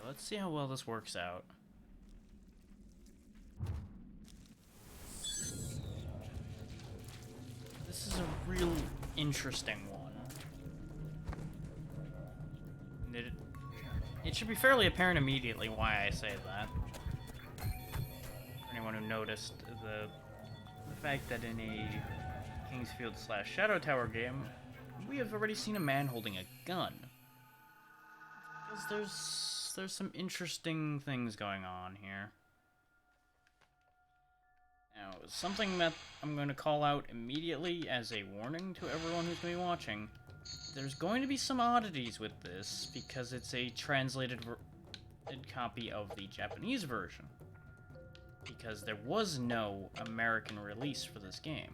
let's see how well this works out. This is a real interesting one. It should be fairly apparent immediately why I say that. For anyone who noticed, the fact that in a Kingsfield/Shadow Tower game, we have already seen a man holding a gun. Because there's some interesting things going on here. Now, something that I'm going to call out immediately as a warning to everyone who's going to be watching. There's going to be some oddities with this, because it's a translated copy of the Japanese version. Because there was no American release for this game.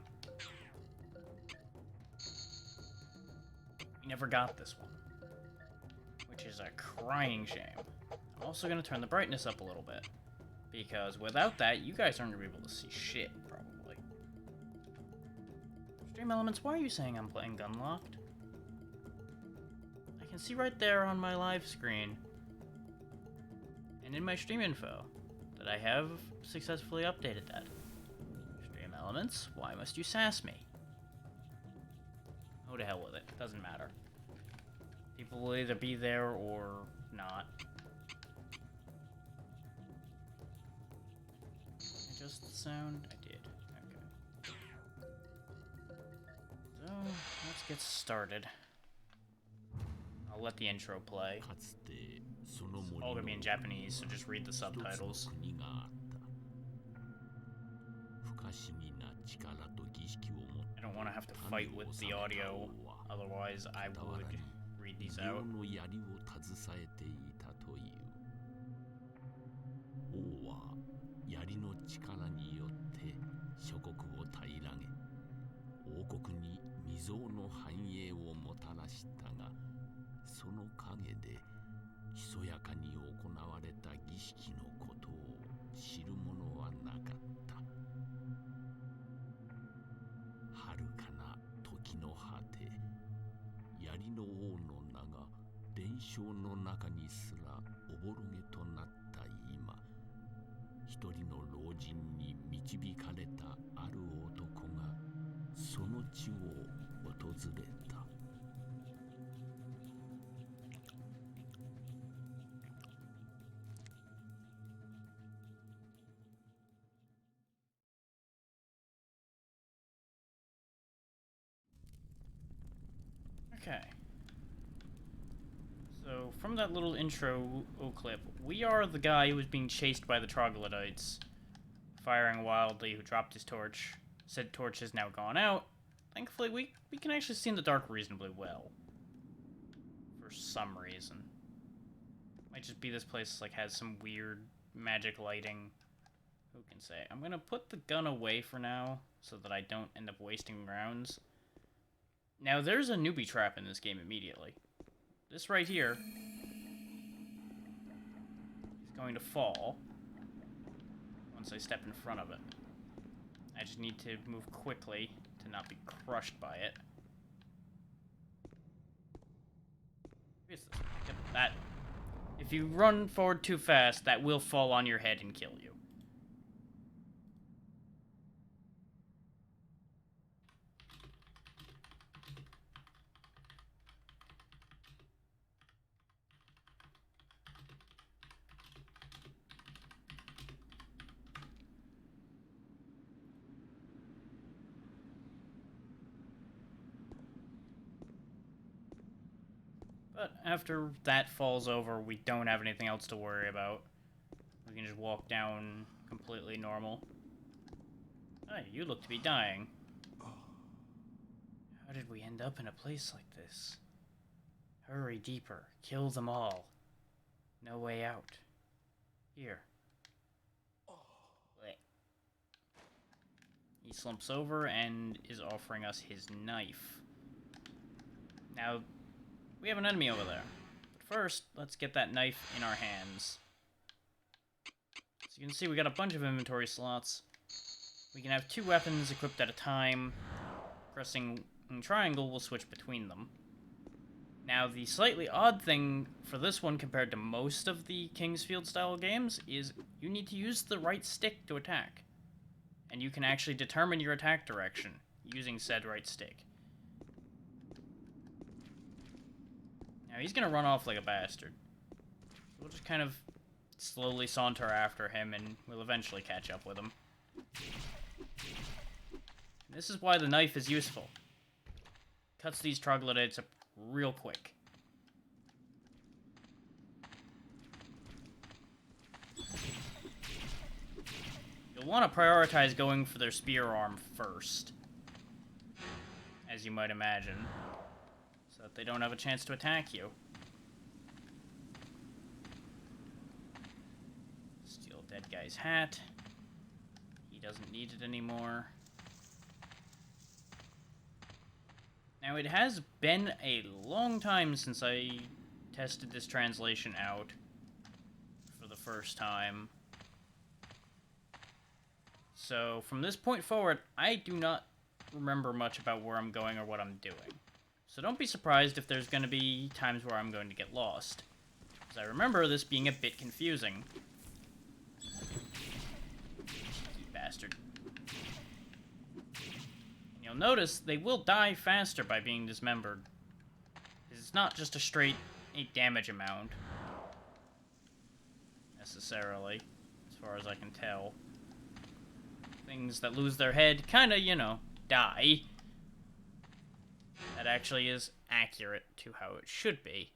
We never got this one. Which is a crying shame. I'm also going to turn the brightness up a little bit. Because without that, you guys aren't going to be able to see shit, probably. Stream Elements, why are you saying I'm playing Gunlocked? I can see right there on my live screen, and in my stream info, that I have successfully updated that. Stream Elements, why must you sass me? Oh, to hell with it. Doesn't matter. People will either be there or not. Adjust the sound? I did. Okay. So, let's get started. I'll let the intro play. It's all gonna be in Japanese, so just read the subtitles. I don't want to have to fight with the audio, otherwise I would read these out. 槍の力によって諸国を平らげ、王国に未曾有の繁栄をもたらしたが、その陰でひそやかに行われた儀式のことを知る者はなかった。遥かな時の果て、槍の王の名が伝承の中にすらおぼろげとなった今、一人の老人に導かれたある男がその地を訪れた。Okay. So, from that little intro clip, we are the guy who was being chased by the troglodytes, firing wildly, who dropped his torch. Said torch has now gone out. Thankfully, we can actually see in the dark reasonably well. For some reason. Might just be this place, like, has some weird magic lighting. Who can say? I'm gonna put the gun away for now, so that I don't end up wasting rounds. Now, there's a newbie trap in this game immediately. This right here is going to fall once I step in front of it. I just need to move quickly to not be crushed by it. Yep, that. If you run forward too fast, that will fall on your head and kill you. But after that falls over, we don't have anything else to worry about. We can just walk down completely normal. Hey, you look to be dying. How did we end up in a place like this? Hurry deeper. Kill them all. No way out. Here. He slumps over and is offering us his knife. Now, we have an enemy over there. But first, let's get that knife in our hands. So you can see we got a bunch of inventory slots. We can have 2 weapons equipped at a time. Pressing triangle will switch between them. Now, the slightly odd thing for this one compared to most of the Kingsfield style games is you need to use the right stick to attack. And you can actually determine your attack direction using said right stick. Now, he's going to run off like a bastard. We'll just kind of slowly saunter after him, and we'll eventually catch up with him. And this is why the knife is useful. Cuts these troglodytes up real quick. You'll want to prioritize going for their spear arm first, as you might imagine, so that they don't have a chance to attack you. Steal dead guy's hat. He doesn't need it anymore. Now, it has been a long time since I tested this translation out for the first time. So, from this point forward, I do not remember much about where I'm going or what I'm doing. So don't be surprised if there's going to be times where I'm going to get lost, because I remember this being a bit confusing. Cheeky bastard. You'll notice they will die faster by being dismembered. It's not just a straight 8 damage amount, necessarily, as far as I can tell. Things that lose their head kinda, you know, die. That actually is accurate to how it should be.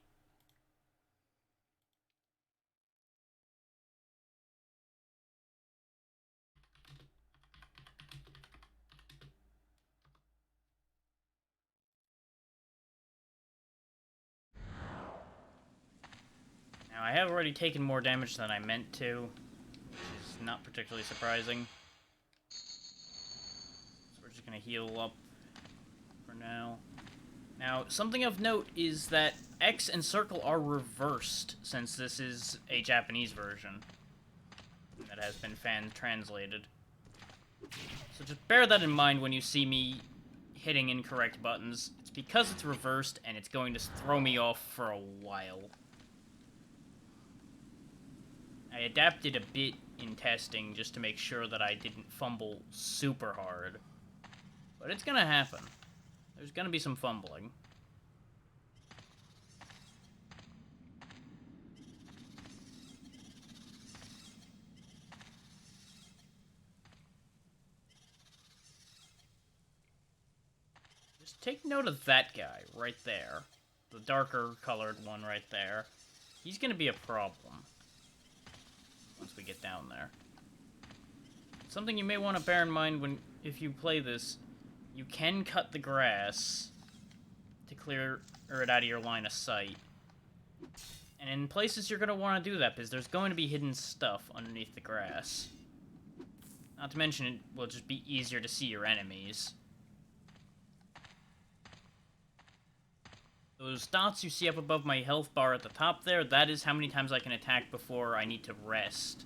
Now, I have already taken more damage than I meant to, which is not particularly surprising. So we're just gonna heal up for now. Now, something of note is that X and circle are reversed, since this is a Japanese version that has been fan-translated. So just bear that in mind when you see me hitting incorrect buttons. It's because it's reversed, and it's going to throw me off for a while. I adapted a bit in testing just to make sure that I didn't fumble super hard. But it's gonna happen. There's gonna be some fumbling. Just take note of that guy right there. The darker colored one right there. He's gonna be a problem once we get down there. Something you may want to bear in mind if you play this, you can cut the grass to clear it out of your line of sight. And in places you're going to want to do that, because there's going to be hidden stuff underneath the grass. Not to mention, it will just be easier to see your enemies. Those dots you see up above my health bar at the top there, that is how many times I can attack before I need to rest.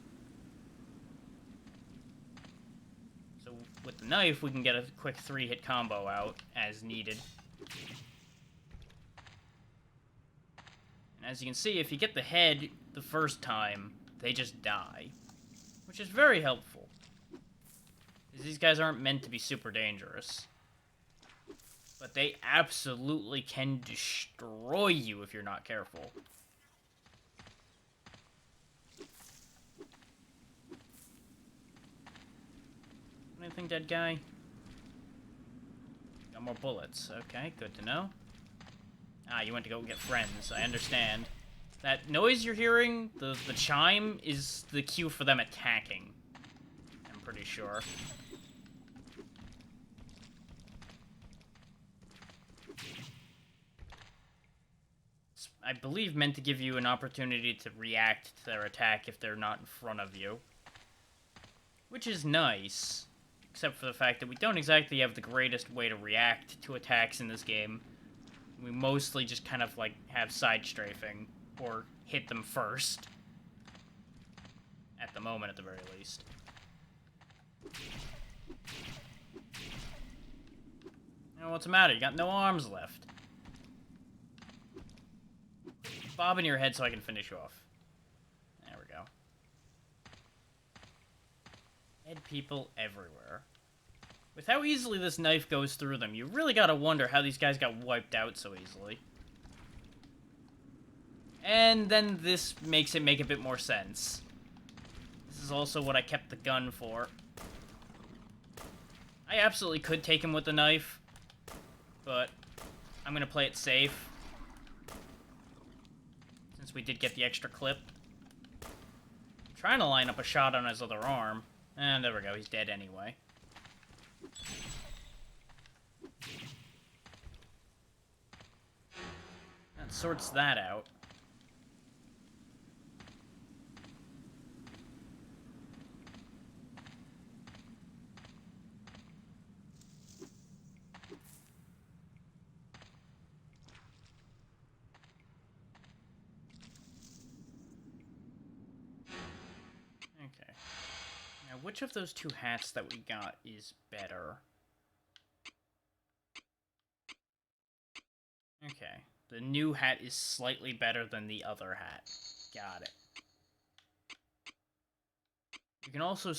So with the knife, we can get a quick 3-hit combo out as needed. And as you can see, if you get the head the first time, they just die. Which is very helpful. Because these guys aren't meant to be super dangerous. But they absolutely can destroy you if you're not careful. Anything, dead guy? Got more bullets. Okay, good to know. Ah, you went to go get friends. I understand. That noise you're hearing, the chime, is the cue for them attacking. I'm pretty sure. I believe meant to give you an opportunity to react to their attack if they're not in front of you. Which is nice, except for the fact that we don't exactly have the greatest way to react to attacks in this game. We mostly just kind of, like, have side strafing, or hit them first. At the moment, at the very least. Now, what's the matter? You got no arms left. bob in your head so I can finish you off. There we go. Dead people everywhere. With how easily this knife goes through them, you really gotta wonder how these guys got wiped out so easily. And then this makes it make a bit more sense. This is also what I kept the gun for. I absolutely could take him with the knife, but I'm gonna play it safe. Since we did get the extra clip. I'm trying to line up a shot on his other arm. And there we go, he's dead anyway. That sorts that out. Okay. Now, which of those two hats that we got is better? Okay. The new hat is slightly better than the other hat. Got it. You can also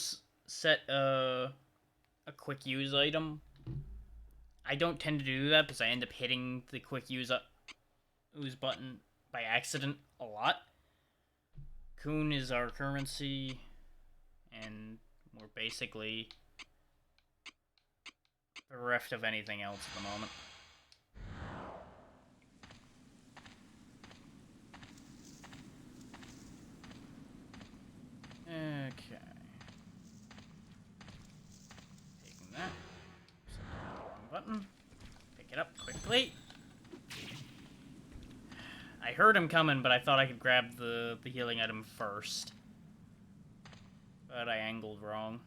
set a quick use item. I don't tend to do that because I end up hitting the quick use button by accident a lot. Kun is our currency, and we're basically bereft of anything else at the moment. Okay. Taking that. Set the wrong button. Pick it up quickly. I heard him coming, but I thought I could grab the healing item first. But I angled wrong.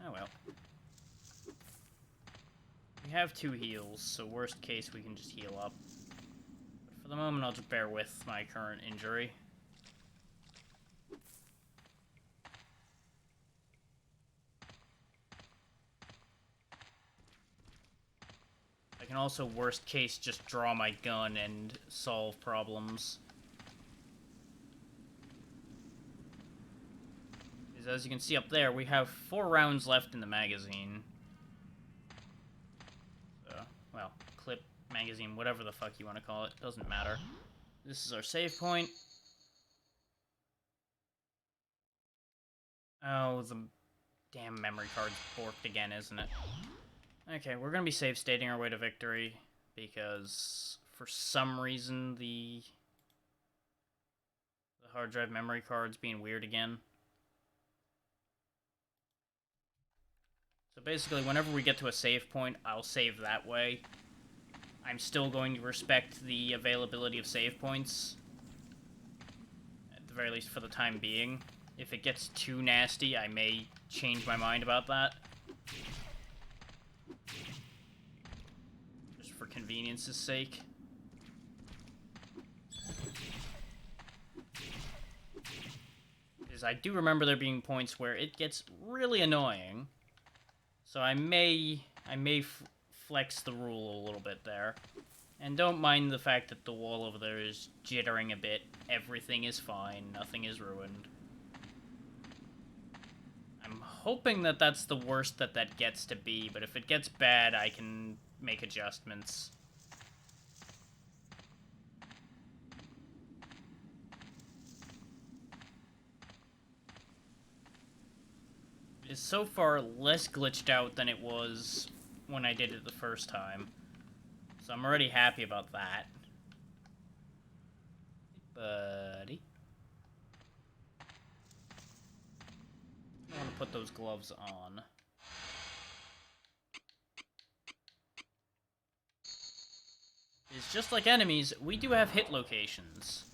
Oh well. We have 2 heals, so worst case we can just heal up. But for the moment I'll just bear with my current injury. I can also, worst case, just draw my gun and solve problems. Because as you can see up there, we have 4 rounds left in the magazine. So, well, clip, magazine, whatever the fuck you want to call it, doesn't matter. This is our save point. Oh, the damn memory card's borked again, isn't it? Okay, we're gonna be save stating our way to victory, because for some reason the hard drive memory card's being weird again. So basically, whenever we get to a save point, I'll save that way. I'm still going to respect the availability of save points, at the very least for the time being. If it gets too nasty, I may change my mind about that. For convenience's sake. Because I do remember there being points where it gets really annoying. So I may flex the rule a little bit there. And don't mind the fact that the wall over there is jittering a bit. Everything is fine. Nothing is ruined. I'm hoping that that's the worst that gets to be, but if it gets bad, I can make adjustments. It is so far less glitched out than it was when I did it the first time. So I'm already happy about that. Buddy. I want to put those gloves on. It's just like enemies, we do have hit locations.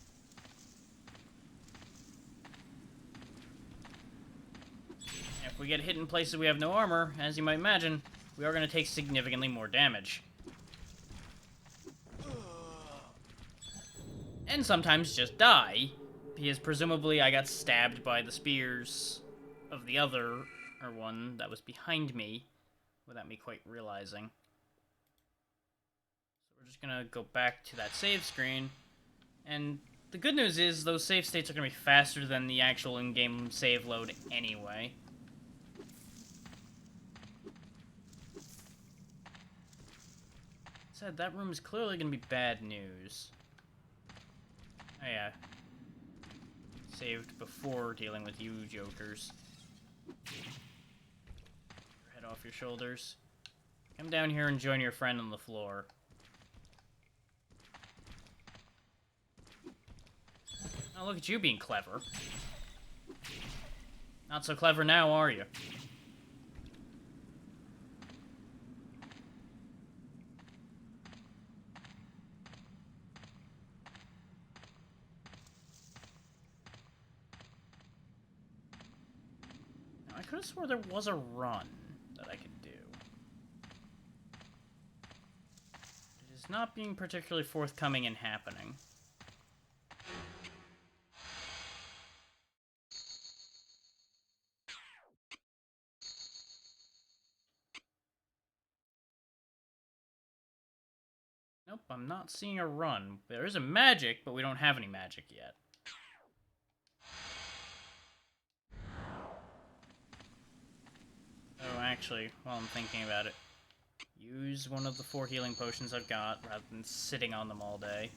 If we get hit in places we have no armor, as you might imagine, we are going to take significantly more damage. And sometimes just die, because presumably I got stabbed by the spears of the other, or one that was behind me, without me quite realizing. So we're just gonna go back to that save screen, and the good news is those save states are going to be faster than the actual in-game save load anyway. Said that room is clearly going to be bad news. Oh yeah. Saved before dealing with you jokers. Your head off your shoulders. Come down here and join your friend on the floor. Oh, look at you being clever. Not so clever now, are you? Now, I could have swore there was a run that I could do. It is not being particularly forthcoming and happening. Nope, I'm not seeing a run. There is a magic, but we don't have any magic yet. Oh, actually, while I'm thinking about it, use one of the 4 healing potions I've got, rather than sitting on them all day.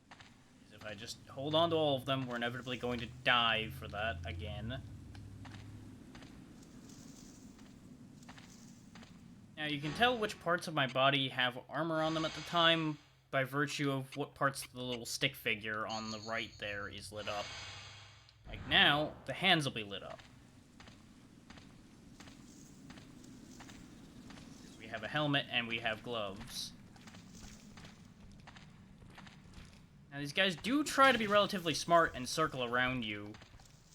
Because if I just hold on to all of them, we're inevitably going to die for that again. Now, you can tell which parts of my body have armor on them at the time by virtue of what parts of the little stick figure on the right there is lit up. Like now, the hands will be lit up. We have a helmet and we have gloves. Now, these guys do try to be relatively smart and circle around you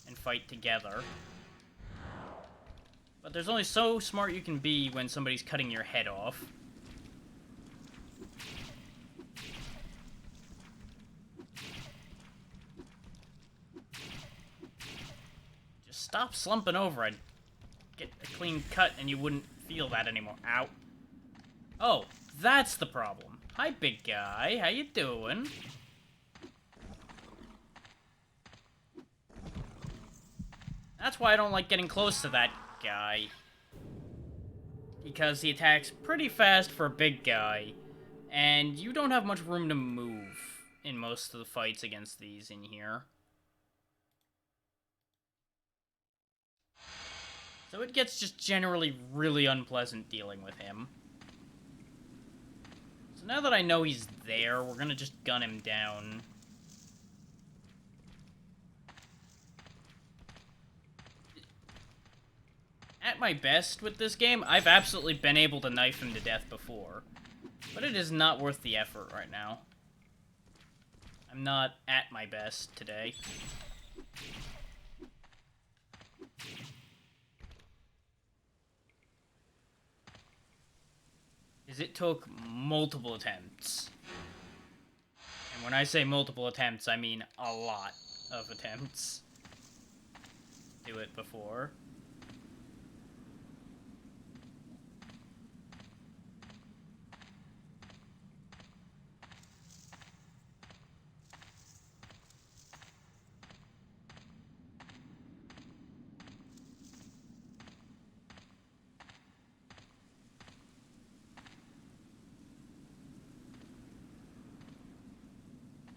and fight together. But there's only so smart you can be when somebody's cutting your head off. Just stop slumping over. I'd get a clean cut and you wouldn't feel that anymore. Ow. Oh, that's the problem. Hi, big guy. How you doing? That's why I don't like getting close to that guy. Because he attacks pretty fast for a big guy. And you don't have much room to move in most of the fights against these in here. So it gets just generally really unpleasant dealing with him. So now that I know he's there, we're gonna just gun him down. At my best with this game, I've absolutely been able to knife him to death before. But it is not worth the effort right now. I'm not at my best today. Because it took multiple attempts. And when I say multiple attempts, I mean a lot of attempts. Do it before.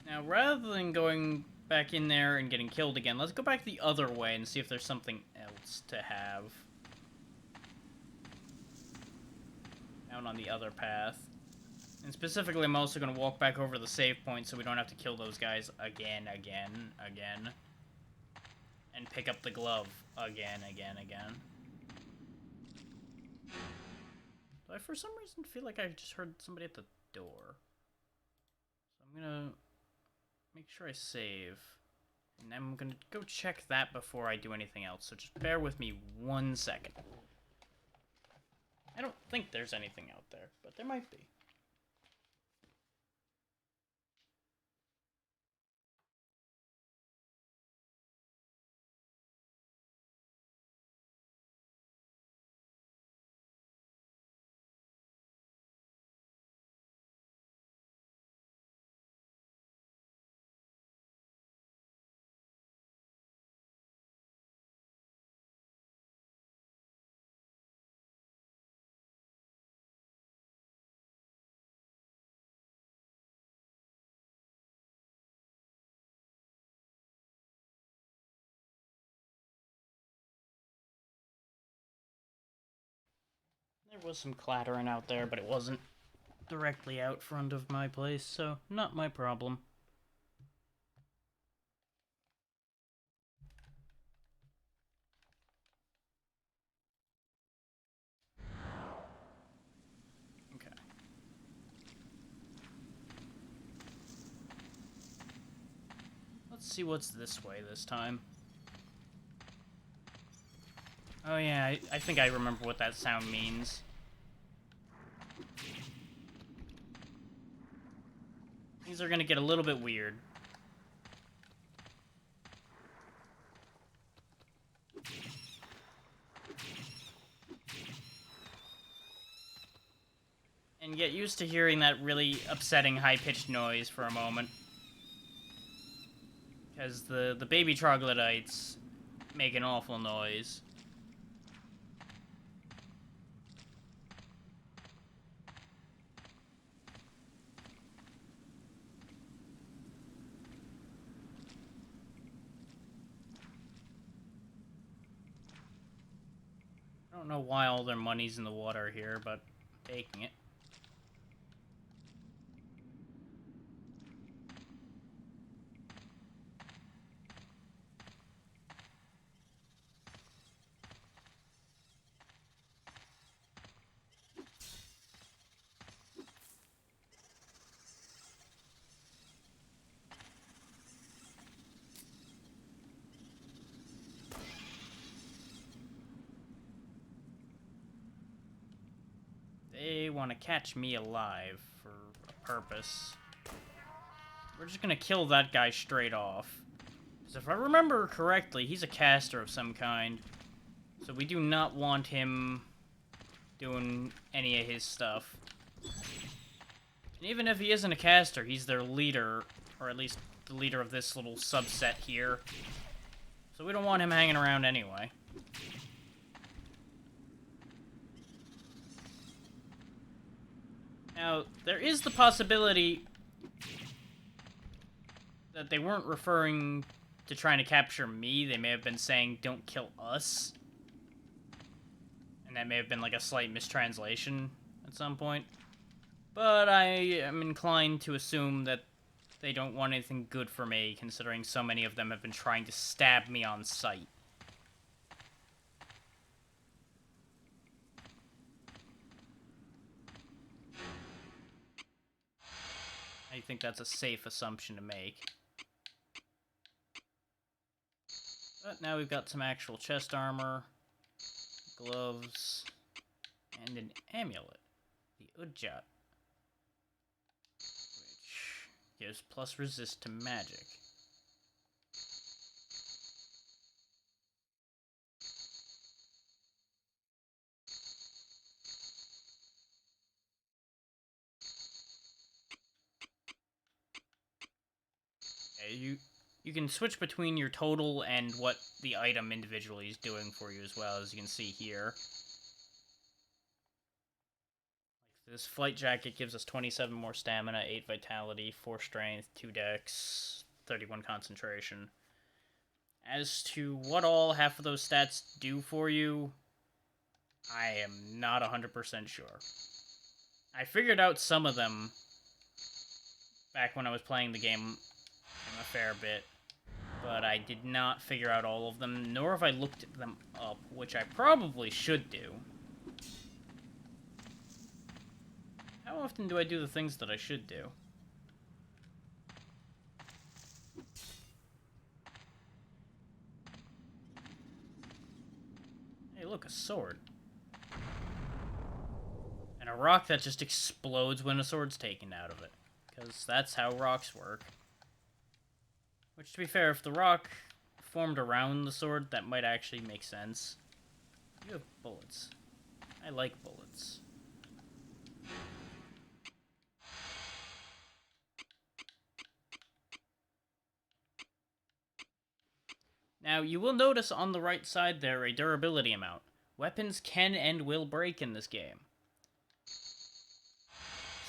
Now, rather than going back in there and getting killed again, let's go back the other way and see if there's something else to have. Down on the other path. And specifically, I'm also going to walk back over the save point so we don't have to kill those guys again. And pick up the glove again. Do I, for some reason, feel like I just heard somebody at the door? So I'm going to make sure I save. And I'm going to go check that before I do anything else. So just bear with me 1 second. I don't think there's anything out there, but there might be. There was some clattering out there, but it wasn't directly out front of my place, so not my problem. Okay. Let's see what's this way this time. Oh yeah, I think I remember what that sound means. Things are gonna get a little bit weird. And get used to hearing that really upsetting high-pitched noise for a moment. Because the baby troglodytes make an awful noise. I don't know why all their money's in the water here, but I'm taking it. They want to catch me alive for a purpose. We're just gonna kill that guy straight off. Because if I remember correctly, he's a caster of some kind. So we do not want him doing any of his stuff. And even if he isn't a caster, he's their leader, or at least the leader of this little subset here. So we don't want him hanging around anyway. Now, there is the possibility that they weren't referring to trying to capture me. They may have been saying, don't kill us. And that may have been like a slight mistranslation at some point. But I am inclined to assume that they don't want anything good for me, considering so many of them have been trying to stab me on sight. I think that's a safe assumption to make. But now we've got some actual chest armor, gloves, and an amulet, the Udjat, which gives plus resist to magic. You can switch between your total and what the item individually is doing for you as well, as you can see here. Like this flight jacket gives us 27 more stamina, 8 vitality, 4 strength, 2 dex, 31 concentration. As to what all half of those stats do for you, I am not 100% sure. I figured out some of them back when I was playing the game a fair bit, but I did not figure out all of them, nor have I looked them up, which I probably should do. How often do I do the things that I should do? Hey, look, a sword. And a rock that just explodes when a sword's taken out of it. Because that's how rocks work. Which, to be fair, if the rock formed around the sword, that might actually make sense. You have bullets. I like bullets. Now, you will notice on the right side there a durability amount. Weapons can and will break in this game.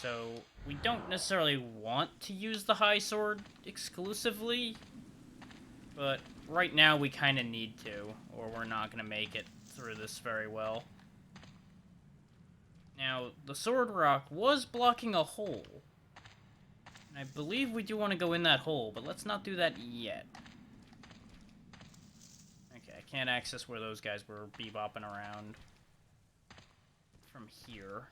So, we don't necessarily want to use the high sword exclusively, but right now we kind of need to, or we're not going to make it through this very well. Now, the sword rock was blocking a hole. And I believe we do want to go in that hole, but let's not do that yet. Okay, I can't access where those guys were bebopping around from here.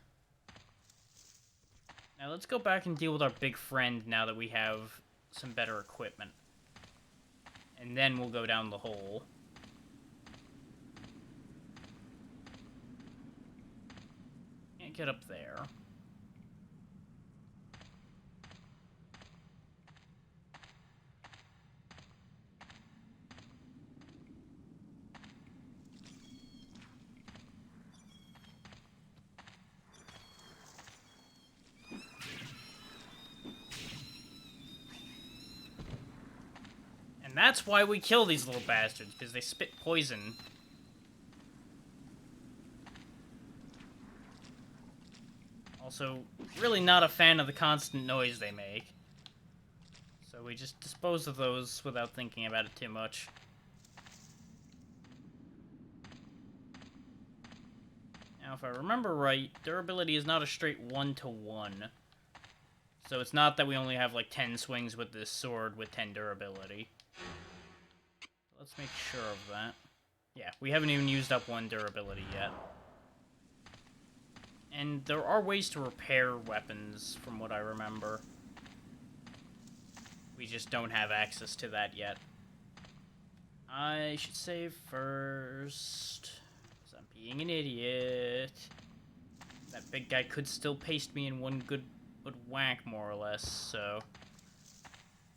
Now let's go back and deal with our big friend now that we have some better equipment. And then we'll go down the hole. Can't get up there. And that's why we kill these little bastards, because they spit poison. Also, really not a fan of the constant noise they make. So we just dispose of those without thinking about it too much. Now, if I remember right, durability is not a straight 1-to-1. So it's not that we only have like 10 swings with this sword with 10 durability. Let's make sure of that. Yeah, we haven't even used up 1 durability yet. And there are ways to repair weapons, from what I remember. We just don't have access to that yet. I should save first, because I'm being an idiot. That big guy could still paste me in one good whack, more or less, so...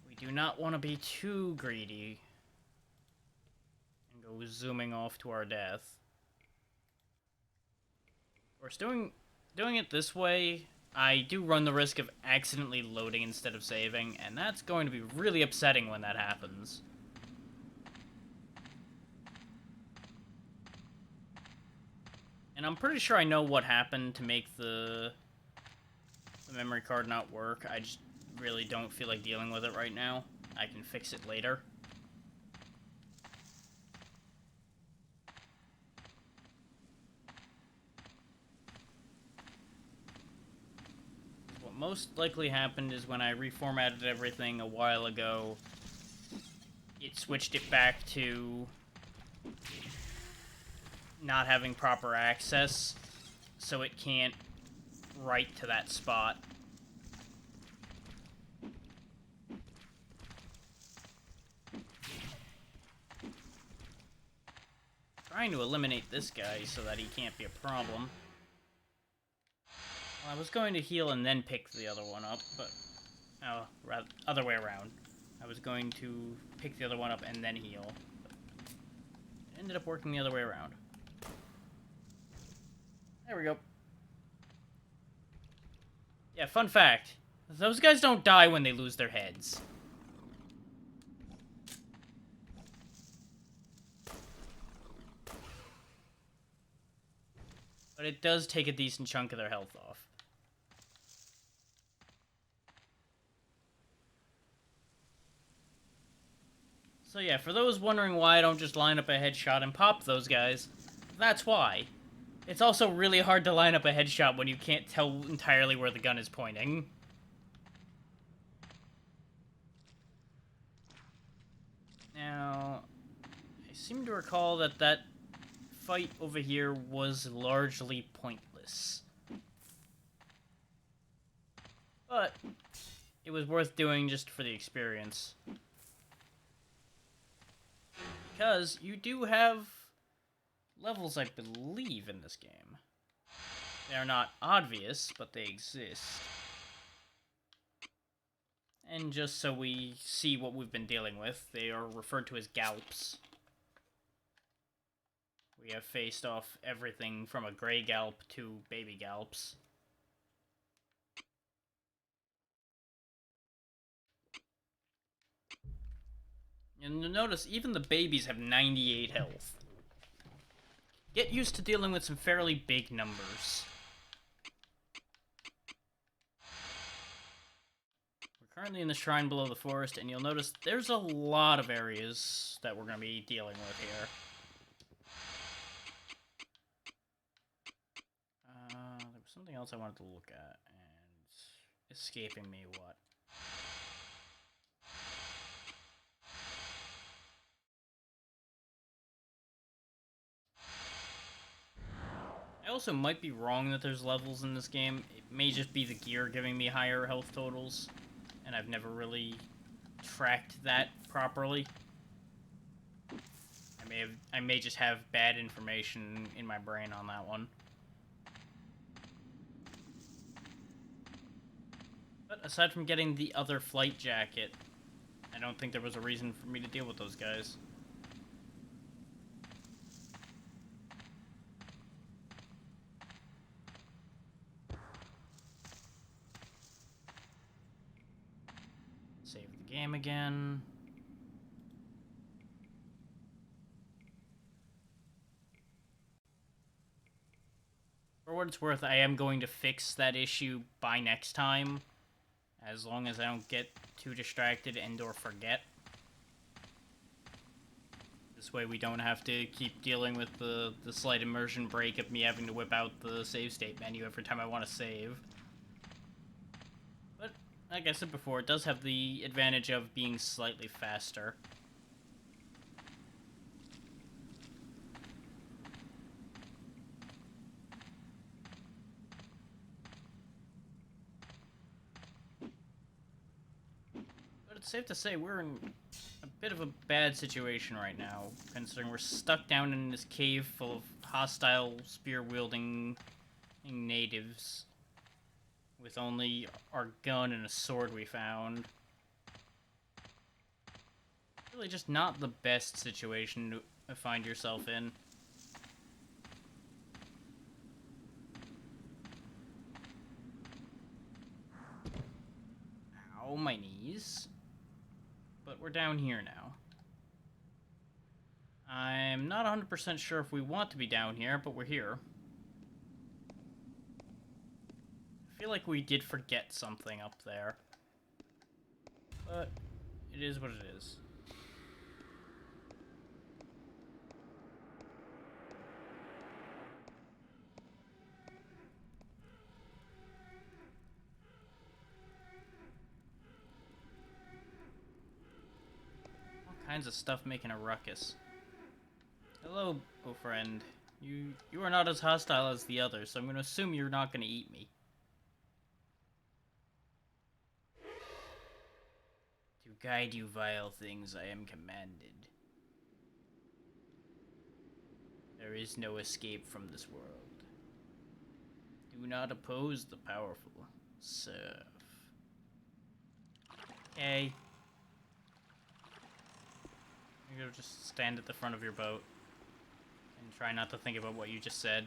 We do not want to be too greedy. And go zooming off to our death. Of course, doing it this way, I do run the risk of accidentally loading instead of saving, and that's going to be really upsetting when that happens. And I'm pretty sure I know what happened to make the memory card not work. I just really don't feel like dealing with it right now. I can fix it later. What most likely happened is when I reformatted everything a while ago, it switched it back to not having proper access, so it can't write to that spot. Trying to eliminate this guy so that he can't be a problem. Well, I was going to heal and then pick the other one up, but... Oh, rather, other way around. I was going to pick the other one up and then heal. But it ended up working the other way around. There we go. Yeah, fun fact. Those guys don't die when they lose their heads. But it does take a decent chunk of their health off. So yeah, for those wondering why I don't just line up a headshot and pop those guys, that's why. It's also really hard to line up a headshot when you can't tell entirely where the gun is pointing. Now, I seem to recall that that fight over here was largely pointless. But it was worth doing just for the experience. Because you do have levels, I believe, in this game. They are not obvious, but they exist. And just so we see what we've been dealing with, they are referred to as galps. We have faced off everything from a gray galp to baby galps. And you'll notice even the babies have 98 health. Get used to dealing with some fairly big numbers. We're currently in the shrine below the forest, and you'll notice there's a lot of areas that we're going to be dealing with here. There was Something else I wanted to look at, and escaping me what? I also might be wrong that there's levels in this game. It may just be the gear giving me higher health totals, and I've never really tracked that properly. I may just have bad information in my brain on that one. But aside from getting the other flight jacket, I don't think there was a reason for me to deal with those guys. Save the game again. For what it's worth, I am going to fix that issue by next time, as long as I don't get too distracted and or forget. This way we don't have to keep dealing with the slight immersion break of me having to whip out the save state menu every time I want to save. But, like I said before, it does have the advantage of being slightly faster. It's safe to say we're in a bit of a bad situation right now, considering we're stuck down in this cave full of hostile spear-wielding natives, with only our gun and a sword we found. Really just not the best situation to find yourself in. Ow, my knees. But we're down here now. I'm not 100% sure if we want to be down here, but we're here. I feel like we did forget something up there. But it is what it is. Kinds of stuff making a ruckus. Hello, oh friend. You are not as hostile as the others, so I'm gonna assume you're not gonna eat me. To guide you vile things, I am commanded. There is no escape from this world. Do not oppose the powerful. Serve. Okay. You're gonna just stand at the front of your boat and try not to think about what you just said.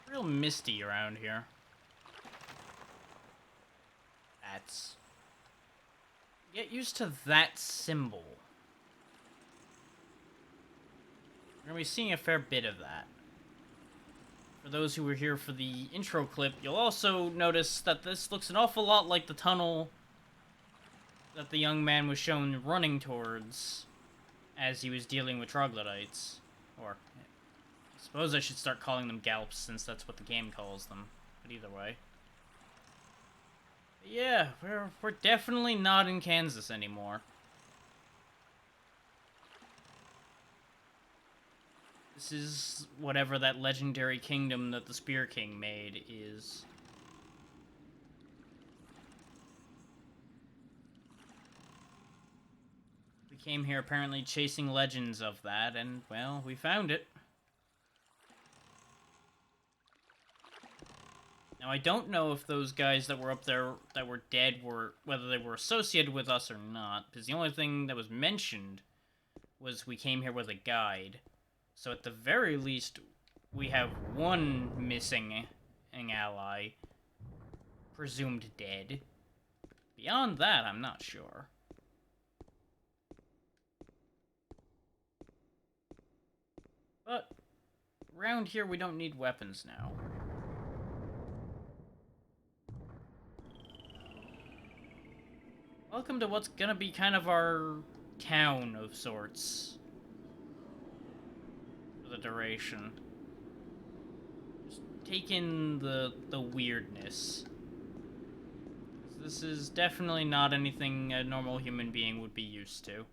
Real misty around here. That's... Get used to that symbol. We're gonna be seeing a fair bit of that. For those who were here for the intro clip, you'll also notice that this looks an awful lot like the tunnel that the young man was shown running towards as he was dealing with troglodytes. Or, I suppose I should start calling them galps, since that's what the game calls them. But either way. But yeah, we're definitely not in Kansas anymore. This is whatever that legendary kingdom that the Spear King made is. We came here apparently chasing legends of that, and, well, we found it. Now, I don't know if those guys that were up there that were dead whether they were associated with us or not, because the only thing that was mentioned was we came here with a guide. So at the very least, we have one missing ally, presumed dead. Beyond that, I'm not sure. But around here, we don't need weapons now. Welcome to what's gonna be kind of our town of sorts. the duration. Just take in the weirdness. This is definitely not anything a normal human being would be used to.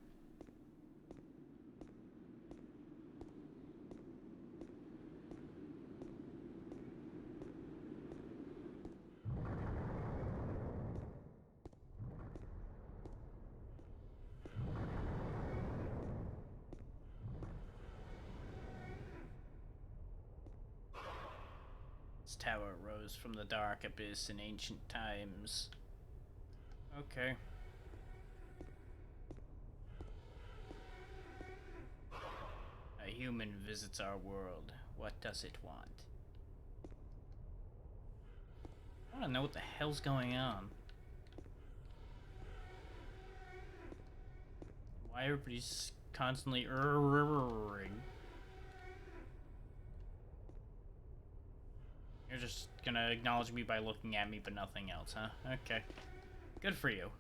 This tower rose from the dark abyss in ancient times. Okay. A human visits our world. What does it want? I want to know what the hell's going on. Why everybody's constantly ring. You're just gonna acknowledge me by looking at me, but nothing else, huh? Okay. Good for you.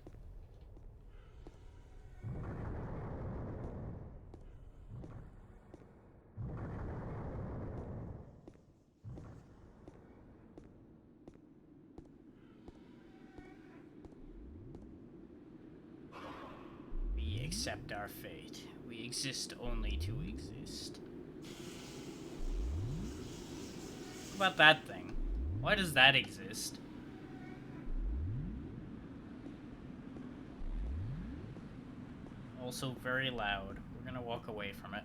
We accept our fate. We exist only to exist. What about that thing? Why does that exist? Also very loud. We're gonna walk away from it.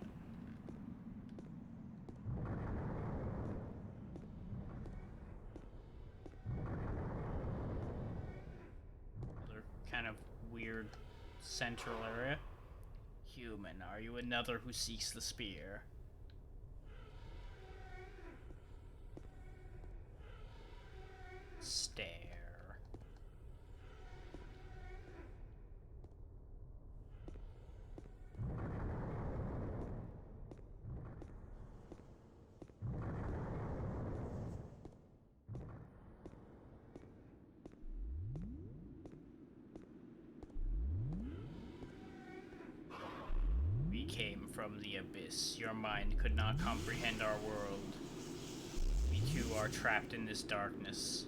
Another kind of weird central area. Human, are you another who seeks the spear? Stare. We came from the abyss. Your mind could not comprehend our world. We too are trapped in this darkness.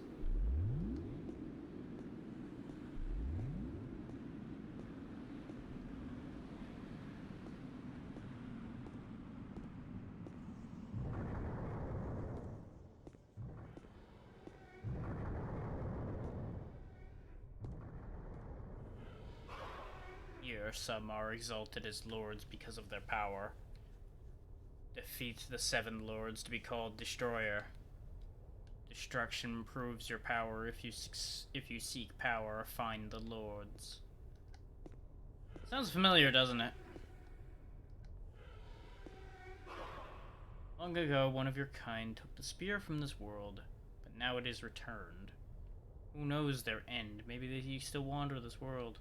Here, some are exalted as lords because of their power. Defeat the 7 lords to be called Destroyer. Destruction proves your power. If you seek power, find the lords. Sounds familiar, doesn't it? Long ago, one of your kind took the spear from this world, but now it is returned. Who knows their end? Maybe they still wander this world.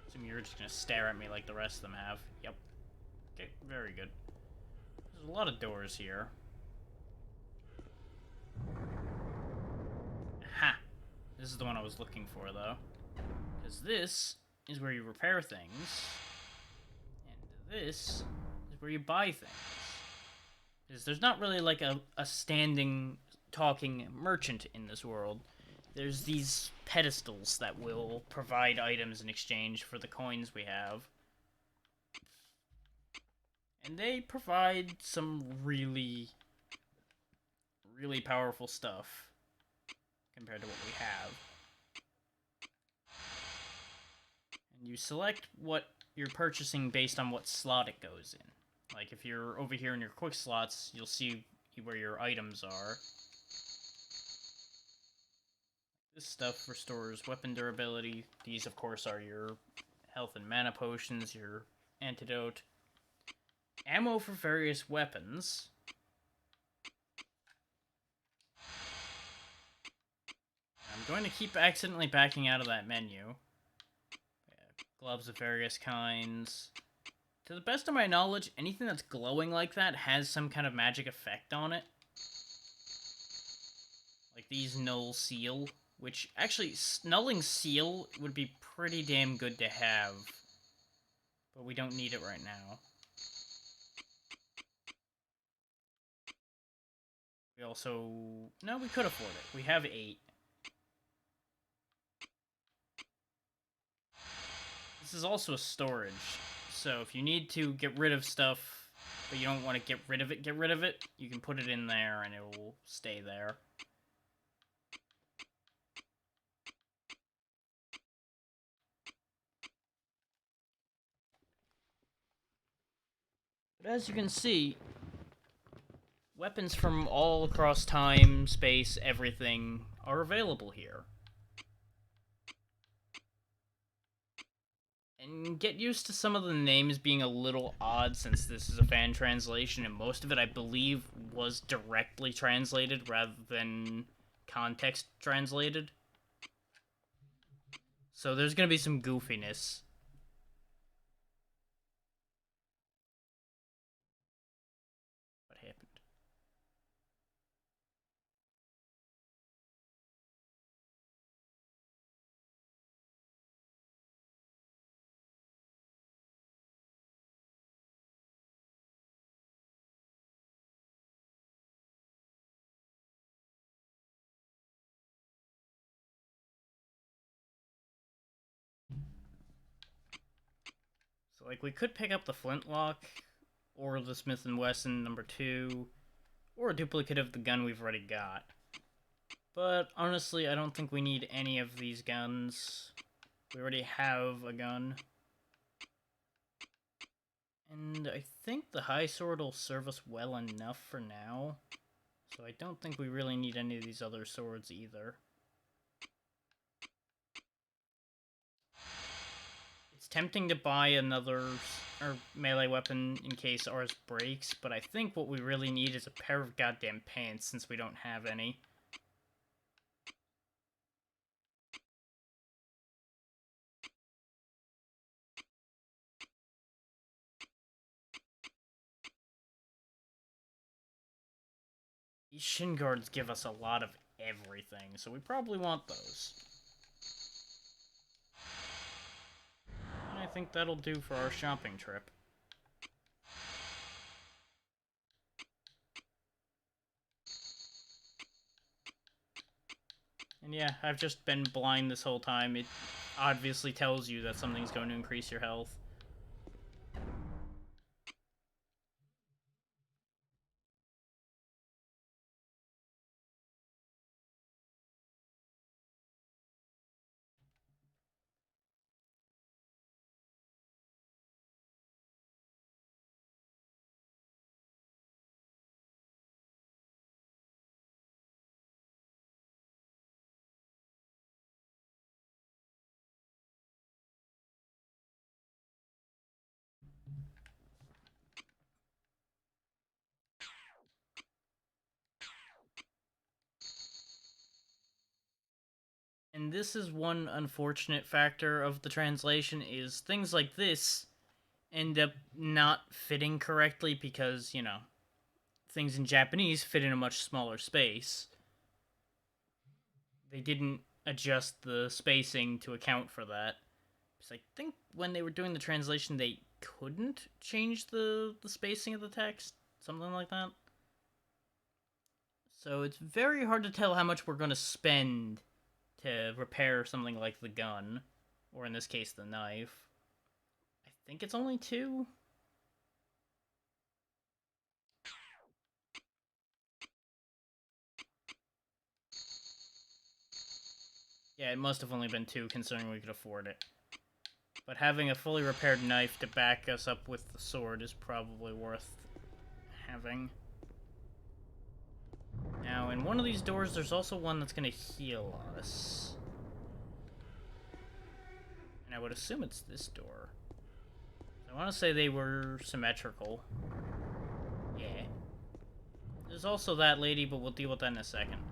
Assume you're just gonna stare at me like the rest of them have. Yep. Okay, very good. There's a lot of doors here. Aha! This is the one I was looking for, though. Because this is where you repair things. And this is where you buy things. Because there's not really like a standing, talking merchant in this world. There's these pedestals that will provide items in exchange for the coins we have. And they provide some really, really powerful stuff compared to what we have. And you select what you're purchasing based on what slot it goes in. Like if you're over here in your quick slots, you'll see where your items are. This stuff restores weapon durability. These, of course, are your health and mana potions, your antidote. Ammo for various weapons. I'm going to keep accidentally backing out of that menu. Yeah, gloves of various kinds. To the best of my knowledge, anything that's glowing like that has some kind of magic effect on it. Like these null seal. Which, actually, nulling seal would be pretty damn good to have But we don't need it right now. We also... No, we could afford it. We have 8. This is also a storage. So if you need to get rid of stuff, but you don't want to get rid of it, you can put it in there and it will stay there. But as you can see, weapons from all across time, space, everything are available here. And get used to some of the names being a little odd since this is a fan translation, and most of it, I believe, was directly translated rather than context translated. So there's gonna be some goofiness. What happened? So, like, we could pick up the flintlock, or the Smith & Wesson #2, or a duplicate of the gun we've already got. But, honestly, I don't think we need any of these guns. We already have a gun. And I think the high sword will serve us well enough for now. So I don't think we really need any of these other swords either. It's tempting to buy another melee weapon in case ours breaks, but I think what we really need is a pair of goddamn pants since we don't have any. These shin guards give us a lot of everything, so we probably want those. And I think that'll do for our shopping trip. And yeah, I've just been blind this whole time. It obviously tells you that something's going to increase your health. And this is one unfortunate factor of the translation is things like this end up not fitting correctly because, you know, things in Japanese fit in a much smaller space. They didn't adjust the spacing to account for that. Because I think when they were doing the translation, they couldn't change the spacing of the text. Something like that. So it's very hard to tell how much we're going to spend to repair something like the gun. Or in this case, the knife. I think it's only 2. Yeah, it must have only been 2, considering we could afford it. But having a fully repaired knife to back us up with the sword is probably worth having. Now, in one of these doors, there's also one that's going to heal us. And I would assume it's this door. I want to say they were symmetrical. Yeah. There's also that lady, but we'll deal with that in a second.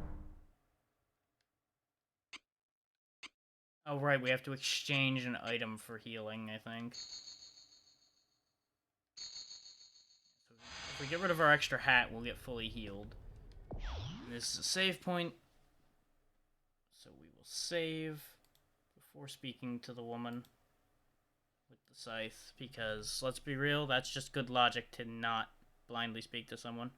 Oh, right, we have to exchange an item for healing, I think. So if we get rid of our extra hat, we'll get fully healed. And this is a save point. So we will save before speaking to the woman with the scythe, because, let's be real, that's just good logic to not blindly speak to someone.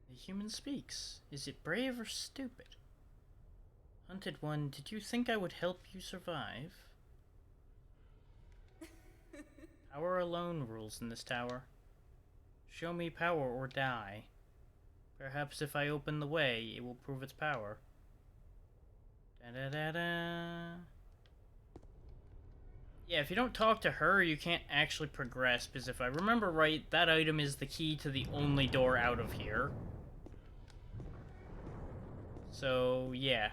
The human speaks. Is it brave or stupid? Hunted one, did you think I would help you survive? Power alone rules in this tower. Show me power or die. Perhaps if I open the way, it will prove its power. Da-da-da-da. Yeah, if you don't talk to her, you can't actually progress, because if I remember right, that item is the key to the only door out of here. So, yeah.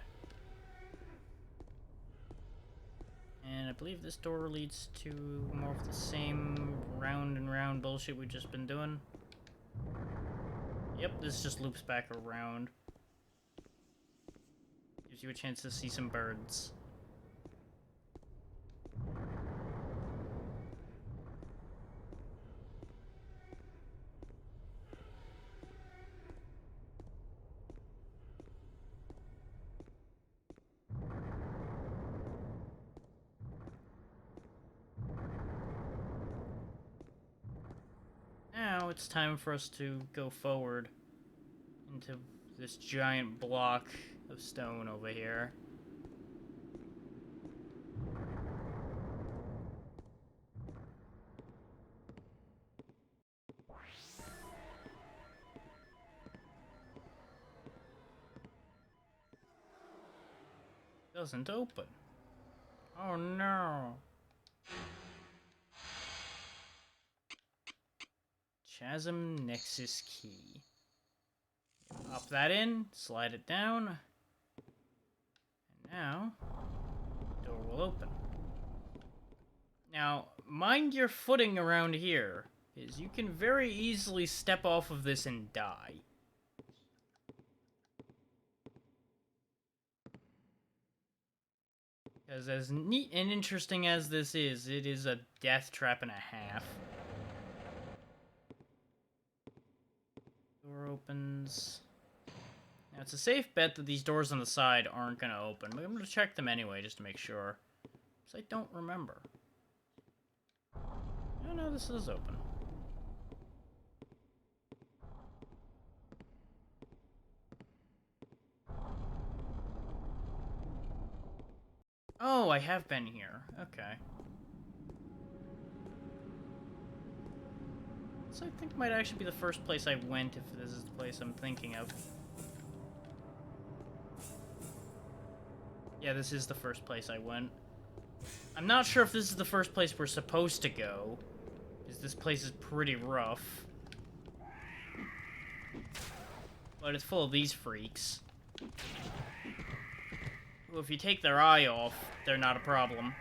And I believe this door leads to more of the same round and round bullshit we've just been doing. Yep, this just loops back around. Gives you a chance to see some birds. Now it's time for us to go forward into this giant block of stone over here. Doesn't open. Oh no. Chasm Nexus Key. Pop that in, slide it down, and now the door will open. Now, mind your footing around here, because you can very easily step off of this and die. Because as neat and interesting as this is, it is a death trap and a half. Door opens. Now, it's a safe bet that these doors on the side aren't going to open, but I'm going to check them anyway, just to make sure. Because I don't remember. Oh, no, this is open. Oh, I have been here. Okay. This, I think, might actually be the first place I went, if this is the place I'm thinking of. Yeah, this is the first place I went. I'm not sure if this is the first place we're supposed to go, because this place is pretty rough. But it's full of these freaks. Well, if you take their eye off, they're not a problem.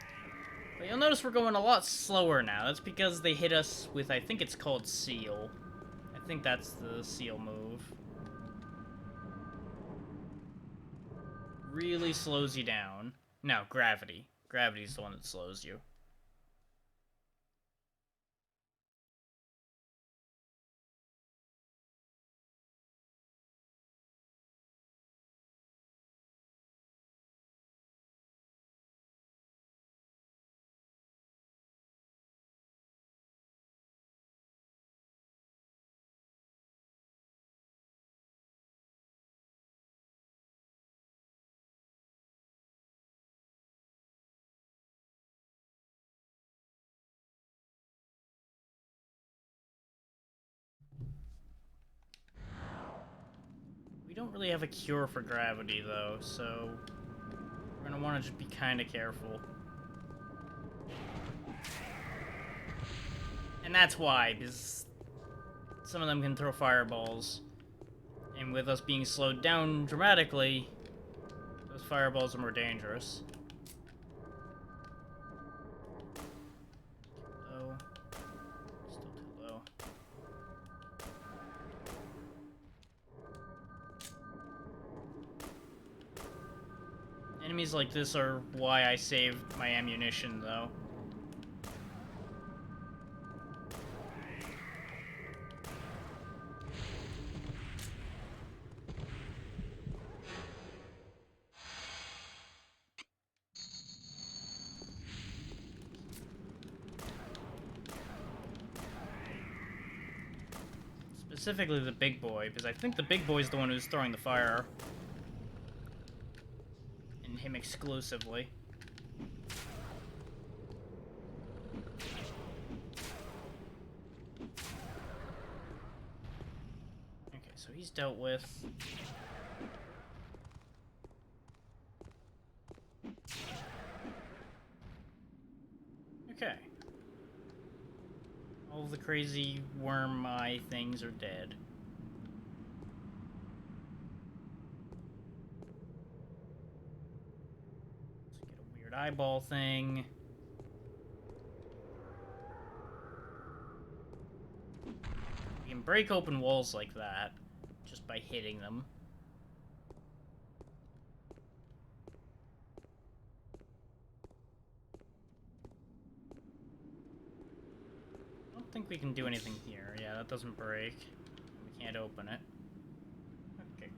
But you'll notice we're going a lot slower now. That's because they hit us with, I think it's called Seal. I think that's the Seal move. Really slows you down. No, Gravity. Gravity's the one that slows you. We don't really have a cure for gravity, though, so we're gonna want to just be kind of careful. And that's why, because some of them can throw fireballs. And with us being slowed down dramatically, those fireballs are more dangerous. Enemies like this are why I saved my ammunition, though. Specifically the big boy, because I think the big boy is the one who's throwing the fire. And him exclusively. Okay, so he's dealt with. Okay. All the crazy worm eye things are dead. Let's get a weird eyeball thing. We can break open walls like that just by hitting them. I don't think we can do anything here. Yeah, that doesn't break. We can't open it. Okay.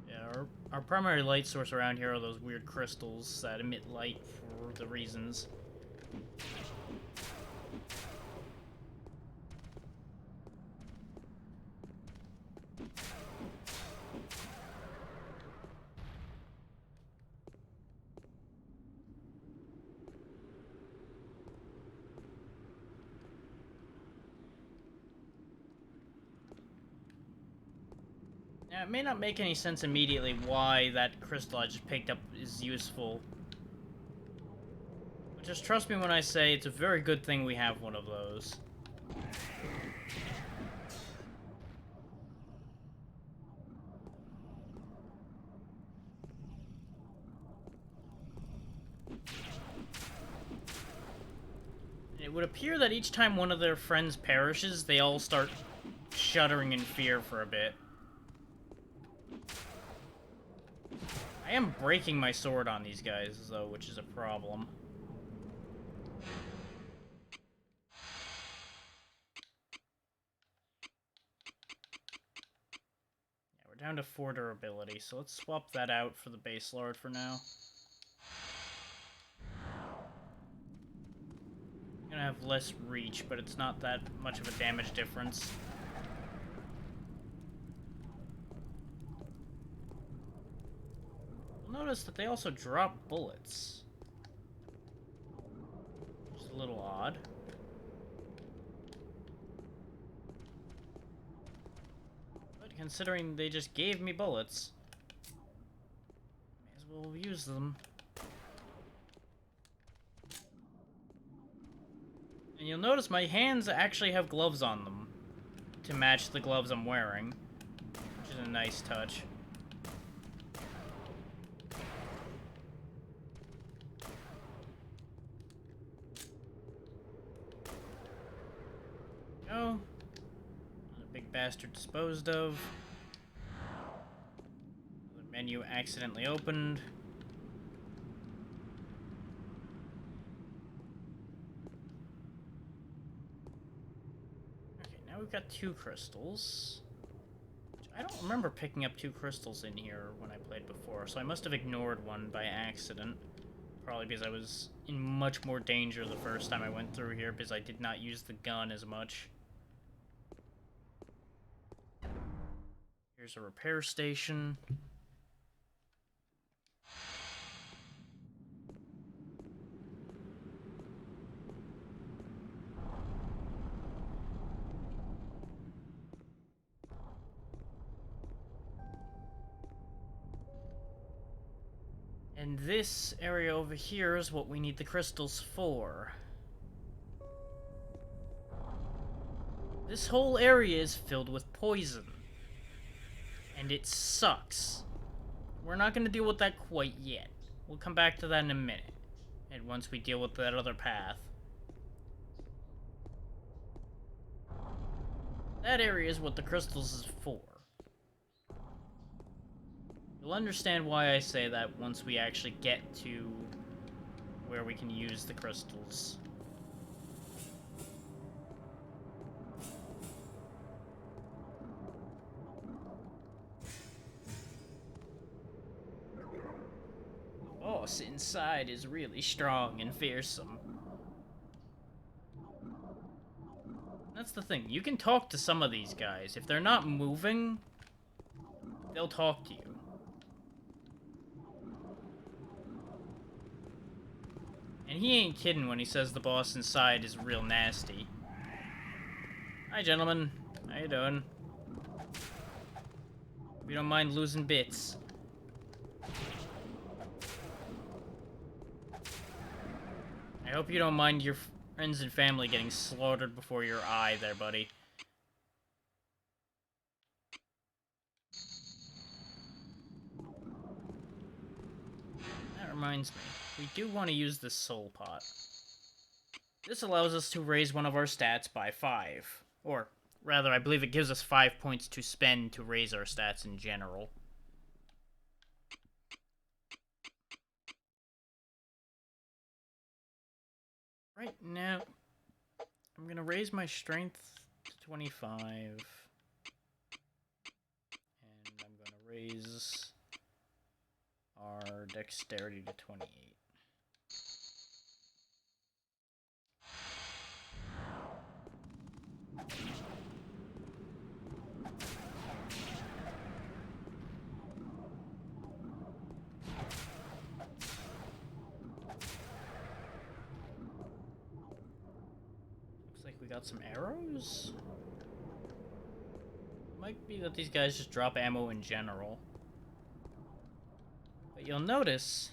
Yeah, our primary light source around here are those weird crystals that emit light for the reasons. Now, it may not make any sense immediately why that crystal I just picked up is useful. But just trust me when I say it's a very good thing we have one of those. It would appear that each time one of their friends perishes, they all start shuddering in fear for a bit. I am breaking my sword on these guys, though, which is a problem. Yeah, we're down to 4 durability, so let's swap that out for the base lord for now. I'm gonna have less reach, but it's not that much of a damage difference. Notice that they also drop bullets. Which is a little odd. But considering they just gave me bullets, may as well use them. And you'll notice my hands actually have gloves on them to match the gloves I'm wearing, which is a nice touch. Go. Another big bastard disposed of. Another menu accidentally opened. Okay, now we've got 2 crystals. I don't remember picking up 2 crystals in here when I played before, so I must have ignored one by accident. Probably because I was in much more danger the first time I went through here, because I did not use the gun as much. Here's a repair station. And this area over here is what we need the crystals for. This whole area is filled with poison. And it sucks. We're not going to deal with that quite yet. We'll come back to that in a minute. And once we deal with that other path. That area is what the crystals is for. You'll understand why I say that once we actually get to where we can use the crystals. The boss inside is really strong and fearsome. That's the thing. You can talk to some of these guys. If they're not moving, they'll talk to you. And he ain't kidding when he says the boss inside is real nasty. Hi, gentlemen. How you doing? We don't mind losing bits. I hope you don't mind your friends and family getting slaughtered before your eye there, buddy. That reminds me, we do want to use this soul pot. This allows us to raise one of our stats by 5. Or, rather, I believe it gives us 5 points to spend to raise our stats in general. Right now, I'm gonna raise my strength to 25. And I'm gonna raise our dexterity to 28. Looks like we got some arrows? Might be that these guys just drop ammo in general. But you'll notice,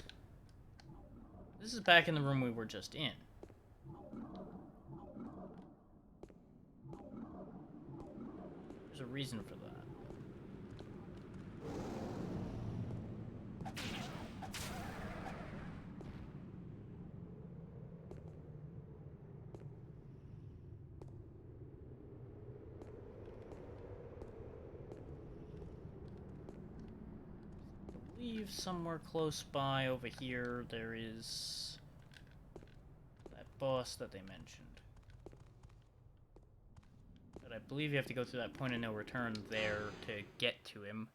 this is back in the room we were just in. There's a reason for that. I believe somewhere close by over here there is that boss that they mentioned. But I believe you have to go through that point of no return there to get to him.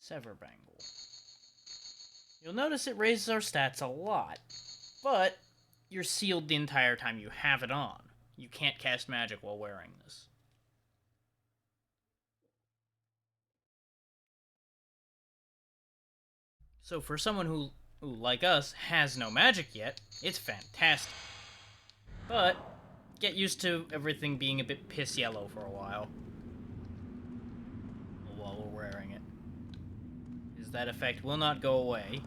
Sever Bangle. You'll notice it raises our stats a lot, but you're sealed the entire time you have it on. You can't cast magic while wearing this. So for someone who, like us, has no magic yet, it's fantastic. But get used to everything being a bit piss yellow for a while we're wearing it. Because that effect will not go away.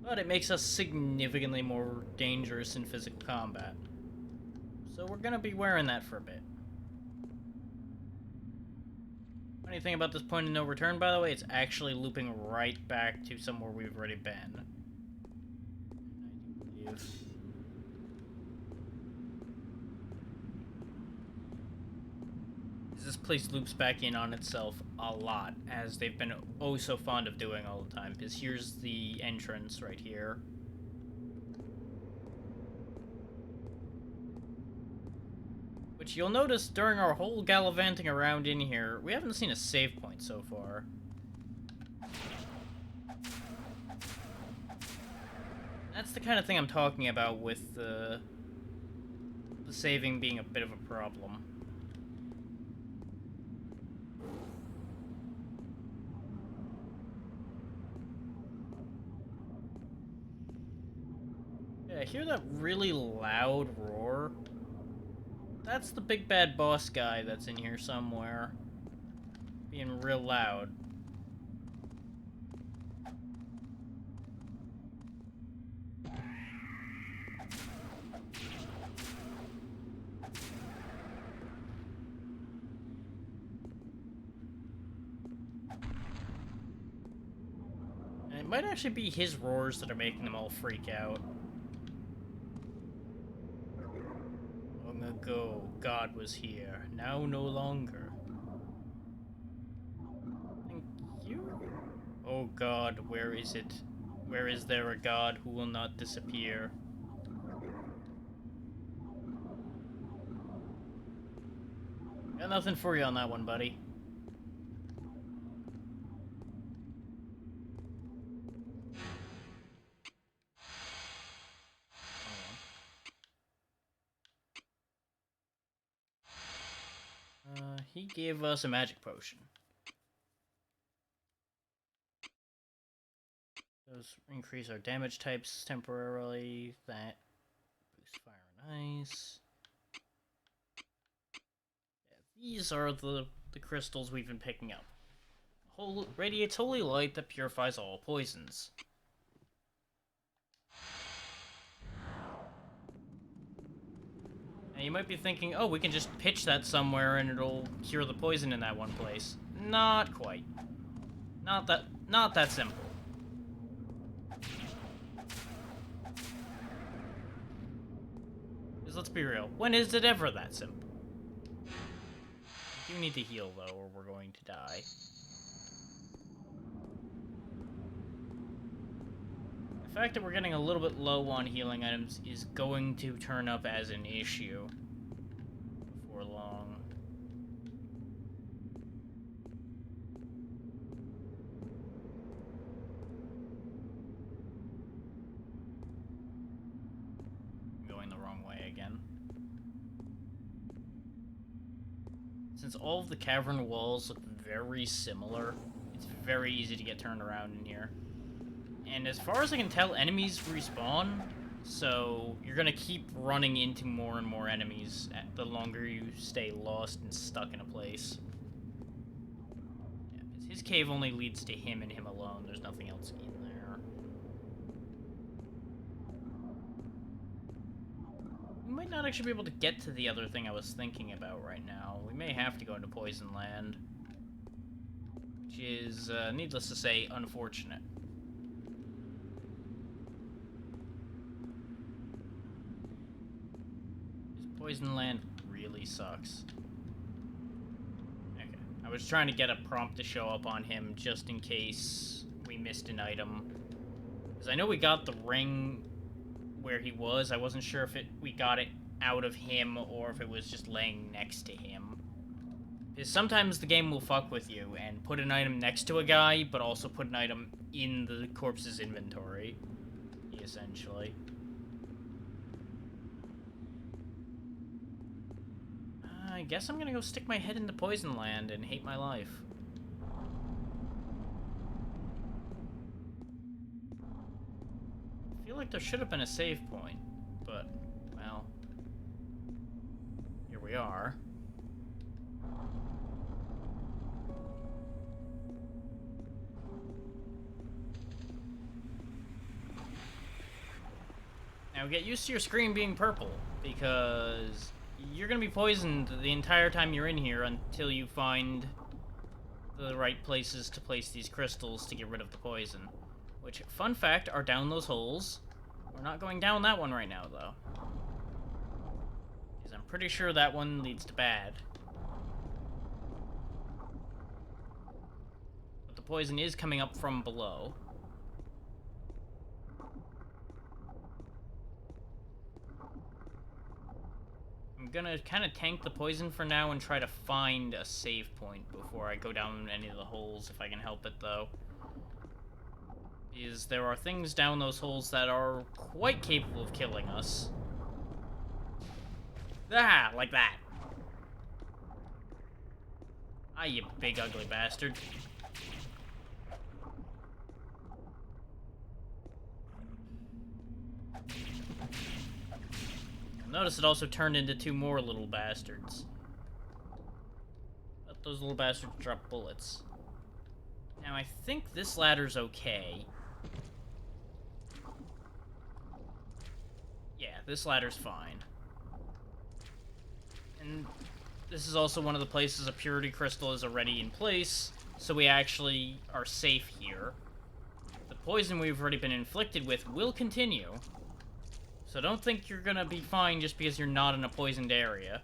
But it makes us significantly more dangerous in physical combat. So we're gonna be wearing that for a bit. Funny thing about this point of no return, by the way, it's actually looping right back to somewhere we've already been. I do believe. This place loops back in on itself a lot, as they've been oh so fond of doing all the time, because here's the entrance right here. Which you'll notice during our whole gallivanting around in here, we haven't seen a save point so far. That's the kind of thing I'm talking about with the saving being a bit of a problem. Yeah, I hear that really loud roar. That's the big bad boss guy that's in here somewhere. Being real loud. might actually be his roars that are making them all freak out. Long ago, God was here. Now no longer. Thank you? Oh God, where is it? Where is there a God who will not disappear? Got nothing for you on that one, buddy. He gave us a magic potion. Those increase our damage types temporarily. That boosts fire and ice. Yeah, these are the crystals we've been picking up. Radiates holy light that purifies all poisons. Now you might be thinking, oh, we can just pitch that somewhere and it'll cure the poison in that one place. Not quite. Not that simple. Because let's be real, when is it ever that simple? We do need to heal though, or we're going to die. The fact that we're getting a little bit low on healing items is going to turn up as an issue before long. I'm going the wrong way again. Since all of the cavern walls look very similar, it's very easy to get turned around in here. And as far as I can tell, enemies respawn, so you're gonna keep running into more and more enemies the longer you stay lost and stuck in a place. Yeah, because his cave only leads to him and him alone. There's nothing else in there. We might not actually be able to get to the other thing I was thinking about right now. We may have to go into Poison Land, which is, needless to say, unfortunate. Poison Land really sucks. Okay, I was trying to get a prompt to show up on him just in case we missed an item. Because I know we got the ring where he was. I wasn't sure if we got it out of him or if it was just laying next to him. Because sometimes the game will fuck with you and put an item next to a guy, but also put an item in the corpse's inventory, essentially. I guess I'm gonna go stick my head into Poison Land and hate my life. I feel like there should have been a save point, but, well, here we are. Now get used to your screen being purple, because you're gonna be poisoned the entire time you're in here until you find the right places to place these crystals to get rid of the poison. Which, fun fact, are down those holes. We're not going down that one right now, though. Because I'm pretty sure that one leads to bad. But the poison is coming up from below. I'm gonna kind of tank the poison for now and try to find a save point before I go down any of the holes, if I can help it, though. Because there are things down those holes that are quite capable of killing us. Ah, like that. Ah, you big ugly bastard. Notice it also turned into two more little bastards. But those little bastards drop bullets. Now, I think this ladder's okay. Yeah, this ladder's fine. And this is also one of the places a purity crystal is already in place, so we actually are safe here. the poison we've already been inflicted with will continue. So don't think you're gonna be fine just because you're not in a poisoned area.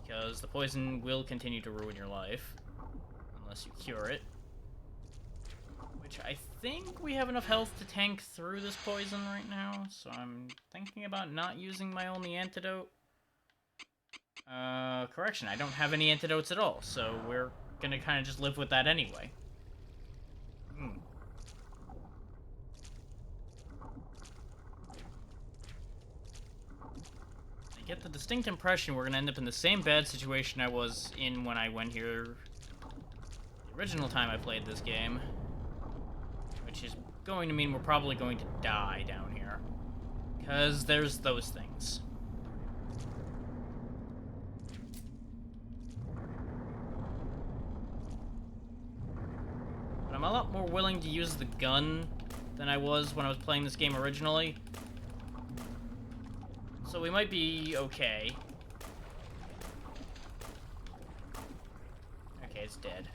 Because the poison will continue to ruin your life. Unless you cure it. Which I think we have enough health to tank through this poison right now. So I'm thinking about not using my only antidote. Correction, I don't have any antidotes at all. So we're gonna kind of just live with that anyway. I get the distinct impression we're gonna end up in the same bad situation I was in when I went here the original time I played this game. Which is going to mean we're probably going to die down here. Because there's those things. But I'm a lot more willing to use the gun than I was when I was playing this game originally. So we might be okay. Okay, it's dead.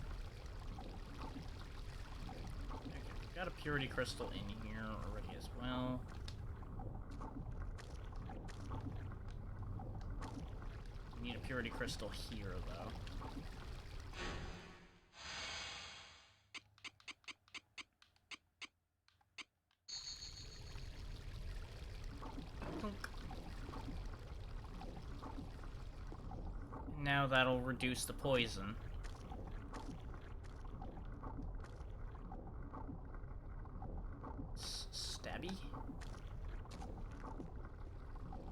Okay, we've got a purity crystal in here already as well. We need a purity crystal here, though. Now that'll reduce the poison. Stabby?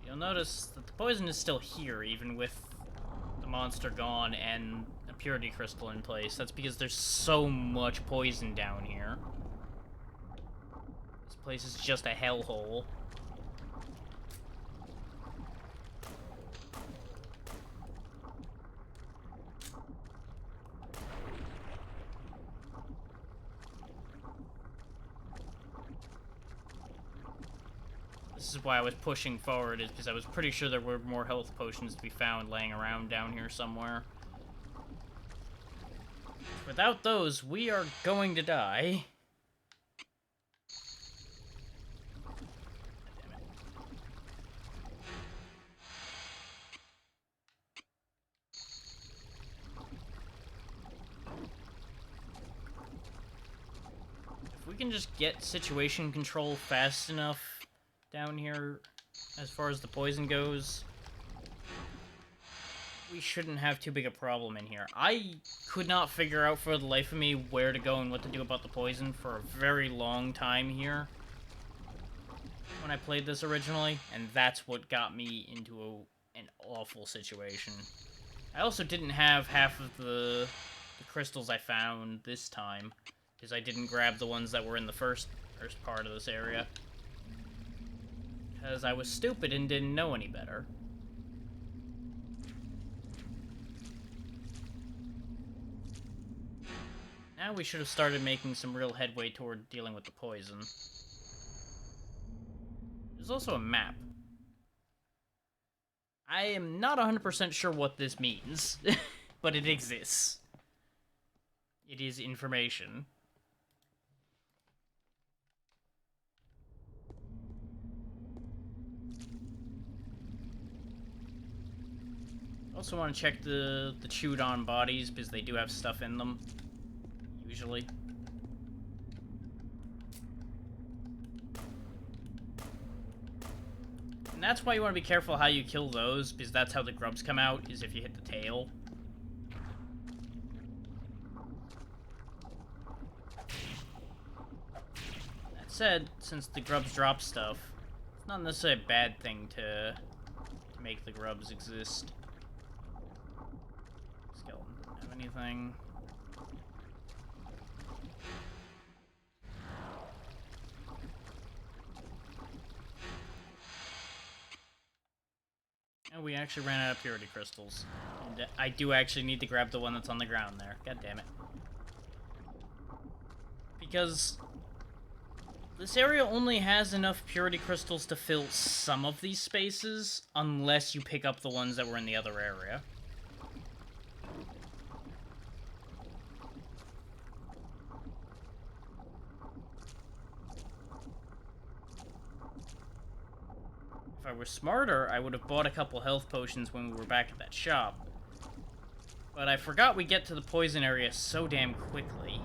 You'll notice that the poison is still here, even with the monster gone and a purity crystal in place. That's because there's so much poison down here. This place is just a hellhole. This is why I was pushing forward, is because I was pretty sure there were more health potions to be found laying around down here somewhere. Without those, we are going to die. Damn it. If we can just get situation control fast enough down here, as far as the poison goes, we shouldn't have too big a problem in here. I could not figure out for the life of me where to go and what to do about the poison for a very long time here when I played this originally, and that's what got me into an awful situation. I also didn't have half of the crystals I found this time, because I didn't grab the ones that were in the first part of this area. Because I was stupid and didn't know any better. Now we should have started making some real headway toward dealing with the poison. There's also a map. I am not 100% sure what this means, but it exists. It is information. Also want to check the chewed on bodies, because they do have stuff in them. Usually. And that's why you want to be careful how you kill those, because that's how the grubs come out, is if you hit the tail. That said, since the grubs drop stuff, it's not necessarily a bad thing to make the grubs exist. Skeleton doesn't have anything. And we actually ran out of purity crystals. And I do actually need to grab the one that's on the ground there. God damn it. Because this area only has enough purity crystals to fill some of these spaces, unless you pick up the ones that were in the other area. If I were smarter, I would have bought a couple health potions when we were back at that shop. But I forgot we get to the poison area so damn quickly.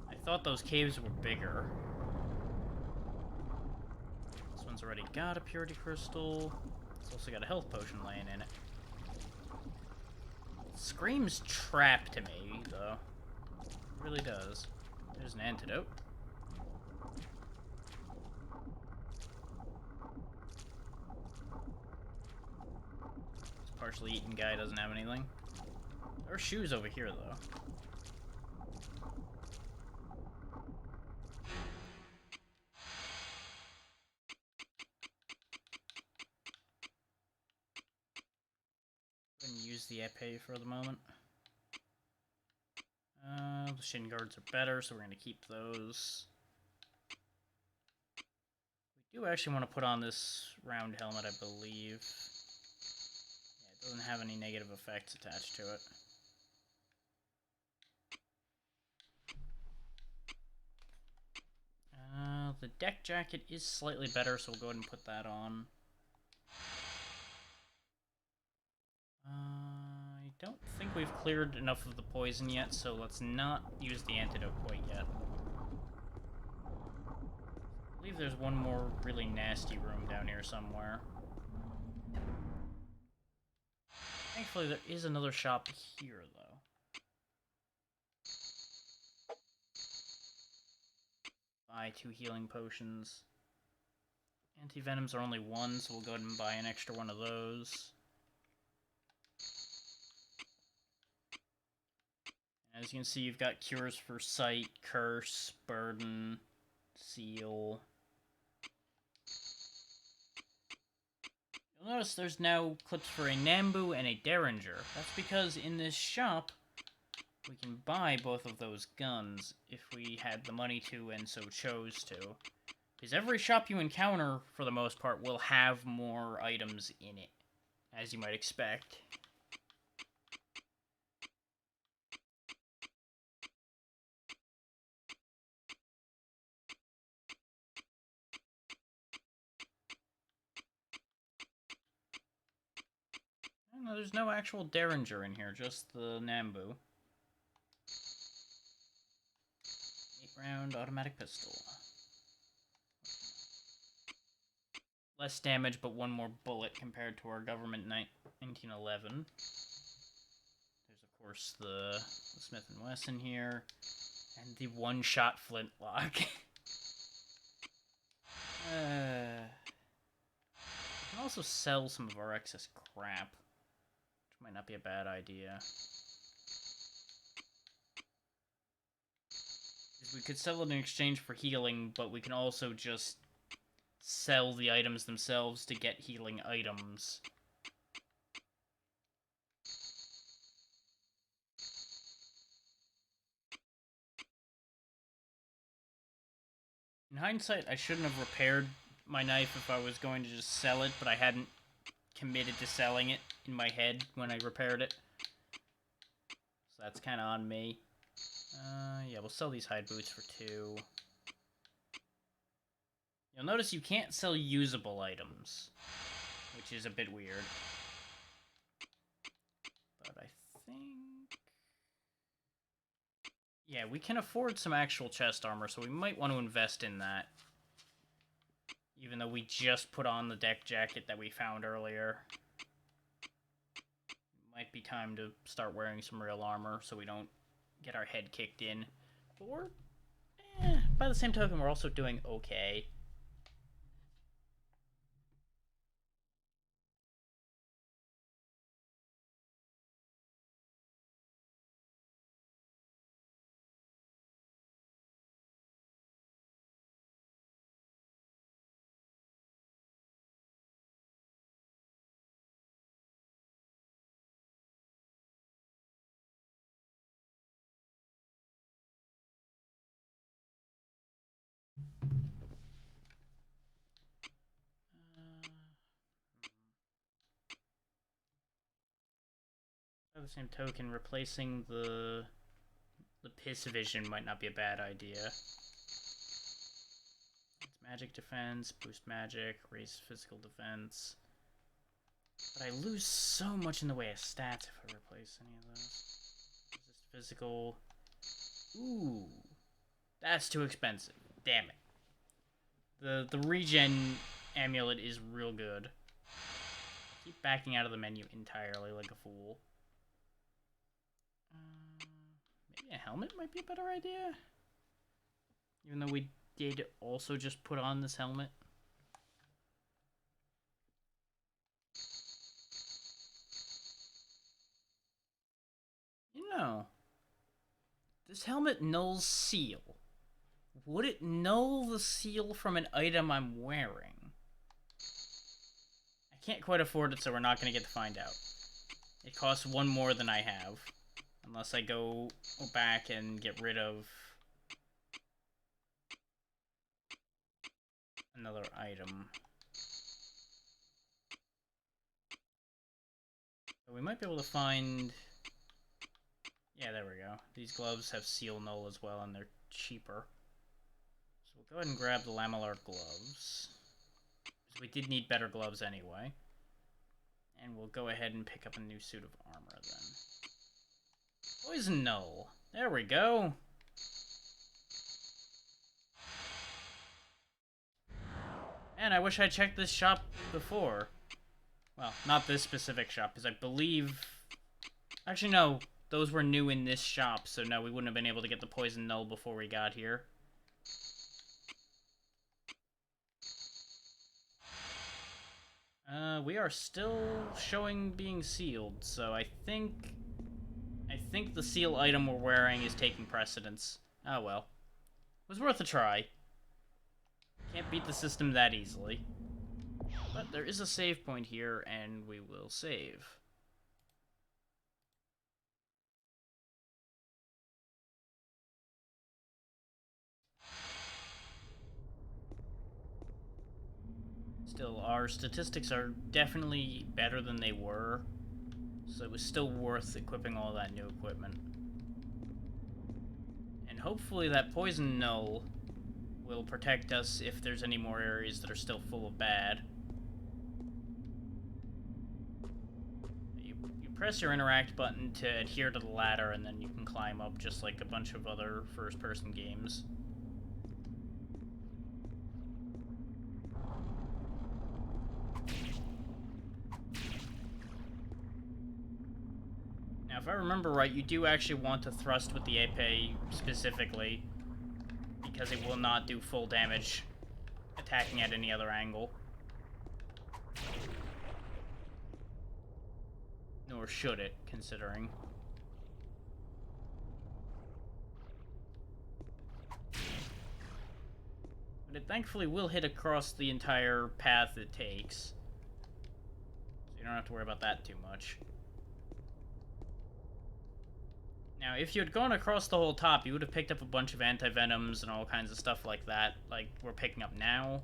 I thought those caves were bigger. This one's already got a purity crystal. It's also got a health potion laying in it. It screams trap to me, though. It really does. There's an antidote. This partially eaten guy doesn't have anything. There are shoes over here, though. Go ahead and use the epee for the moment. The shin guards are better, so we're going to keep those. We do actually want to put on this round helmet, I believe. Yeah, it doesn't have any negative effects attached to it. The deck jacket is slightly better, so we'll go ahead and put that on. I don't think we've cleared enough of the poison yet, so let's not use the antidote quite yet. I believe there's one more really nasty room down here somewhere. Thankfully, there is another shop here, though. Buy 2 healing potions. Anti-venoms are only 1, so we'll go ahead and buy an extra one of those. As you can see, you've got cures for sight, curse, burden, seal. You'll notice there's now clips for a Nambu and a Derringer. That's because in this shop, we can buy both of those guns if we had the money to and so chose to. Because every shop you encounter, for the most part, will have more items in it, as you might expect. No, there's no actual Derringer in here, just the Nambu. 8-round automatic pistol. Less damage, but one more bullet compared to our government 1911. There's, of course, the Smith & Wesson here. And the one-shot flintlock. We can also sell some of our excess crap, which might not be a bad idea. We could sell it in exchange for healing, but we can also just sell the items themselves to get healing items. In hindsight, I shouldn't have repaired my knife if I was going to just sell it, but I hadn't committed to selling it in my head when I repaired it. So that's kind of on me. Yeah, we'll sell these hide boots for 2. You'll notice you can't sell usable items, which is a bit weird. But I think... yeah, we can afford some actual chest armor, so we might want to invest in that. Even though we just put on the deck jacket that we found earlier. Might be time to start wearing some real armor so we don't get our head kicked in. But we're... by the same token, we're also doing okay. By the same token, replacing the piss vision might not be a bad idea. It's magic defense, boost magic, raise physical defense. But I lose so much in the way of stats if I replace any of those. Resist physical. Ooh. That's too expensive. Damn it. The regen amulet is real good. I keep backing out of the menu entirely like a fool. Maybe a helmet might be a better idea? Even though we did also just put on this helmet. You know, this helmet nulls seal. Would it null the seal from an item I'm wearing? I can't quite afford it, so we're not going to get to find out. It costs one more than I have. Unless I go back and get rid of another item. So we might be able to find... Yeah, there we go. These gloves have seal null as well, and they're cheaper. So we'll go ahead and grab the lamellar gloves. Because we did need better gloves anyway. And we'll go ahead and pick up a new suit of armor then. Poison null. There we go. Man, I wish I checked this shop before. Well, not this specific shop, because I believe... Actually, no. Those were new in this shop, so no, we wouldn't have been able to get the poison null before we got here. We are still showing being sealed, so I think the seal item we're wearing is taking precedence. Oh well. It was worth a try. Can't beat the system that easily. But there is a save point here, and we will save. Still, our statistics are definitely better than they were, so it was still worth equipping all that new equipment. And hopefully that poison null will protect us if there's any more areas that are still full of bad. You press your interact button to adhere to the ladder, and then you can climb up just like a bunch of other first-person games. Now, if I remember right, you do actually want to thrust with the épée specifically, because it will not do full damage attacking at any other angle. Nor should it, considering. But it thankfully will hit across the entire path it takes. So you don't have to worry about that too much. Now, if you had gone across the whole top, you would have picked up a bunch of anti-venoms and all kinds of stuff like that, like we're picking up now.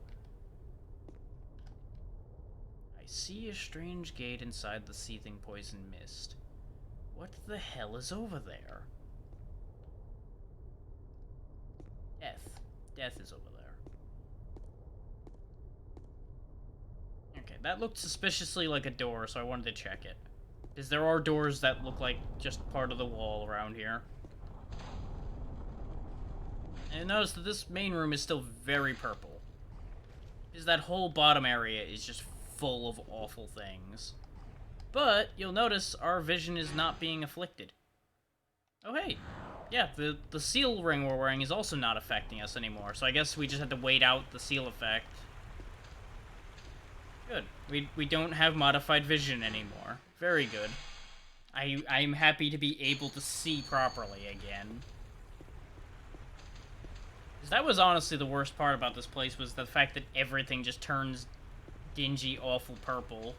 I see a strange gate inside the seething poison mist. What the hell is over there? Death. Death is over there. Okay, that looked suspiciously like a door, so I wanted to check it. Because there are doors that look like just part of the wall around here. And notice that this main room is still very purple. Because that whole bottom area is just full of awful things. But, you'll notice our vision is not being afflicted. Oh hey, yeah, the seal ring we're wearing is also not affecting us anymore, so I guess we just had to wait out the seal effect. Good. We don't have modified vision anymore. Very good. I'm happy to be able to see properly again. Because that was honestly the worst part about this place, was the fact that everything just turns dingy, awful purple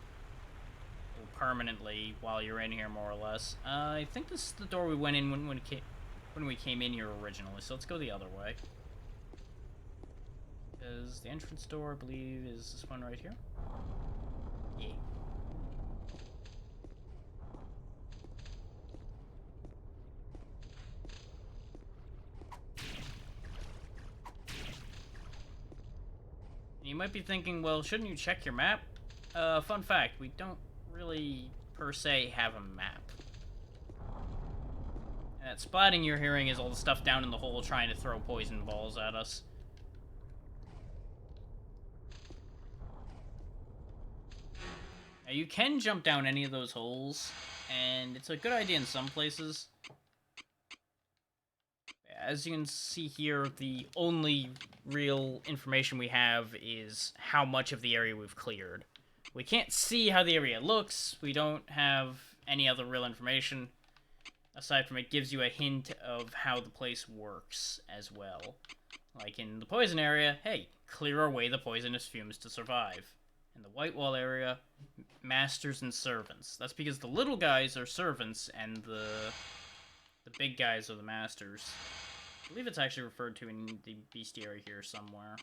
permanently while you're in here, more or less. I think this is the door we went in when we came in here originally, so let's go the other way. Because the entrance door, I believe, is this one right here. Yeah. You might be thinking, well, shouldn't you check your map? Fun fact, we don't really, per se, have a map. And that splatting you're hearing is all the stuff down in the hole trying to throw poison balls at us. Now, you can jump down any of those holes, and it's a good idea in some places. As you can see here, the only real information we have is how much of the area we've cleared. We can't see how the area looks, we don't have any other real information, aside from it gives you a hint of how the place works as well. Like in the poison area, hey, clear away the poisonous fumes to survive. In the white wall area, masters and servants. That's because the little guys are servants and the big guys are the masters. I believe it's actually referred to in the bestiary here somewhere.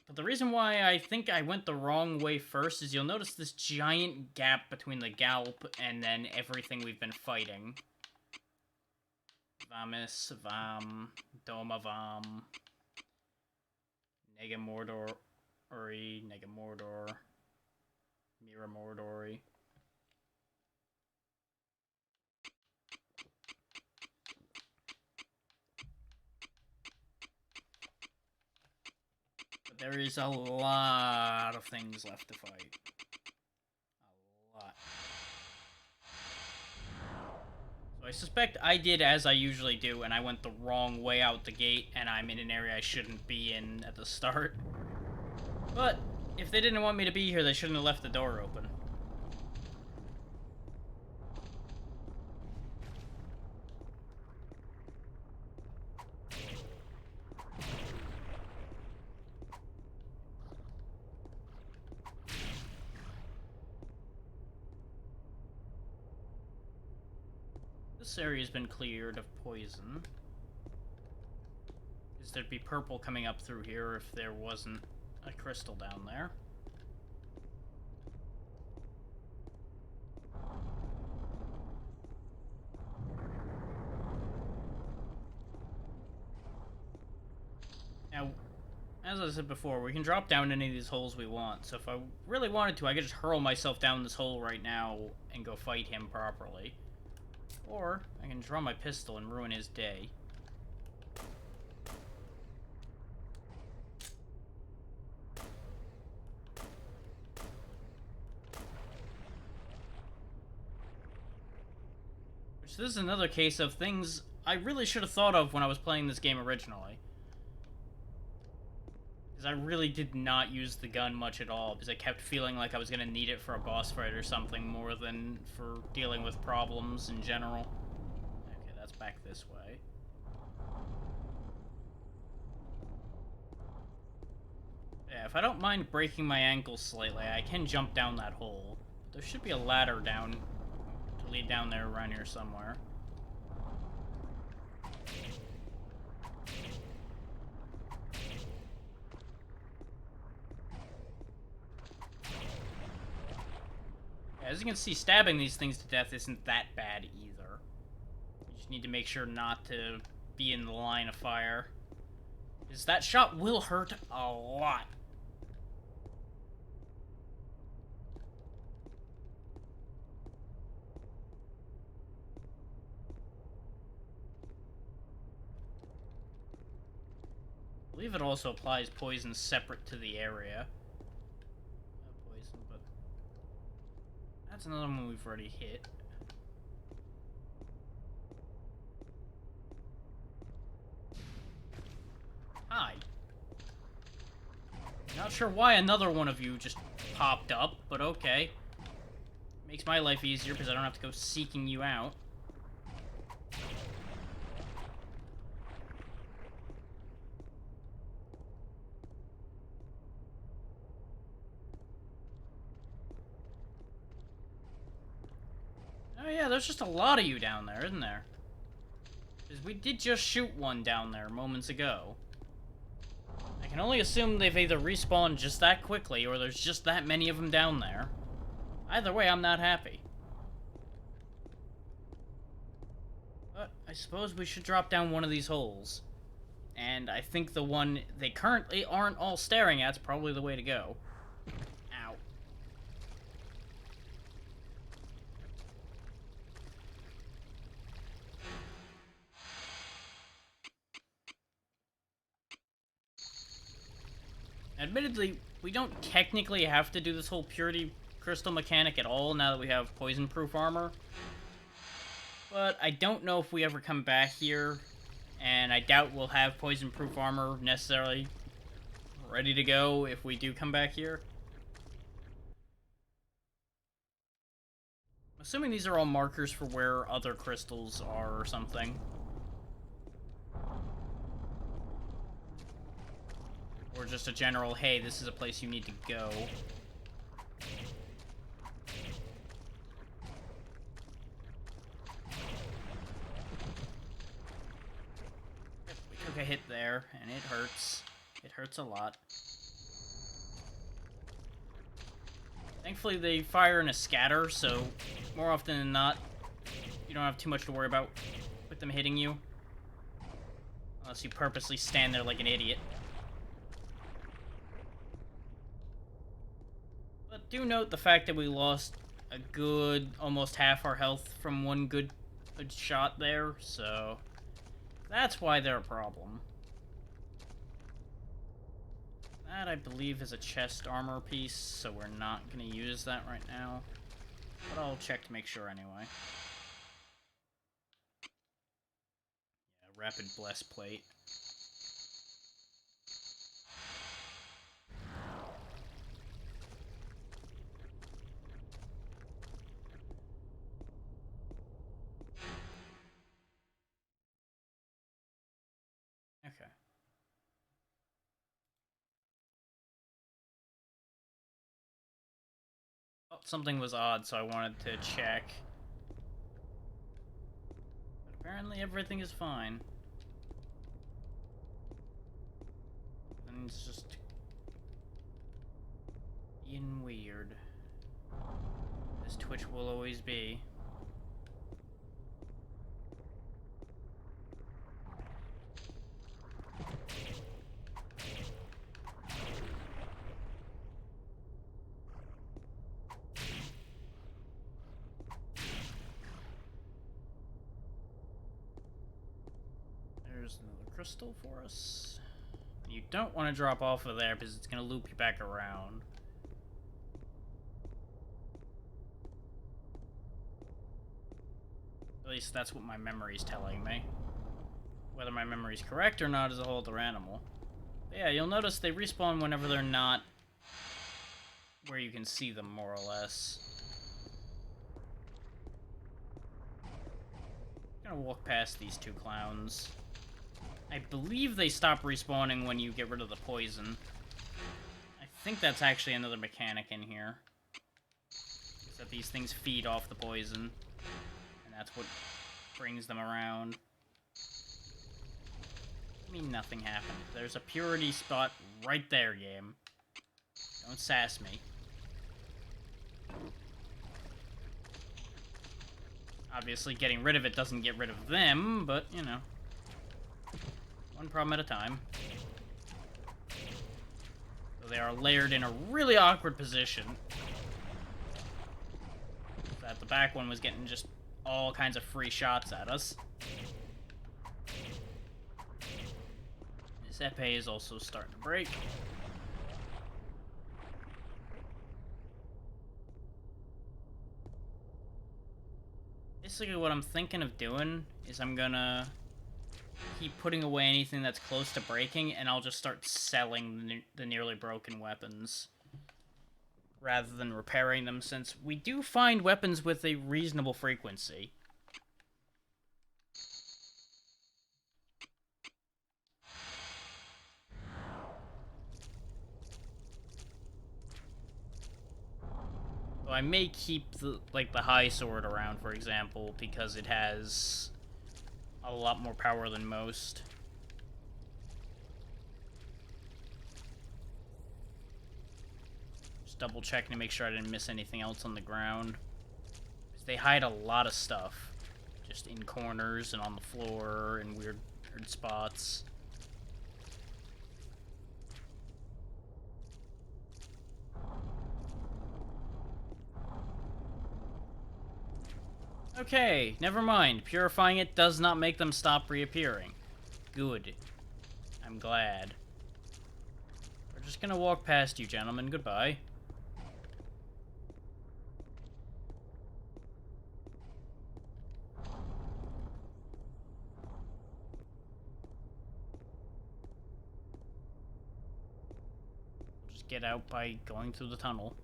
But the reason why I think I went the wrong way first is you'll notice this giant gap between the Galp and then everything we've been fighting. Vamis, Vam, Doma Vam, Nega Mordor, Uri, Nega Mordor, Mira Mordori. But there is a lot of things left to fight. A lot. So I suspect I did as I usually do, and I went the wrong way out the gate, and I'm in an area I shouldn't be in at the start. But if they didn't want me to be here, they shouldn't have left the door open. This area's been cleared of poison. Because there'd be purple coming up through here if there wasn't a crystal down there. Now, as I said before, we can drop down any of these holes we want, so if I really wanted to, I could just hurl myself down this hole right now and go fight him properly. Or, I can draw my pistol and ruin his day. Which, this is another case of things I really should have thought of when I was playing this game originally. Because I really did not use the gun much at all, because I kept feeling like I was going to need it for a boss fight or something more than for dealing with problems in general. Okay, that's back this way. Yeah, if I don't mind breaking my ankles slightly, I can jump down that hole. There should be a ladder down to lead down there around here somewhere. As you can see, stabbing these things to death isn't that bad either. You just need to make sure not to be in the line of fire. Because that shot will hurt a lot. I believe it also applies poison separate to the area. Poison, but that's another one we've already hit. Hi. Not sure why another one of you just popped up, but okay. Makes my life easier because I don't have to go seeking you out. Oh yeah, there's just a lot of you down there, isn't there? Because we did just shoot one down there moments ago. I can only assume they've either respawned just that quickly, or there's just that many of them down there. Either way, I'm not happy. But I suppose we should drop down one of these holes. And I think the one they currently aren't all staring at is probably the way to go. Ow. Admittedly, we don't technically have to do this whole purity crystal mechanic at all now that we have poison-proof armor. But I don't know if we ever come back here, and I doubt we'll have poison-proof armor necessarily ready to go if we do come back here. I'm assuming these are all markers for where other crystals are or something. Or just a general, hey, this is a place you need to go. We took a hit there, and it hurts. It hurts a lot. Thankfully, they fire in a scatter, so more often than not, you don't have too much to worry about with them hitting you. Unless you purposely stand there like an idiot. But do note the fact that we lost a good, almost half our health from one good shot there, so that's why they're a problem. That, I believe, is a chest armor piece, so we're not going to use that right now. But I'll check to make sure anyway. Yeah, rapid bless plate. Okay. Oh, something was odd, so I wanted to check. But apparently everything is fine. And it's just being weird. As Twitch will always be. There's another crystal for us. You don't want to drop off of there because it's going to loop you back around. At least that's what my memory's telling me. Whether my memory's correct or not is a whole other animal. But yeah, you'll notice they respawn whenever they're not where you can see them, more or less. I'm gonna walk past these two clowns. I believe they stop respawning when you get rid of the poison. I think that's actually another mechanic in here. Is that these things feed off the poison. And that's what brings them around. I mean, nothing happened. There's a purity spot right there, game. Don't sass me. Obviously, getting rid of it doesn't get rid of them, but, you know. One problem at a time. So they are layered in a really awkward position. That the back one was getting just all kinds of free shots at us. This epee is also starting to break. Basically what I'm thinking of doing is I'm gonna keep putting away anything that's close to breaking, and I'll just start selling the nearly broken weapons rather than repairing them, since we do find weapons with a reasonable frequency. So I may keep the high sword around, for example, because it has a lot more power than most. Just double checking to make sure I didn't miss anything else on the ground. They hide a lot of stuff, just in corners and on the floor and weird spots. Okay, never mind. Purifying it does not make them stop reappearing. Good. I'm glad. We're just gonna walk past you, gentlemen. Goodbye. We'll just get out by going through the tunnel.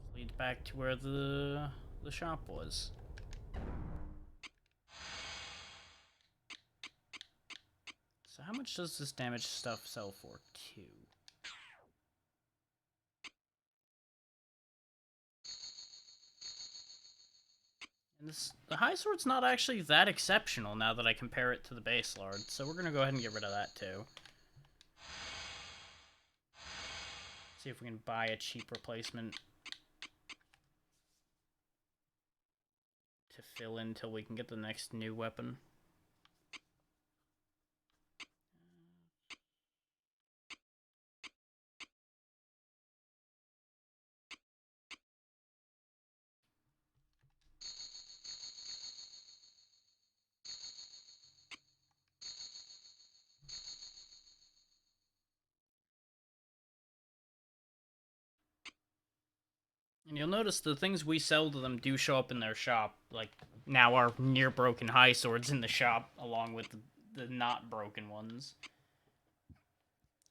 This leads back to where the shop was. So how much does this damaged stuff sell for, too? And the high sword's not actually that exceptional now that I compare it to the base lord, so we're gonna go ahead and get rid of that, too. See if we can buy a cheap replacement to fill in until we can get the next new weapon. And you'll notice the things we sell to them do show up in their shop. Like, now our near-broken high swords in the shop, along with the not-broken ones.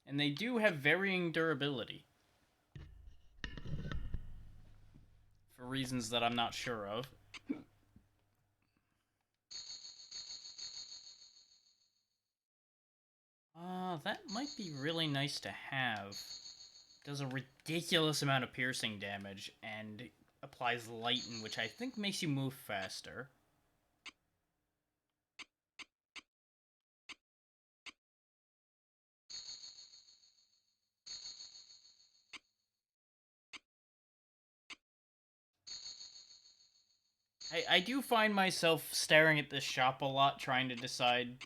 And they do have varying durability. For reasons that I'm not sure of. That might be really nice to have. Does a ridiculous amount of piercing damage, and applies Lighten, which I think makes you move faster. I do find myself staring at this shop a lot, trying to decide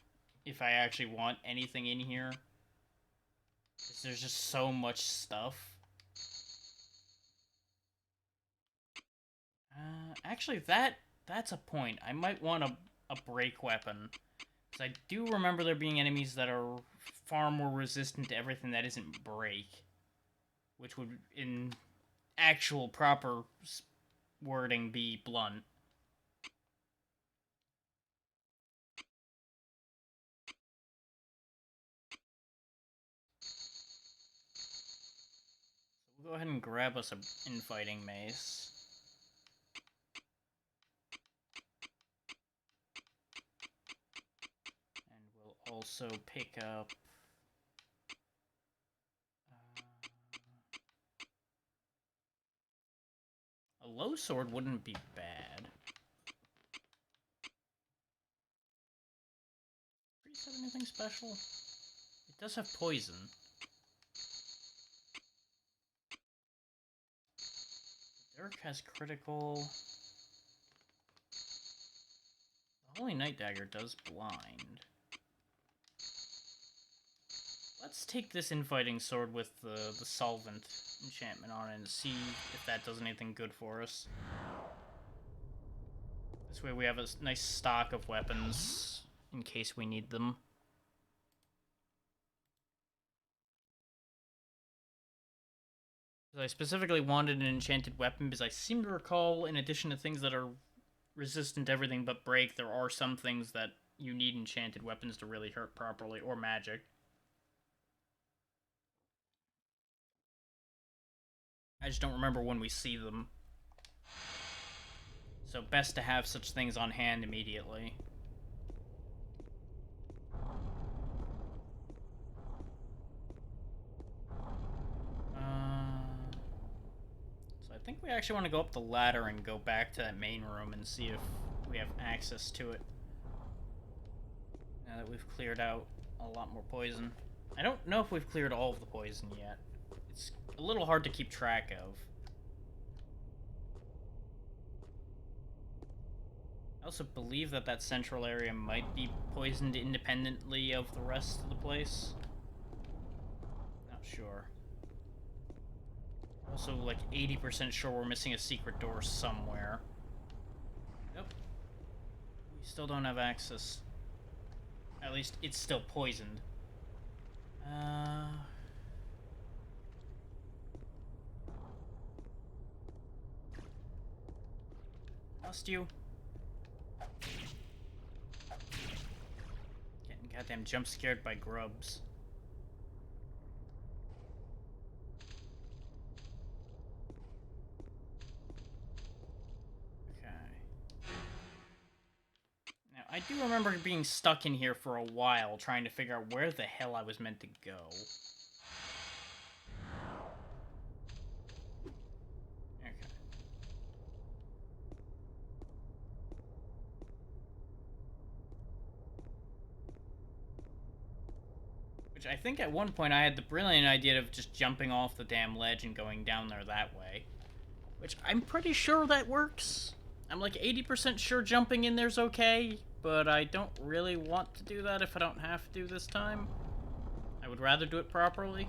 if I actually want anything in here. Because there's just so much stuff. Actually, that's a point. I might want a break weapon. Because I do remember there being enemies that are far more resistant to everything that isn't break. Which would, in actual proper wording, be blunt. So we'll go ahead and grab us an infighting mace. And we'll also pick up... a low sword wouldn't be bad. Does it have anything special? It does have poison. Dirk has critical. The Holy Night Dagger does blind. Let's take this infighting sword with the solvent enchantment on it and see if that does anything good for us. This way we have a nice stock of weapons in case we need them. I specifically wanted an enchanted weapon because I seem to recall, in addition to things that are resistant to everything but break, there are some things that you need enchanted weapons to really hurt properly, or magic. I just don't remember when we see them. So best to have such things on hand immediately. So I think we actually want to go up the ladder and go back to that main room and see if we have access to it. Now that we've cleared out a lot more poison. I don't know if we've cleared all of the poison yet. It's a little hard to keep track of. I also believe that that central area might be poisoned independently of the rest of the place. Not sure. Also, like, 80% sure we're missing a secret door somewhere. Nope. We still don't have access. At least, it's still poisoned. Lost you. Getting goddamn jump scared by grubs. Okay. Now, I do remember being stuck in here for a while, trying to figure out where the hell I was meant to go. Okay. Which I think at one point I had the brilliant idea of just jumping off the damn ledge and going down there that way. Which I'm pretty sure that works. I'm like 80% sure jumping in there's okay, but I don't really want to do that if I don't have to this time. I would rather do it properly.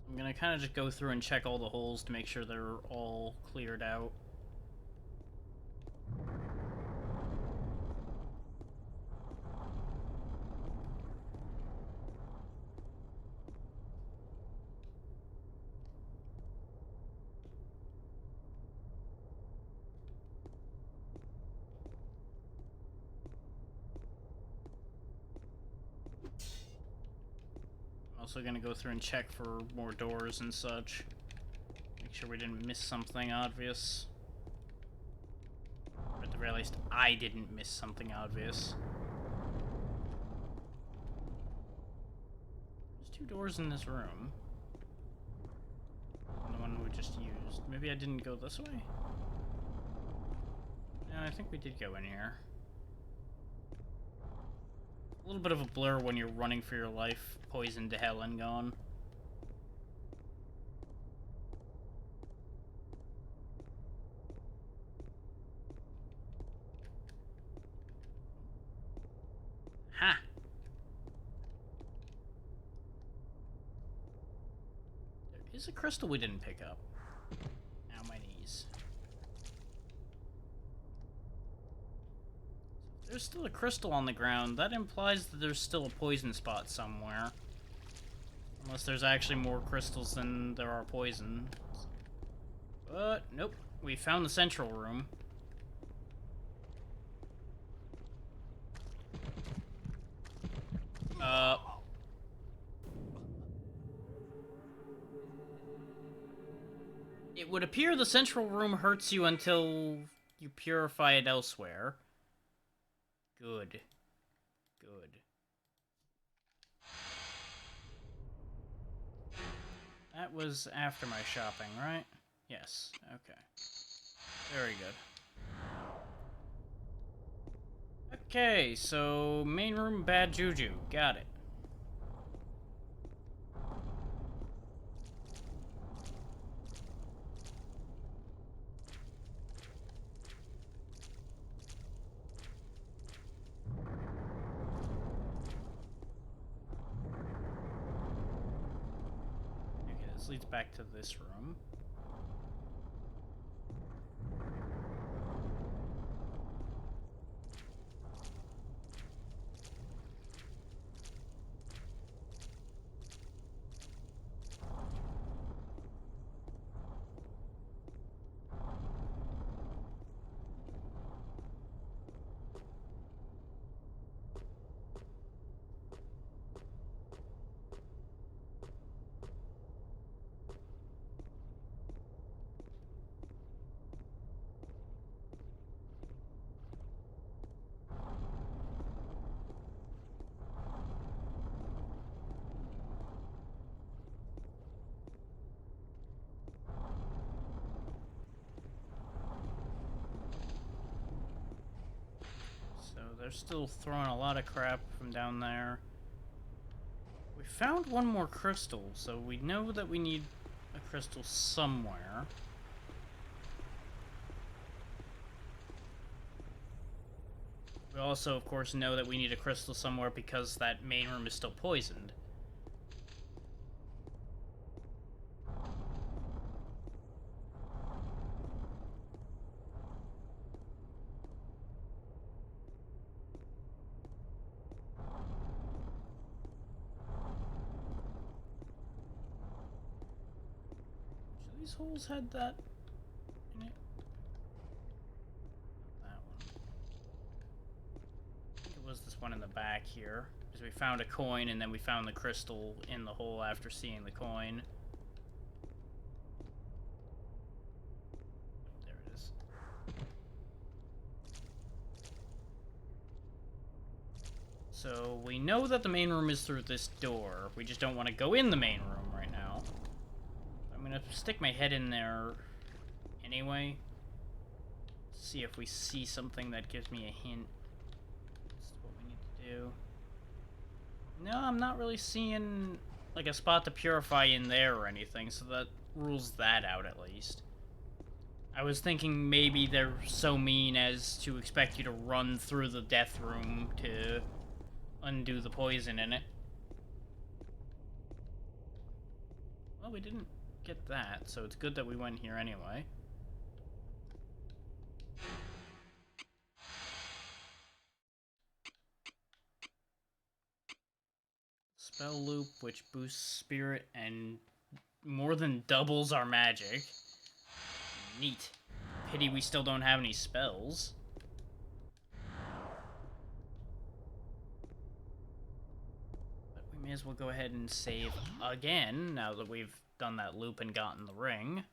I'm gonna kind of just go through and check all the holes to make sure they're all cleared out. I'm also gonna go through and check for more doors and such. Make sure we didn't miss something obvious. Or at the very least, I didn't miss something obvious. There's 2 doors in this room. And the one we just used. Maybe I didn't go this way? No, I think we did go in here. A little bit of a blur when you're running for your life, poisoned to hell and gone. Ha! There is a crystal we didn't pick up. Ow, my knees. So if there's still a crystal on the ground, that implies that there's still a poison spot somewhere. Unless there's actually more crystals than there are poison. But, nope. We found the central room. It would appear the central room hurts you until you purify it elsewhere. Good. Good. That was after my shopping, right? Yes. Okay. Very good. Okay, so main room, bad juju. Got it. Okay, this leads back to this room. They're still throwing a lot of crap from down there. We found one more crystal, so we know that we need a crystal somewhere. We also, of course, know that we need a crystal somewhere because that main room is still poisoned. So these holes had that in it? Not that one. I think it was this one in the back here. Because we found a coin and then we found the crystal in the hole after seeing the coin. There it is. So we know that the main room is through this door. We just don't want to go in the main room right now. I'm gonna stick my head in there anyway. See if we see something that gives me a hint. That's what we need to do. No, I'm not really seeing like a spot to purify in there or anything, so that rules that out at least. I was thinking maybe they're so mean as to expect you to run through the death room to undo the poison in it. Well, we didn't get that, so it's good that we went here anyway. Spell loop, which boosts spirit and more than doubles our magic. Neat. Pity we still don't have any spells. But we may as well go ahead and save again, now that we've done that loop and gotten the ring.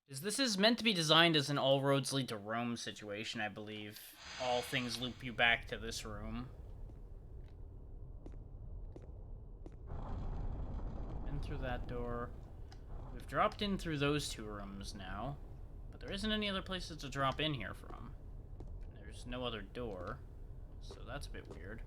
This is meant to be designed as an all roads lead to Rome situation, I believe. All things loop you back to this room. In through that door. We've dropped in through those two rooms now, but there isn't any other places to drop in here from. There's no other door, so that's a bit weird.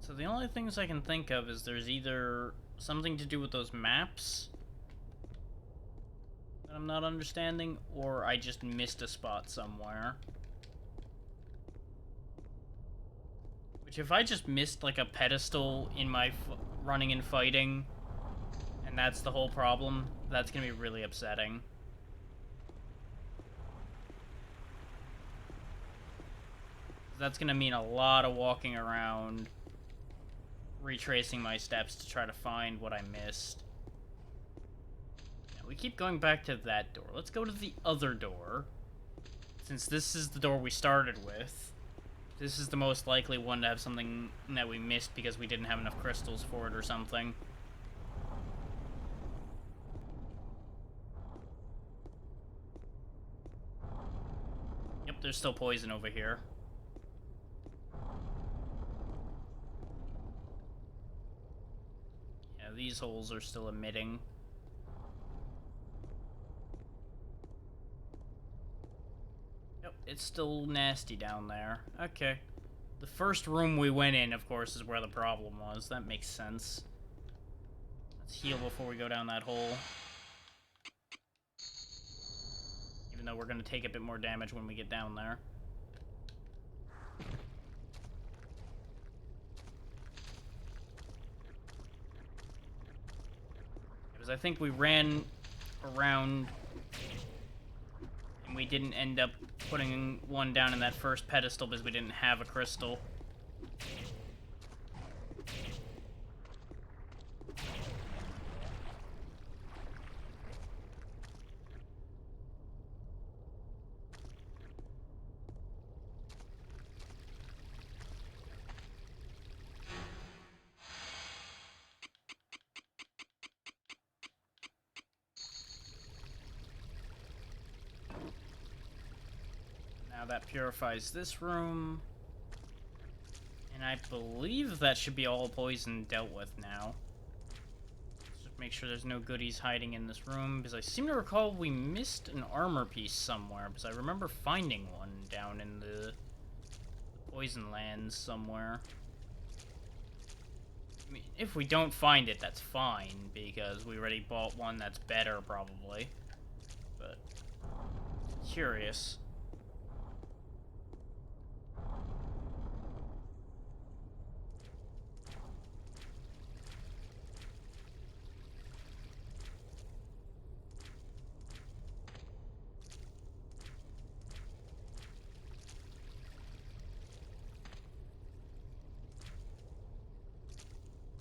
So the only things I can think of is there's either something to do with those maps that I'm not understanding, or I just missed a spot somewhere. Which, if I just missed, like, a pedestal in my running and fighting, and that's the whole problem, that's gonna be really upsetting. That's gonna mean a lot of walking around, retracing my steps to try to find what I missed. Now, we keep going back to that door. Let's go to the other door. Since this is the door we started with, this is the most likely one to have something that we missed because we didn't have enough crystals for it or something. Yep, there's still poison over here. These holes are still emitting. Yep, it's still nasty down there. Okay. The first room we went in, of course, is where the problem was. That makes sense. Let's heal before we go down that hole. Even though we're going to take a bit more damage when we get down there. Because I think we ran around and we didn't end up putting one down in that first pedestal because we didn't have a crystal. Now that purifies this room. And I believe that should be all poison dealt with now. make sure there's no goodies hiding in this room, because I seem to recall we missed an armor piece somewhere, because I remember finding one down in the Poison Lands somewhere. I mean, if we don't find it, that's fine, because we already bought one that's better, probably. But, curious.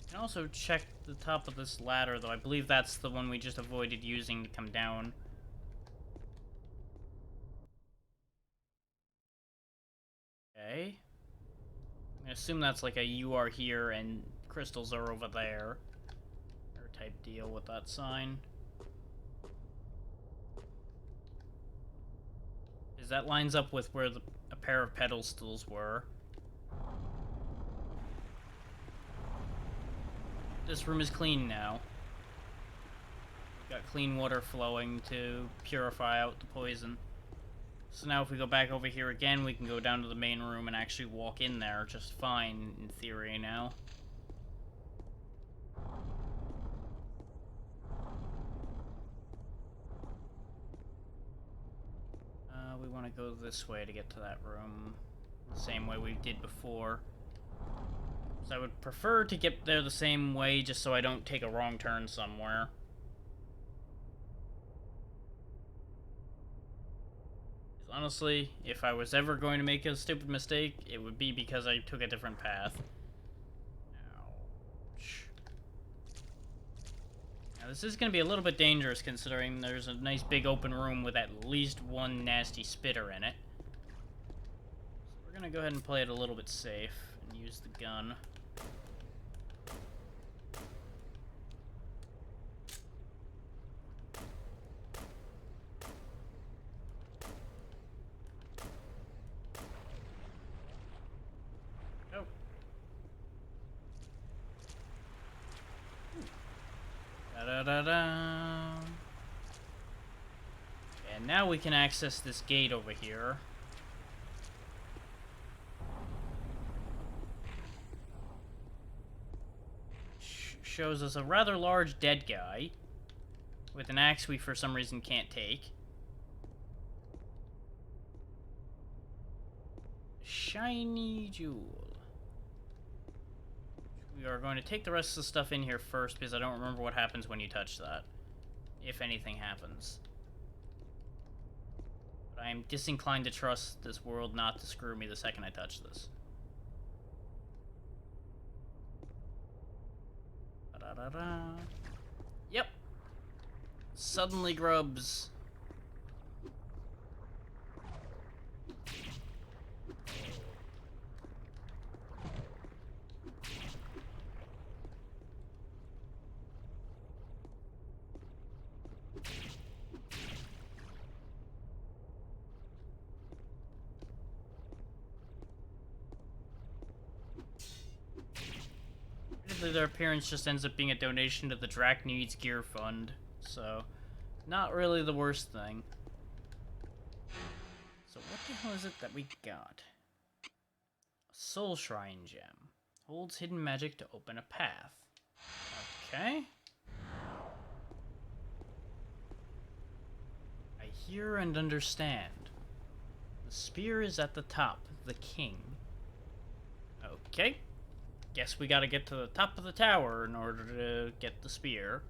You can also check the top of this ladder, though. I believe that's the one we just avoided using to come down. Okay. I'm gonna assume that's like a you are here and crystals are over there. Or type deal with that sign. Because that lines up with where a pair of pedestals were. This room is clean now. We've got clean water flowing to purify out the poison. So now if we go back over here again, we can go down to the main room and actually walk in there just fine, in theory, now. We want to go this way to get to that room. The same way we did before. So I would prefer to get there the same way, just so I don't take a wrong turn somewhere. Honestly, if I was ever going to make a stupid mistake, it would be because I took a different path. Ouch. Now, this is going to be a little bit dangerous, considering there's a nice big open room with at least one nasty spitter in it. So we're going to go ahead and play it a little bit safe and use the gun. Da-da-da-da. And now we can access this gate over here. Shows us a rather large dead guy with an axe we for some reason can't take. Shiny jewel. We are going to take the rest of the stuff in here first, because I don't remember what happens when you touch that. If anything happens. But I am disinclined to trust this world not to screw me the second I touch this. Da-da-da-da. Yep. Suddenly grubs. Their appearance just ends up being a donation to the Drac Needs Gear Fund, so not really the worst thing. So what the hell is it that we got? A Soul Shrine Gem. Holds hidden magic to open a path. Okay. I hear and understand. The spear is at the top, the king. Okay. Guess we gotta get to the top of the tower in order to get the spear.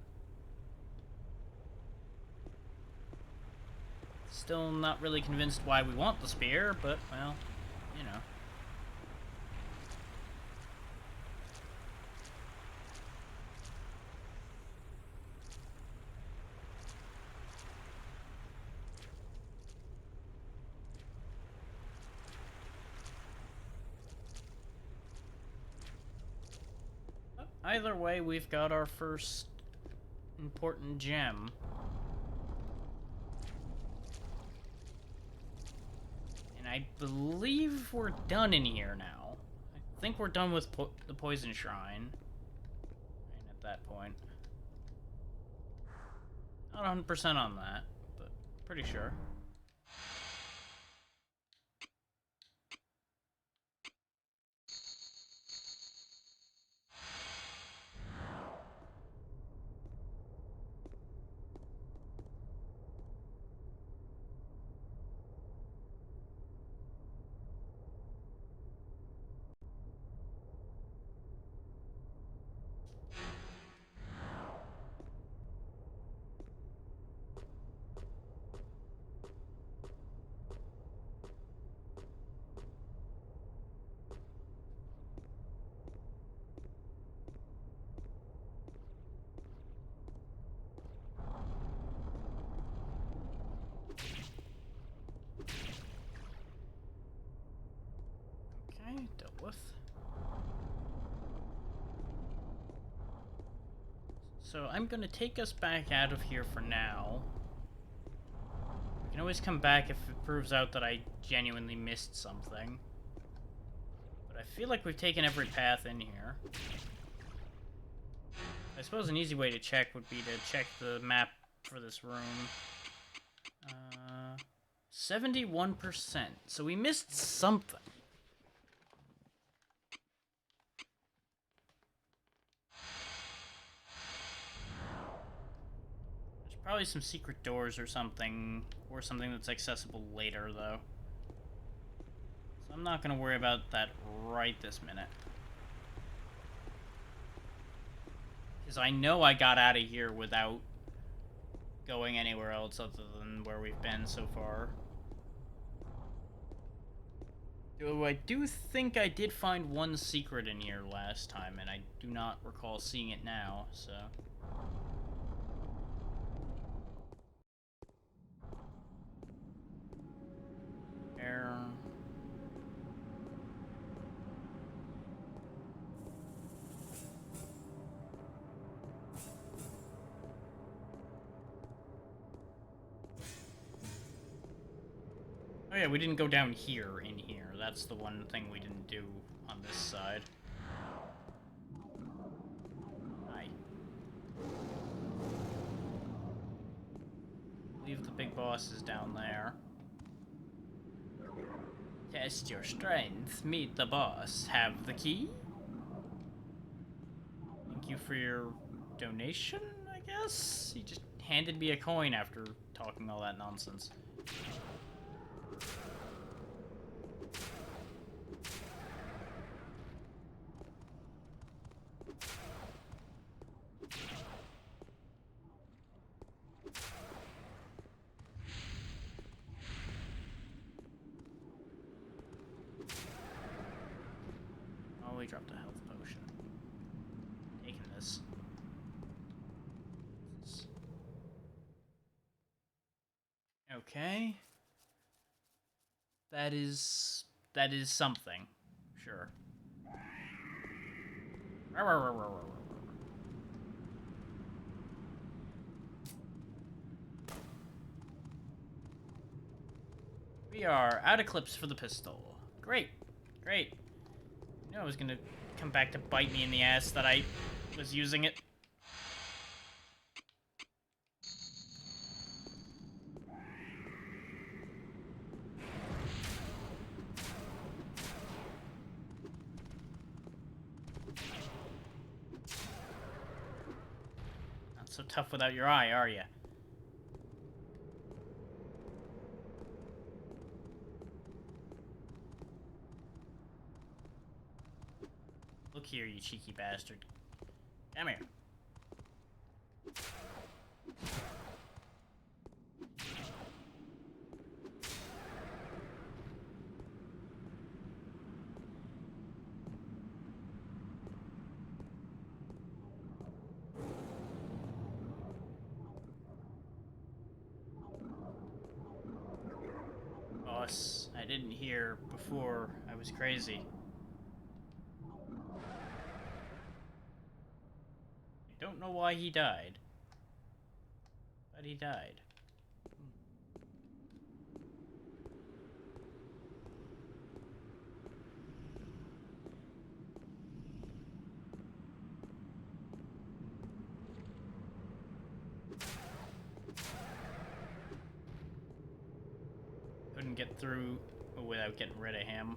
Still not really convinced why we want the spear, but, well, you know. Either way, we've got our first important gem. And I believe we're done in here now. I think we're done with the Poison Shrine. And at that point. Not 100% on that, but pretty sure. Okay, dealt with. So I'm gonna take us back out of here for now. We can always come back if it proves out that I genuinely missed something. But I feel like we've taken every path in here. I suppose an easy way to check would be to check the map for this room. 71%. So we missed something. There's probably some secret doors or something that's accessible later, though. So I'm not going to worry about that right this minute. Because I know I got out of here without going anywhere else other than where we've been so far. Though I do think I did find one secret in here last time, and I do not recall seeing it now, so... Air... Oh yeah, we didn't go down here in here. That's the one thing we didn't do on this side. Hi. Leave the big bosses down there. Test your strength. Meet the boss. Have the key? Thank you for your donation, I guess? He just handed me a coin after talking all that nonsense. Oh, we dropped a health potion. Taking this. Okay. That is something. Sure. We are out of clips for the pistol. Great. Great. I knew I was gonna come back to bite me in the ass that I was using it. Not so tough without your eye, are you? Look here, you cheeky bastard. Come here. Boss, I didn't hear before. I was crazy. I don't know why he died. But he died. can get through without getting rid of him.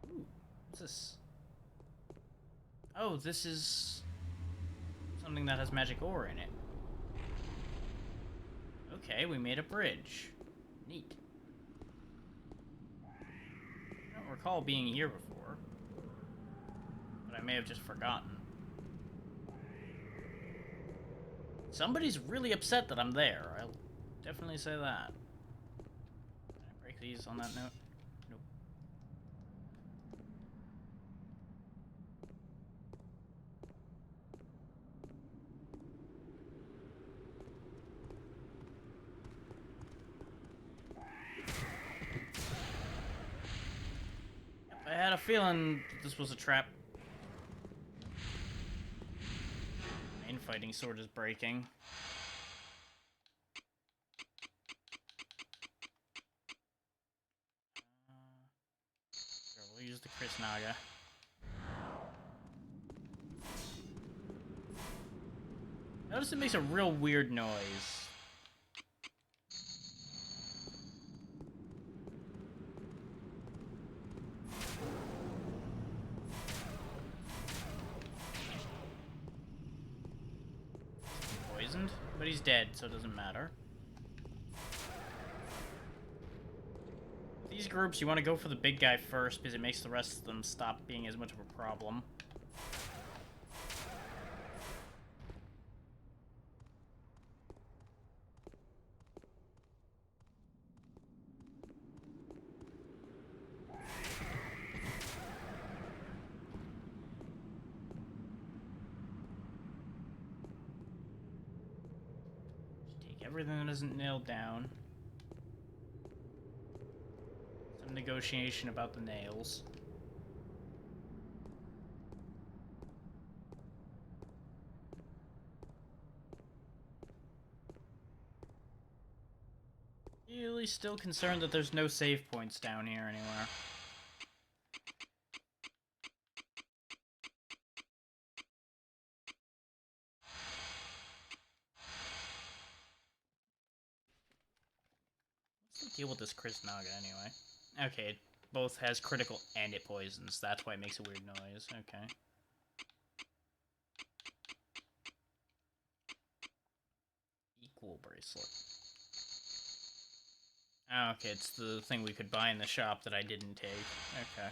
Ooh, what's this? Oh, this is something that has magic ore in it. Okay, we made a bridge. Neat. I don't recall being here before, but I may have just forgotten. Somebody's really upset that I'm there. I'll definitely say that. Can I break these on that note? Nope. I had a feeling this was a trap. Main fighting sword is breaking. Sure, we'll use the Chris Naga. Notice it makes a real weird noise. Poisoned, but he's dead, so it doesn't matter. These groups, you want to go for the big guy first because it makes the rest of them stop being as much of a problem. Everything that isn't nailed down. Some negotiation about the nails. Really still concerned that there's no save points down here anywhere. Deal with this Chris Naga anyway. Okay, it both has critical and it poisons. That's why it makes a weird noise. Okay. Equal bracelet. Oh, okay, it's the thing we could buy in the shop that I didn't take. Okay.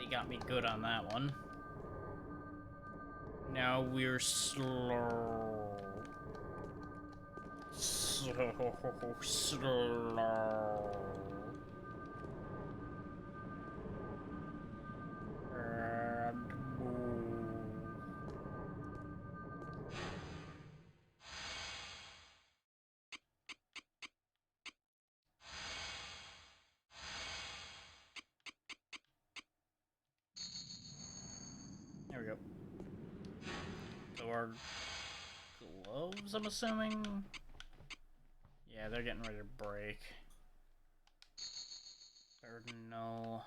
Got me good on that one. Now we're slow. Slow. And move. There we go. So our gloves, I'm assuming? Yeah, they're getting ready to break. Burden null.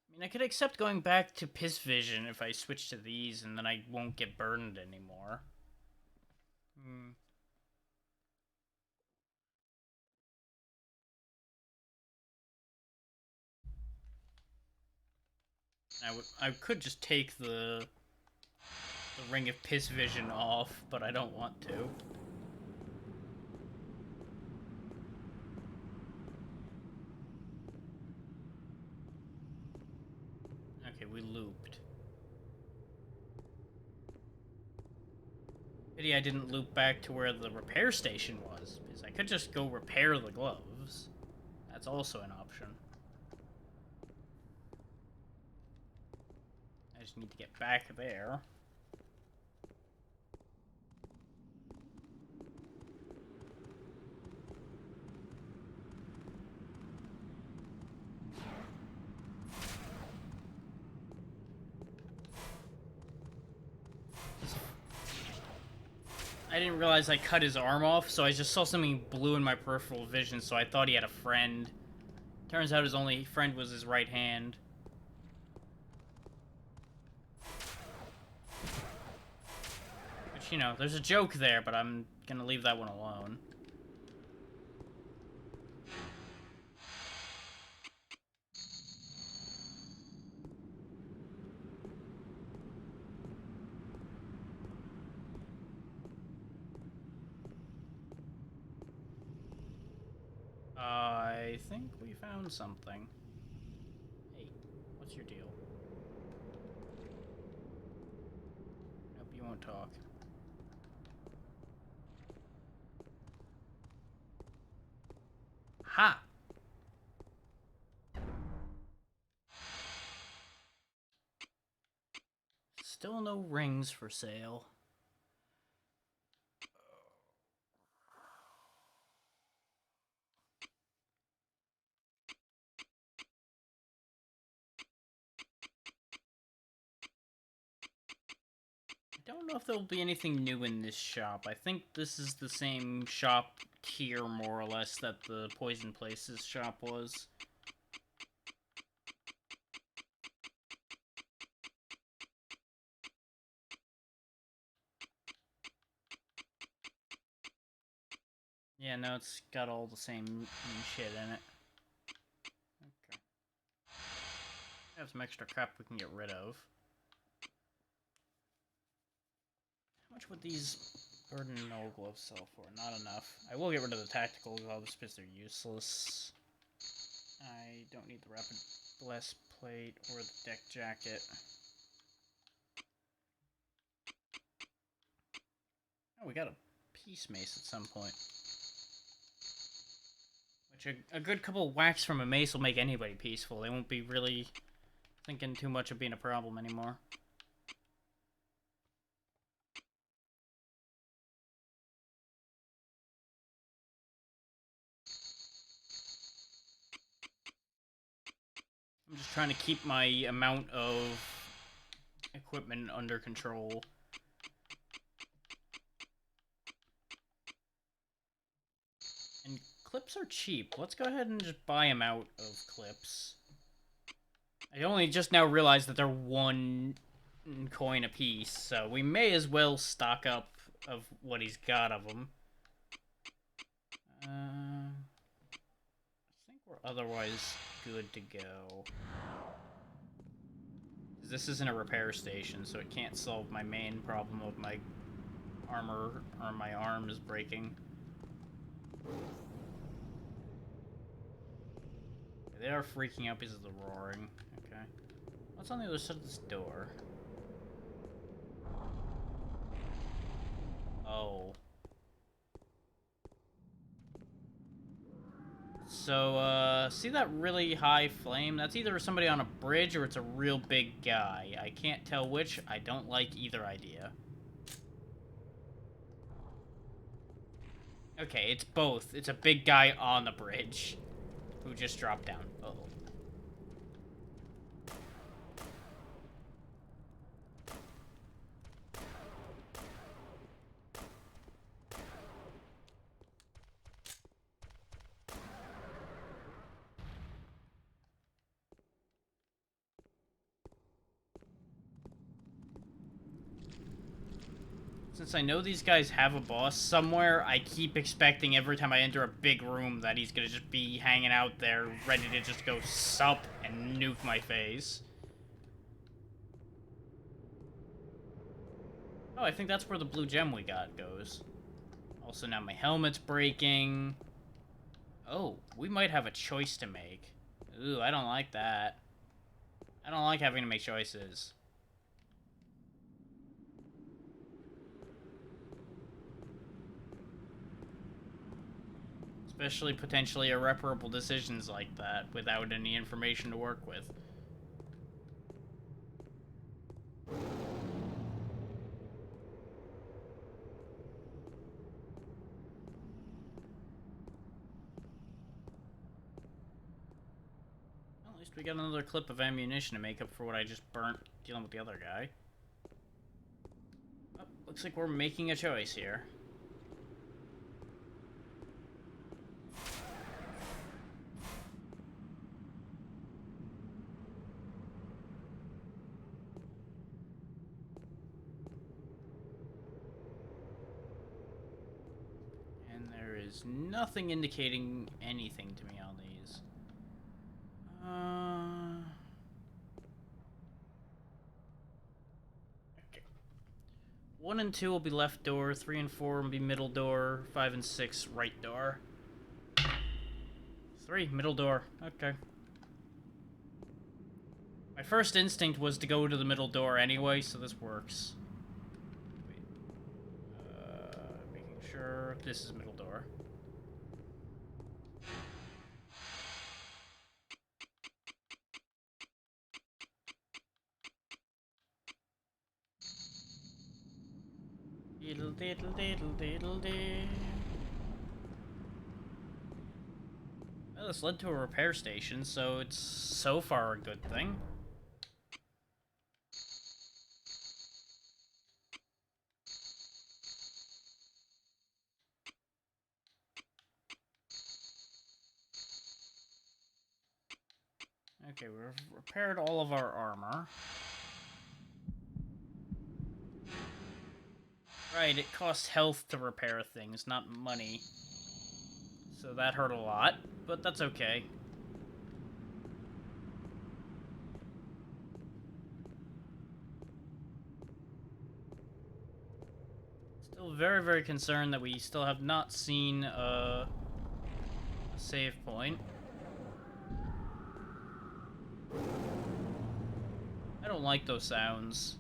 I mean, I could accept going back to Piss Vision if I switch to these and then I won't get burned anymore. I could just take the Ring of Piss Vision off, but I don't want to. Okay, we looped. Pity I didn't loop back to where the repair station was, because I could just go repair the gloves. That's also an option. I just need to get back there. I didn't realize I cut his arm off, so I just saw something blue in my peripheral vision, so I thought he had a friend. Turns out his only friend was his right hand. Which, you know, there's a joke there, but I'm gonna leave that one alone. I think we found something. Hey, what's your deal? Nope, you won't talk. Ha! Still no rings for sale. I don't know if there'll be anything new in this shop. I think this is the same shop here, more or less, that the Poison Places shop was. Yeah, no, it's got all the same shit in it. Okay. We have some extra crap we can get rid of. How much would these Burden Null gloves sell for? Not enough. I will get rid of the tactical gloves because they're useless. I don't need the rapid blast plate or the deck jacket. Oh, we got a peace mace at some point. Which a good couple whacks from a mace will make anybody peaceful. They won't be really thinking too much of being a problem anymore. I'm just trying to keep my amount of equipment under control. And clips are cheap. Let's go ahead and just buy him out of clips. I only just now realized that they're 1 coin a piece, so we may as well stock up of what he's got of them. I think we're otherwise good to go. This isn't a repair station, so it can't solve my main problem of my armor or my arm is breaking. They are freaking out because of the roaring. Okay. What's on the other side of this door? Oh. So, see that really high flame? That's either somebody on a bridge or it's a real big guy. I can't tell which. I don't like either idea. Okay, it's both. It's a big guy on the bridge who just dropped down. Uh-oh. Since I know these guys have a boss somewhere, I keep expecting every time I enter a big room that he's gonna just be hanging out there, ready to just go sup and nuke my face. Oh, I think that's where the blue gem we got goes. Also, now my helmet's breaking. Oh, we might have a choice to make. Ooh, I don't like that. I don't like having to make choices. Especially potentially irreparable decisions like that without any information to work with. Well, at least we got another clip of ammunition to make up for what I just burnt dealing with the other guy. Oh, looks like we're making a choice here. There's nothing indicating anything to me on these. Okay. 1 and 2 will be left door, 3 and 4 will be middle door, 5 and 6 right door. 3, middle door. Okay. My first instinct was to go to the middle door anyway, so this works. Wait. Making sure this is middle door. Diddle diddle diddle diddle diddle. Well, this led to a repair station, so it's so far a good thing. Okay, we've repaired all of our armor. Right, it costs health to repair things, not money. So that hurt a lot, but that's okay. Still very, very concerned that we still have not seen a save point. I don't like those sounds.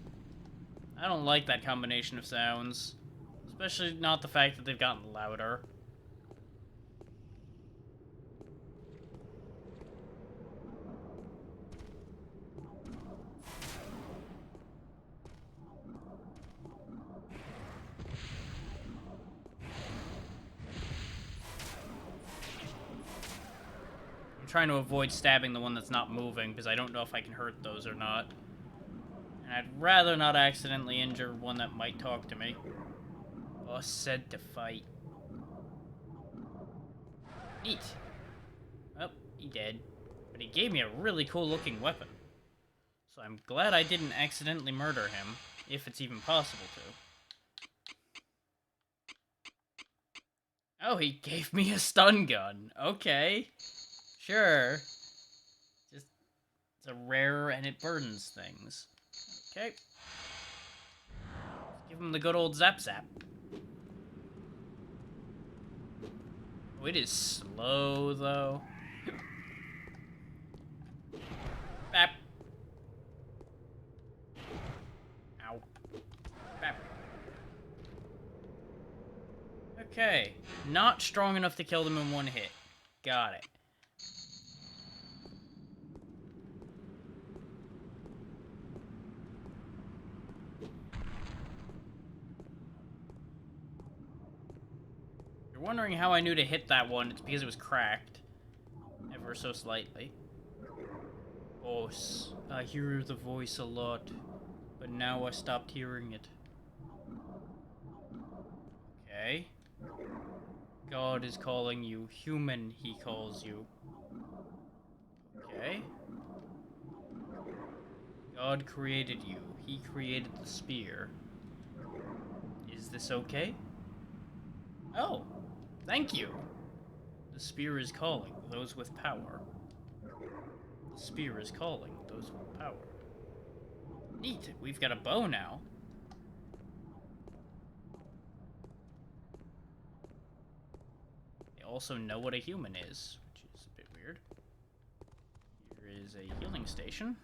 I don't like that combination of sounds. Especially not the fact that they've gotten louder. I'm trying to avoid stabbing the one that's not moving because I don't know if I can hurt those or not. And I'd rather not accidentally injure one that might talk to me. Boss said to fight. Neat. Oh, he did. But he gave me a really cool looking weapon. So I'm glad I didn't accidentally murder him, if it's even possible to. Oh, he gave me a stun gun. Okay. Sure. Just, it's a rare and it burdens things. Okay. Give him the good old zap zap. Oh, it is slow, though. Bap. Ow. Bap. Okay. Not strong enough to kill them in one hit. Got it. You're wondering how I knew to hit that one. It's because it was cracked. Ever so slightly. Boss, I hear the voice a lot, but now I stopped hearing it. Okay. God is calling you. Human, he calls you. Okay. God created you. He created the spear. Is this okay? Oh, thank you. The spear is calling those with power. The spear is calling those with power. Neat, we've got a bow now. They also know what a human is, which is a bit weird. Here is a healing station.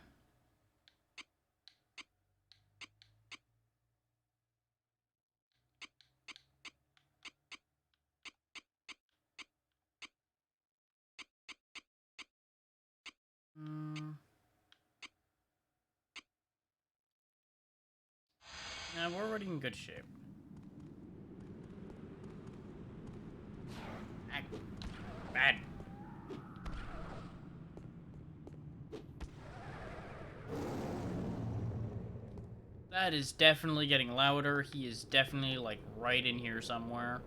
Now we're already in good shape. Bad. That is definitely getting louder. He is definitely, like, right in here somewhere.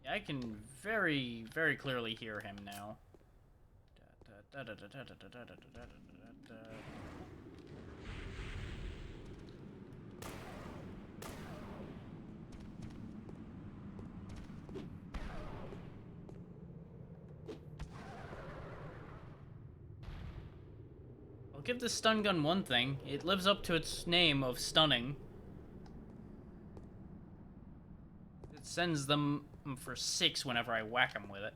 Yeah, I can very, very clearly hear him now. give this stun gun one thing. It lives up to its name of stunning. It sends them for 6 whenever I whack them with it.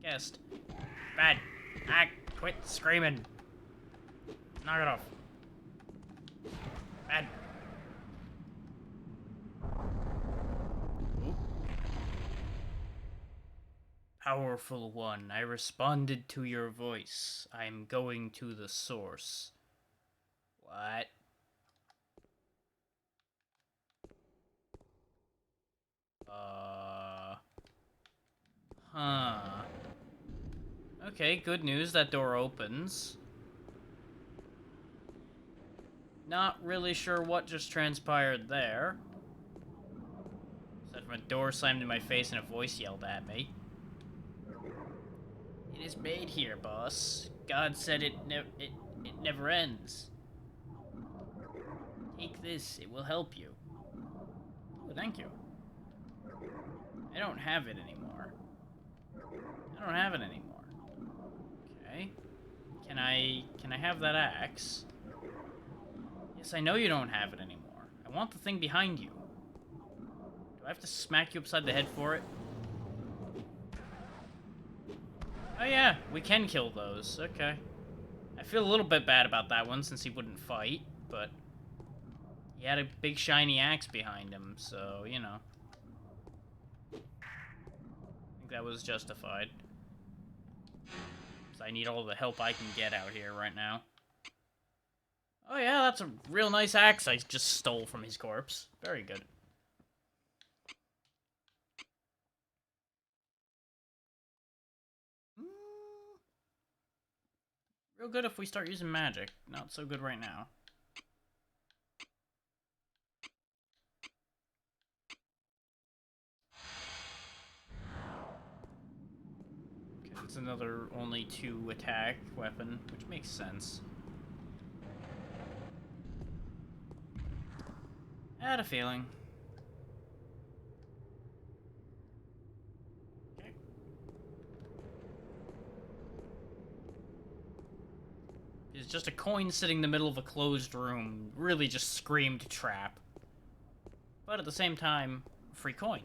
Guessed. Bad. Quit screaming. Knock it off. Bad. Ooh. Powerful one, I responded to your voice. I'm going to the source. What? Huh. Okay, good news, that door opens. Not really sure what just transpired there. Aside from a door slammed in my face and a voice yelled at me. It is made here, boss. God said it never ends. Take this, it will help you. Oh, thank you. I don't have it anymore. I don't have it anymore. Okay. Can I have that axe? Yes, I know you don't have it anymore. I want the thing behind you. Do I have to smack you upside the head for it? Oh yeah, we can kill those. Okay. I feel a little bit bad about that one since he wouldn't fight, but he had a big shiny axe behind him, so, you know. I think that was justified. I need all the help I can get out here right now. Oh yeah, that's a real nice axe I just stole from his corpse. Very good. Real good if we start using magic. Not so good right now. Okay, it's another only 2 attack weapon, which makes sense. I had a feeling. Okay. It's just a coin sitting in the middle of a closed room. Really just screamed trap. But at the same time, free coin.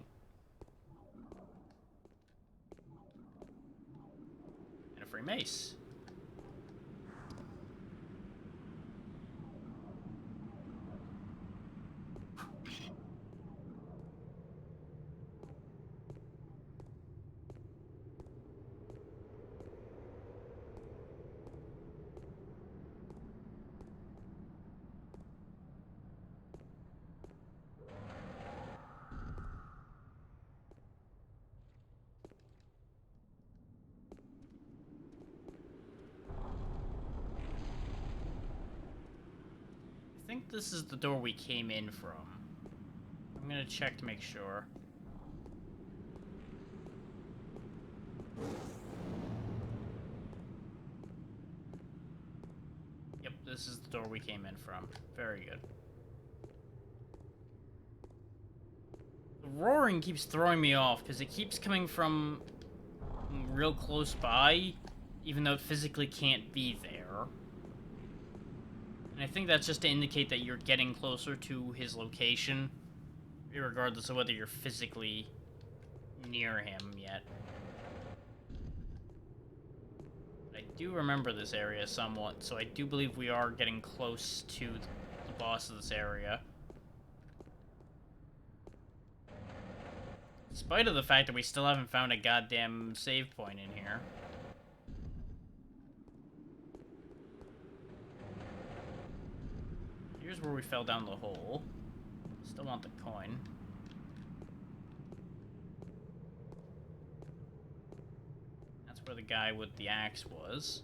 And a free mace. I think this is the door we came in from. I'm gonna check to make sure. Yep, this is the door we came in from. Very good. The roaring keeps throwing me off, because it keeps coming from real close by, even though it physically can't be there. And I think that's just to indicate that you're getting closer to his location, regardless of whether you're physically near him yet. I do remember this area somewhat, so I do believe we are getting close to the boss of this area. In spite of the fact that we still haven't found a goddamn save point in here. Here's where we fell down the hole. Still want the coin. That's where the guy with the axe was.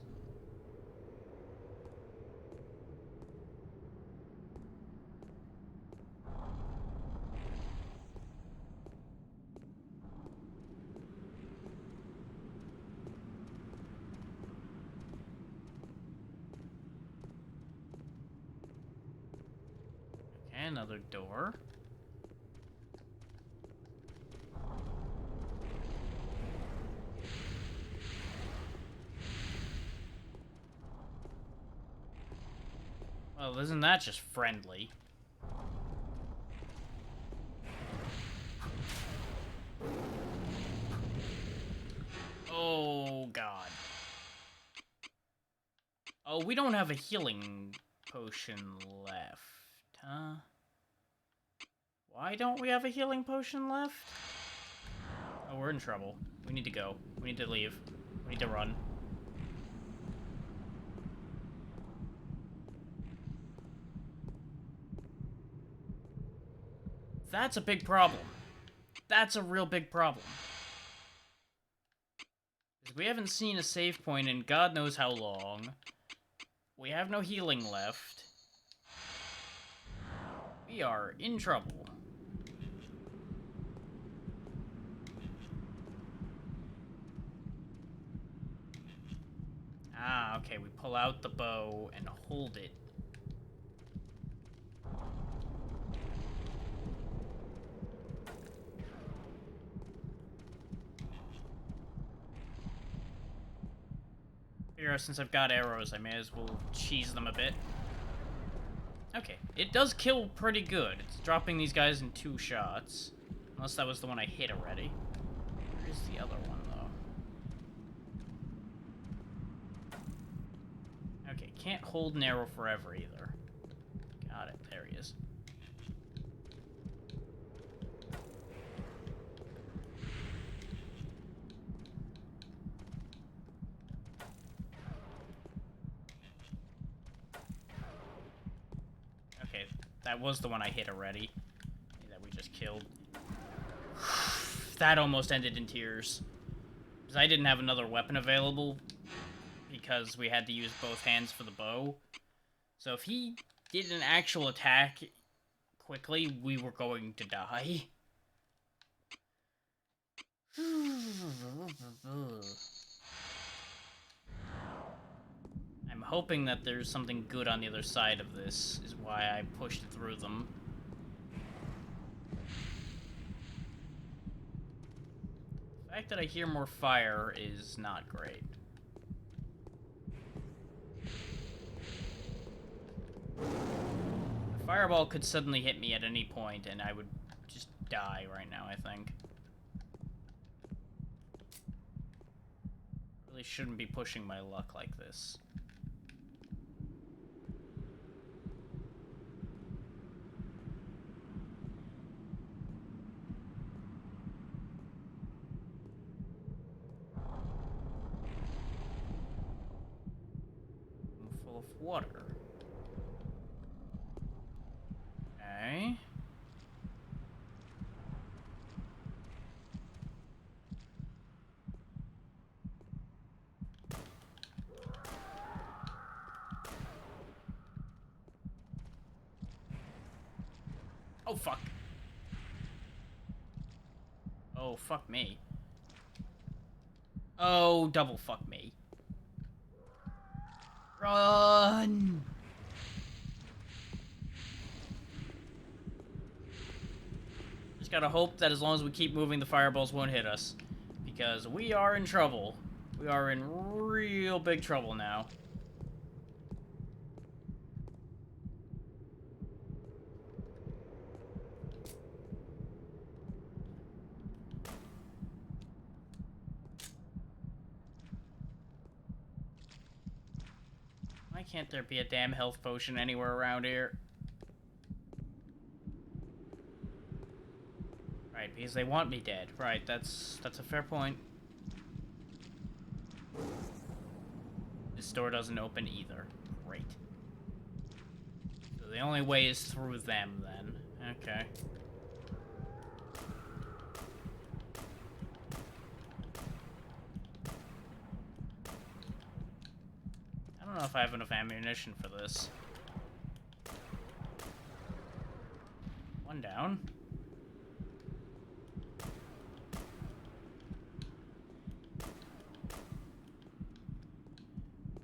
Okay, another door. Well, isn't that just friendly? Oh, God. Oh, we don't have a healing potion left, huh? Why don't we have a healing potion left? Oh, we're in trouble. We need to go. We need to leave. We need to run. That's a big problem. That's a real big problem. We haven't seen a save point in God knows how long. We have no healing left. We are in trouble. Ah, okay, we pull out the bow and hold it. Figure since I've got arrows, I may as well cheese them a bit. Okay, it does kill pretty good. It's dropping these guys in 2 shots. Unless that was the one I hit already. Where's the other one, though? Okay, can't hold an arrow forever, either. Got it, there he is. Okay, that was the one I hit already. That we just killed. That almost ended in tears. Because I didn't have another weapon available. Because we had to use both hands for the bow. So if he did an actual attack quickly, we were going to die. I'm hoping that there's something good on the other side of this, is why I pushed through them. The fact that I hear more fire is not great. The fireball could suddenly hit me at any point, and I would just die right now, I think. Really shouldn't be pushing my luck like this. I'm full of water. Okay. Oh, fuck. Oh, fuck me. Oh, double fuck me. Run! Just gotta hope that as long as we keep moving, the fireballs won't hit us. Because we are in trouble. We are in real big trouble now. Why can't there be a damn health potion anywhere around here? Right, because they want me dead. Right, that's a fair point. This door doesn't open either. Great. So the only way is through them, then. Okay. I don't know if I have enough ammunition for this. One down.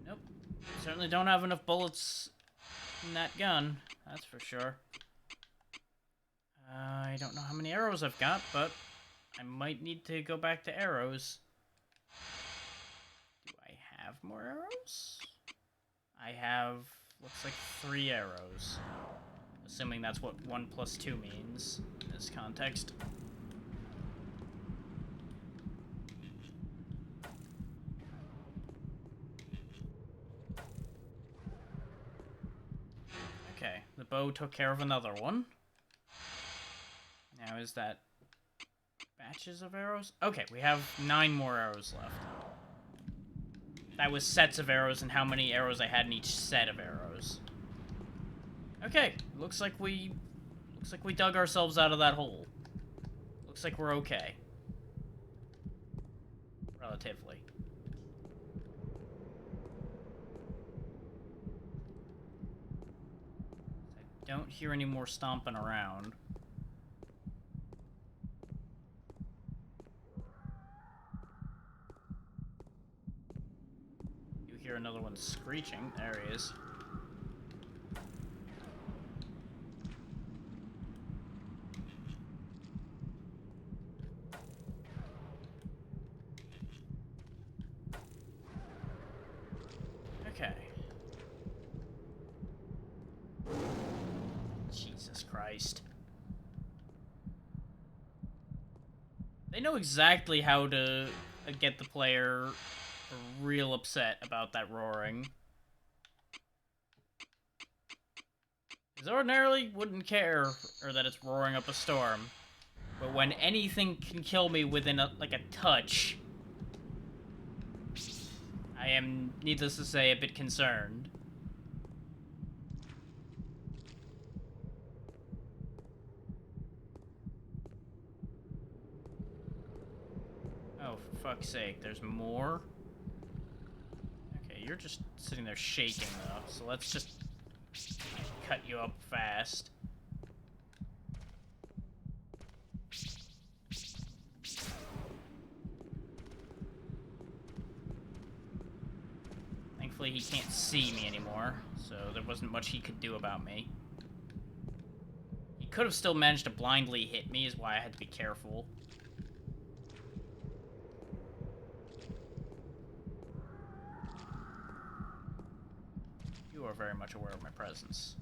Nope. Certainly don't have enough bullets in that gun. That's for sure. I don't know how many arrows I've got, but I might need to go back to arrows. Do I have more arrows? I have looks like 3 arrows. Assuming that's what 1 + 2 means in this context. Okay, the bow took care of another one. Now is that batches of arrows? Okay, we have 9 more arrows left. That was sets of arrows and how many arrows I had in each set of arrows. Okay, looks like we dug ourselves out of that hole. Looks like we're okay. Relatively. I don't hear any more stomping around. You hear another one screeching. There he is. Okay. Jesus Christ. They know exactly how to get the player real upset about that roaring. Because ordinarily wouldn't care or that it's roaring up a storm. But when anything can kill me within a touch, I am, needless to say, a bit concerned. Oh, for fuck's sake, there's more? Okay, you're just sitting there shaking, though, so let's just cut you up fast. Thankfully, he can't see me anymore, so there wasn't much he could do about me. He could have still managed to blindly hit me, is why I had to be careful. You are very much aware of my presence.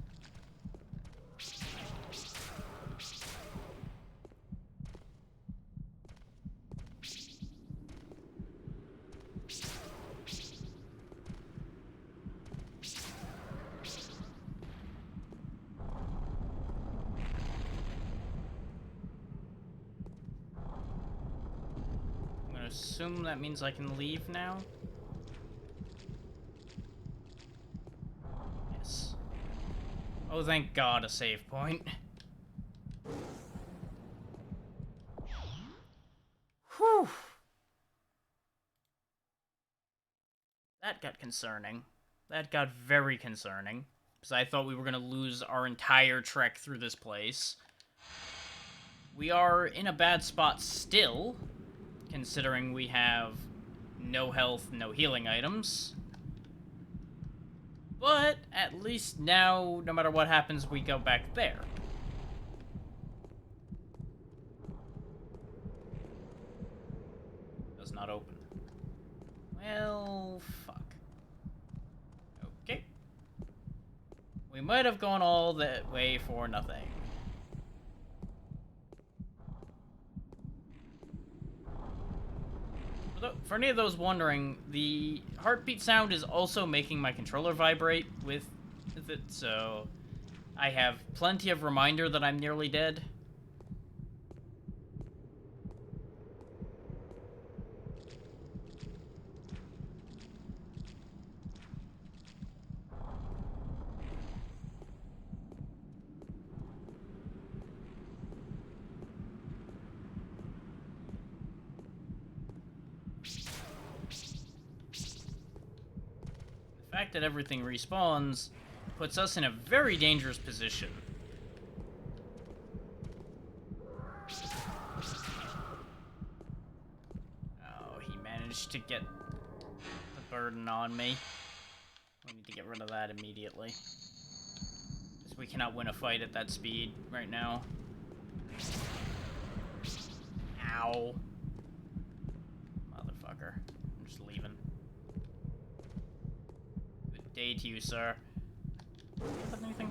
Assume that means I can leave now? Yes. Oh, thank God, a save point. Whew. That got concerning. That got very concerning. Because I thought we were going to lose our entire trek through this place. We are in a bad spot still, considering we have no health, no healing items. But at least now, no matter what happens, we go back there. Does not open. Well, fuck. Okay. We might have gone all that way for nothing. For any of those wondering, the heartbeat sound is also making my controller vibrate with it, so I have plenty of reminder that I'm nearly dead. The fact that everything respawns puts us in a very dangerous position. Oh, he managed to get the burden on me. We need to get rid of that immediately. Because we cannot win a fight at that speed right now. Ow. Motherfucker. I'm just leaving. Good day to you, sir. Anything?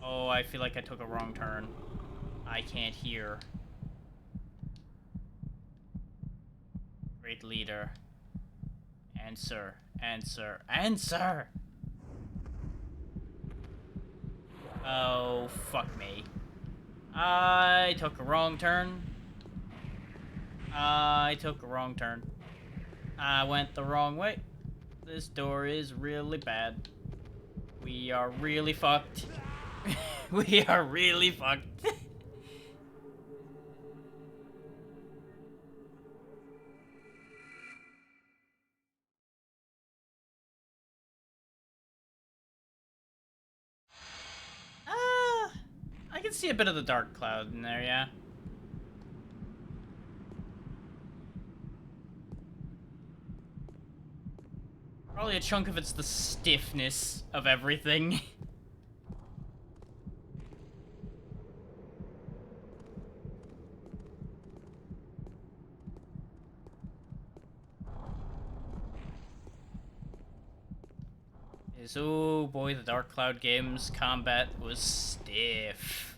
Oh, I feel like I took a wrong turn. I can't hear. Great leader. Answer. Answer. Answer! Oh, fuck me. I took a wrong turn. I took a wrong turn. I went the wrong way. This door is really bad. We are really fucked. We are really fucked. I can see a bit of the dark cloud in there, yeah. Probably a chunk of it's the stiffness of everything. Oh boy, the Dark Cloud games combat was stiff.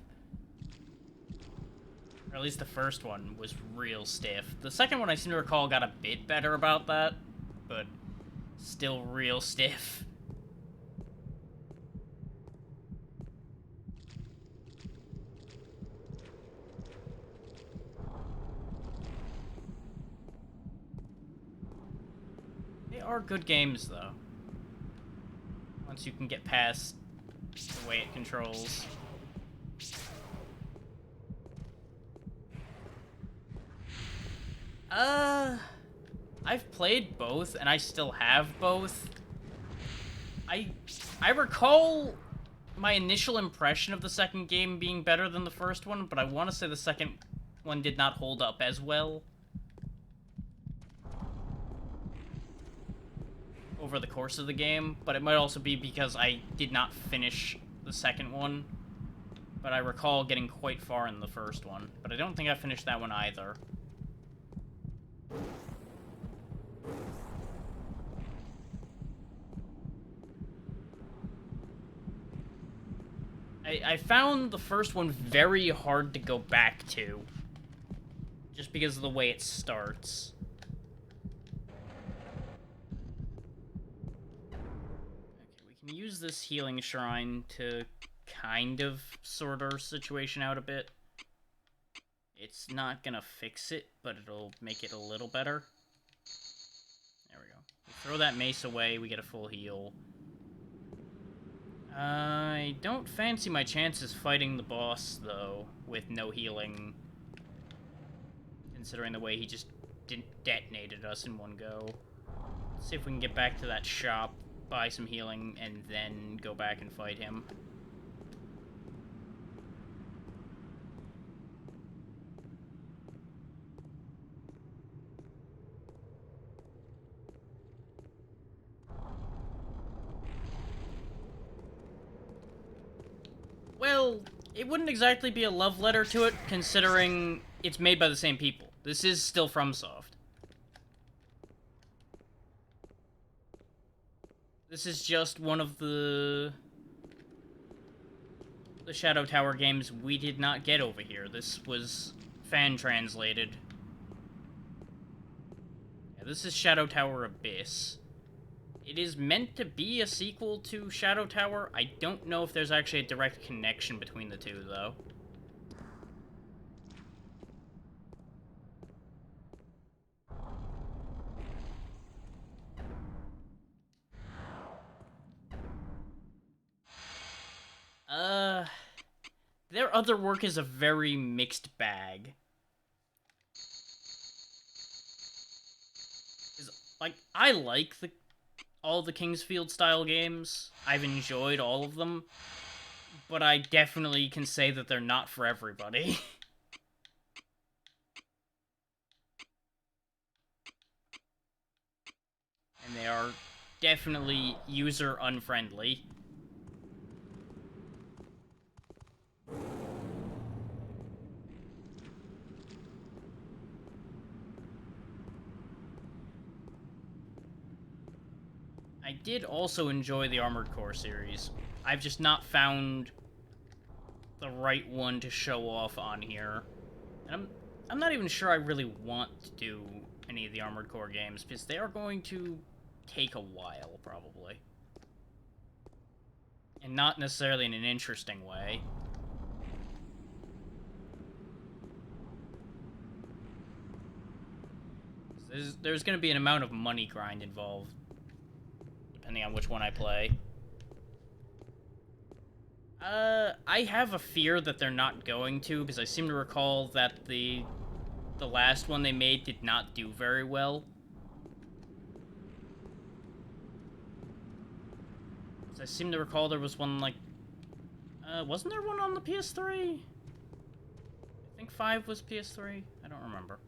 Or at least the first one was real stiff. The second one I seem to recall got a bit better about that, but still real stiff. They are good games, though. Once you can get past the way it controls. I've played both, and I still have both. I recall my initial impression of the second game being better than the first one, but I want to say the second one did not hold up as well over the course of the game, but it might also be because I did not finish the second one. But I recall getting quite far in the first one, but I don't think I finished that one either. I found the first one very hard to go back to, just because of the way it starts. Okay, we can use this healing shrine to kind of sort our situation out a bit. It's not gonna fix it, but it'll make it a little better. There we go. We throw that mace away, we get a full heal. I don't fancy my chances fighting the boss, though, with no healing. Considering the way he just detonated us in one go. Let's see if we can get back to that shop, buy some healing, and then go back and fight him. Well, it wouldn't exactly be a love letter to it, considering it's made by the same people. This is still FromSoft. This is just one of the Shadow Tower games we did not get over here. This was fan-translated. Yeah, this is Shadow Tower Abyss. It is meant to be a sequel to Shadow Tower. I don't know if there's actually a direct connection between the two, though. Their other work is a very mixed bag. Like, I like all the Kingsfield style games. I've enjoyed all of them. But I definitely can say that they're not for everybody. And they are definitely user unfriendly. I did also enjoy the Armored Core series. I've just not found the right one to show off on here. And I'm not even sure I really want to do any of the Armored Core games, because they are going to take a while, probably. And not necessarily in an interesting way. There's going to be an amount of money grind involved, depending on which one I play. I have a fear that they're not going to, because I seem to recall that the last one they made did not do very well. So I seem to recall there was one, like... wasn't there one on the PS3? I think 5 was PS3? I don't remember.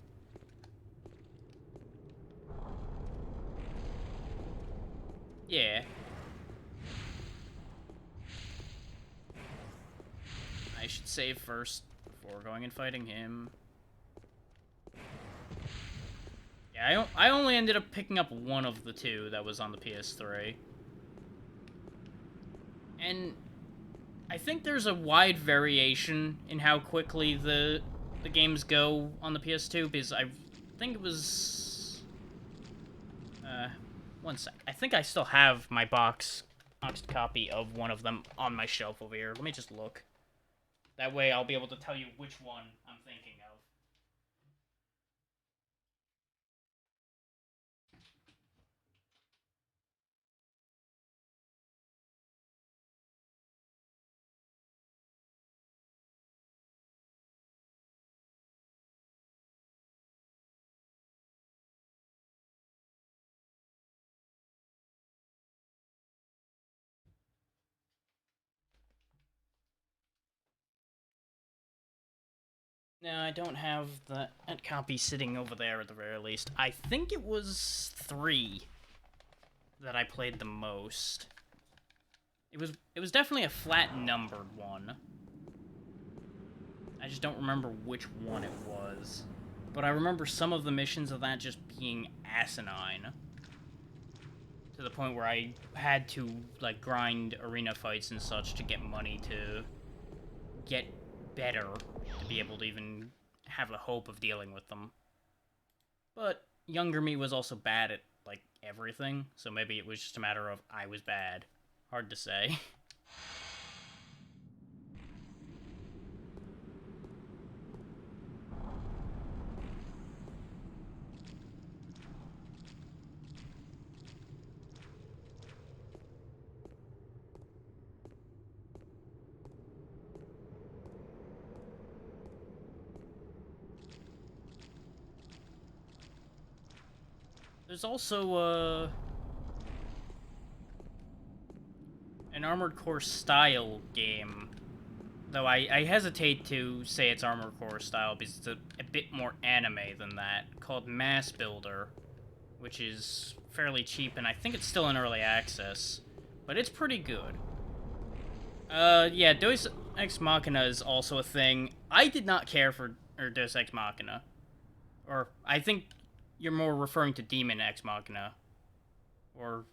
Yeah. I should save first before going and fighting him. Yeah, I only ended up picking up one of the two that was on the PS3. And I think there's a wide variation in how quickly the games go on the PS2, because I think it was... one sec. I think I still have my boxed copy of one of them on my shelf over here. Let me just look. That way I'll be able to tell you which one I'm thinking of. No, I don't have that copy sitting over there at the very least. I think it was 3 that I played the most. It was definitely a flat numbered one. I just don't remember which one it was. But I remember some of the missions of that just being asinine. To the point where I had to, like, grind arena fights and such to get money to get better, to be able to even have a hope of dealing with them. But younger me was also bad at, like, everything, so maybe it was just a matter of I was bad. Hard to say. There's also, an Armored Core style game. Though I hesitate to say it's Armored Core style because it's a bit more anime than that, called Mass Builder, which is fairly cheap, and I think it's still in early access. But it's pretty good. Yeah, Deus Ex Machina is also a thing. I did not care for Deus Ex Machina. Or, I think you're more referring to Demon Ex Machina. Or...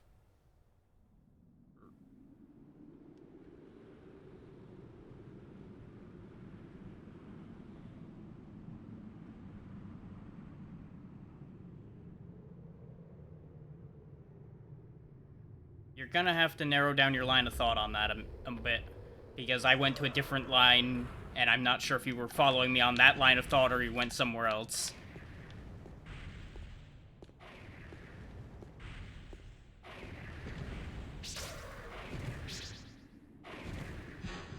You're gonna have to narrow down your line of thought on that a bit. Because I went to a different line, and I'm not sure if you were following me on that line of thought or you went somewhere else.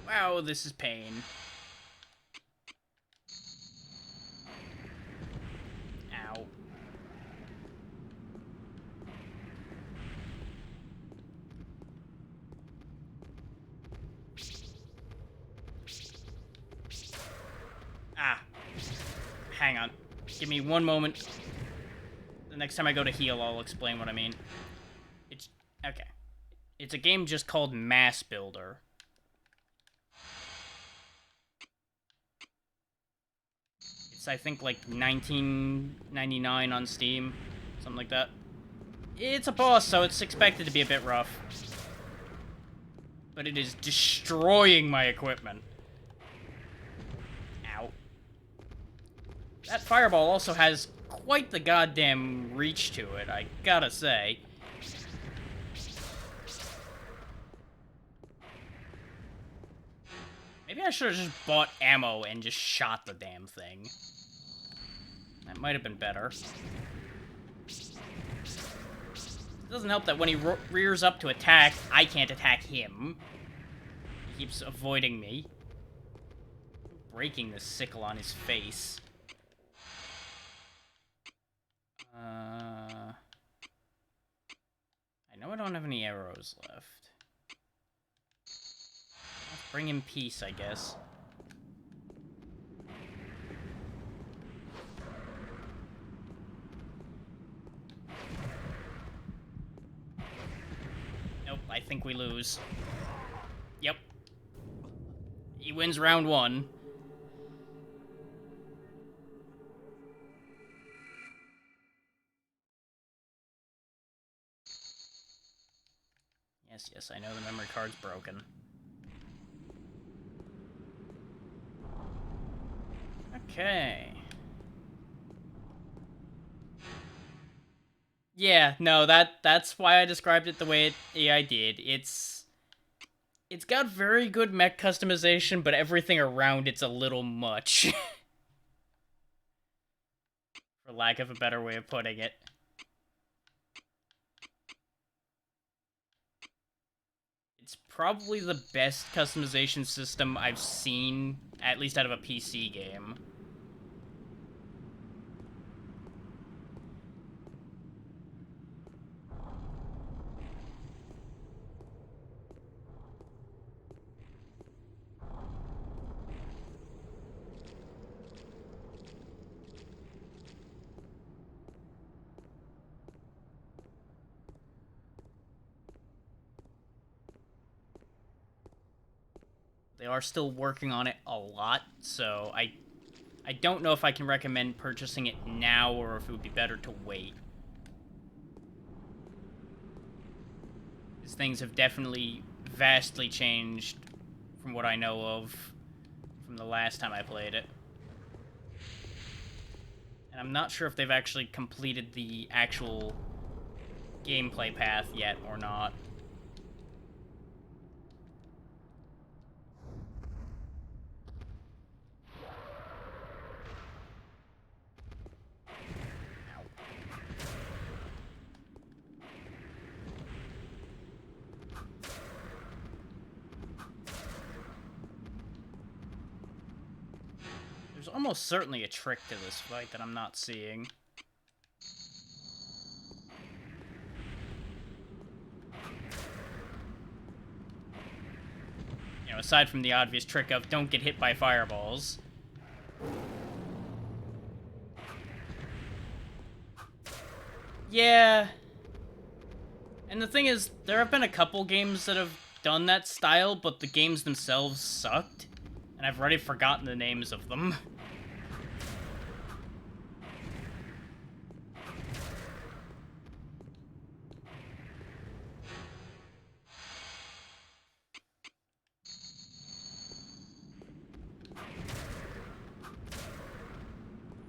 Wow, this is pain. Ow. Ah. Hang on. Give me one moment. The next time I go to heal, I'll explain what I mean. It's... okay. It's a game just called Mass Builder. It's, I think, like, $19.99 on Steam. Something like that. It's a boss, so it's expected to be a bit rough. But it is destroying my equipment. Ow. That fireball also has quite the goddamn reach to it, I gotta say. Maybe I should have just bought ammo and just shot the damn thing. That might have been better. It doesn't help that when he rears up to attack, I can't attack him. He keeps avoiding me. Breaking the sickle on his face. I know I don't have any arrows left. Let's bring him peace, I guess. Nope, I think we lose. Yep. He wins round 1. Yes, I know the memory card's broken. Okay. Yeah, no, that's why I described it the way I did. It's got very good mech customization, but everything around it's a little much. For lack of a better way of putting it. It's probably the best customization system I've seen, at least out of a PC game. They are still working on it a lot, so I don't know if I can recommend purchasing it now or if it would be better to wait. Because things have definitely vastly changed from what I know of from the last time I played it. And I'm not sure if they've actually completed the actual gameplay path yet or not. There's almost certainly a trick to this fight that I'm not seeing. You know, aside from the obvious trick of don't get hit by fireballs. Yeah. And the thing is, there have been a couple games that have done that style, but the games themselves sucked. And I've already forgotten the names of them.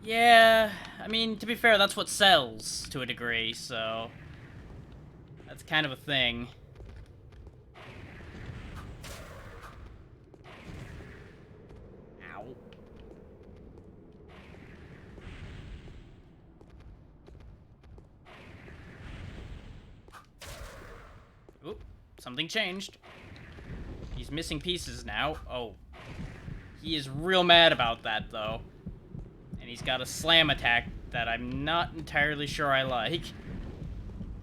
Yeah, I mean, to be fair, that's what sells, to a degree, so... That's kind of a thing. Ow. Oop, something changed. He's missing pieces now. Oh. He is real mad about that, though. And he's got a slam attack that I'm not entirely sure I like.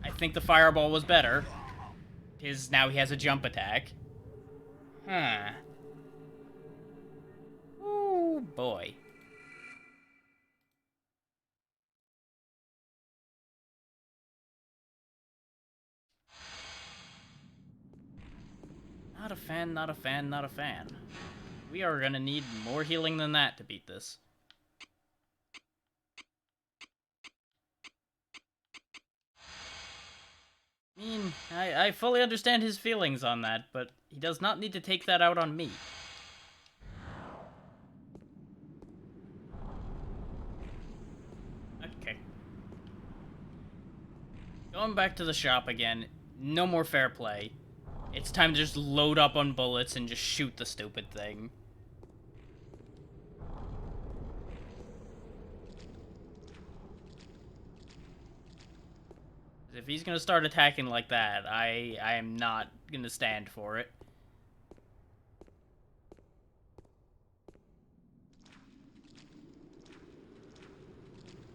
I think the fireball was better. Now he has a jump attack. Huh. Ooh, boy. Not a fan, not a fan, not a fan. We are gonna need more healing than that to beat this. I fully understand his feelings on that, but he does not need to take that out on me. Okay. Going back to the shop again. No more fair play. It's time to just load up on bullets and just shoot the stupid thing. If he's gonna start attacking like that, I am not gonna stand for it.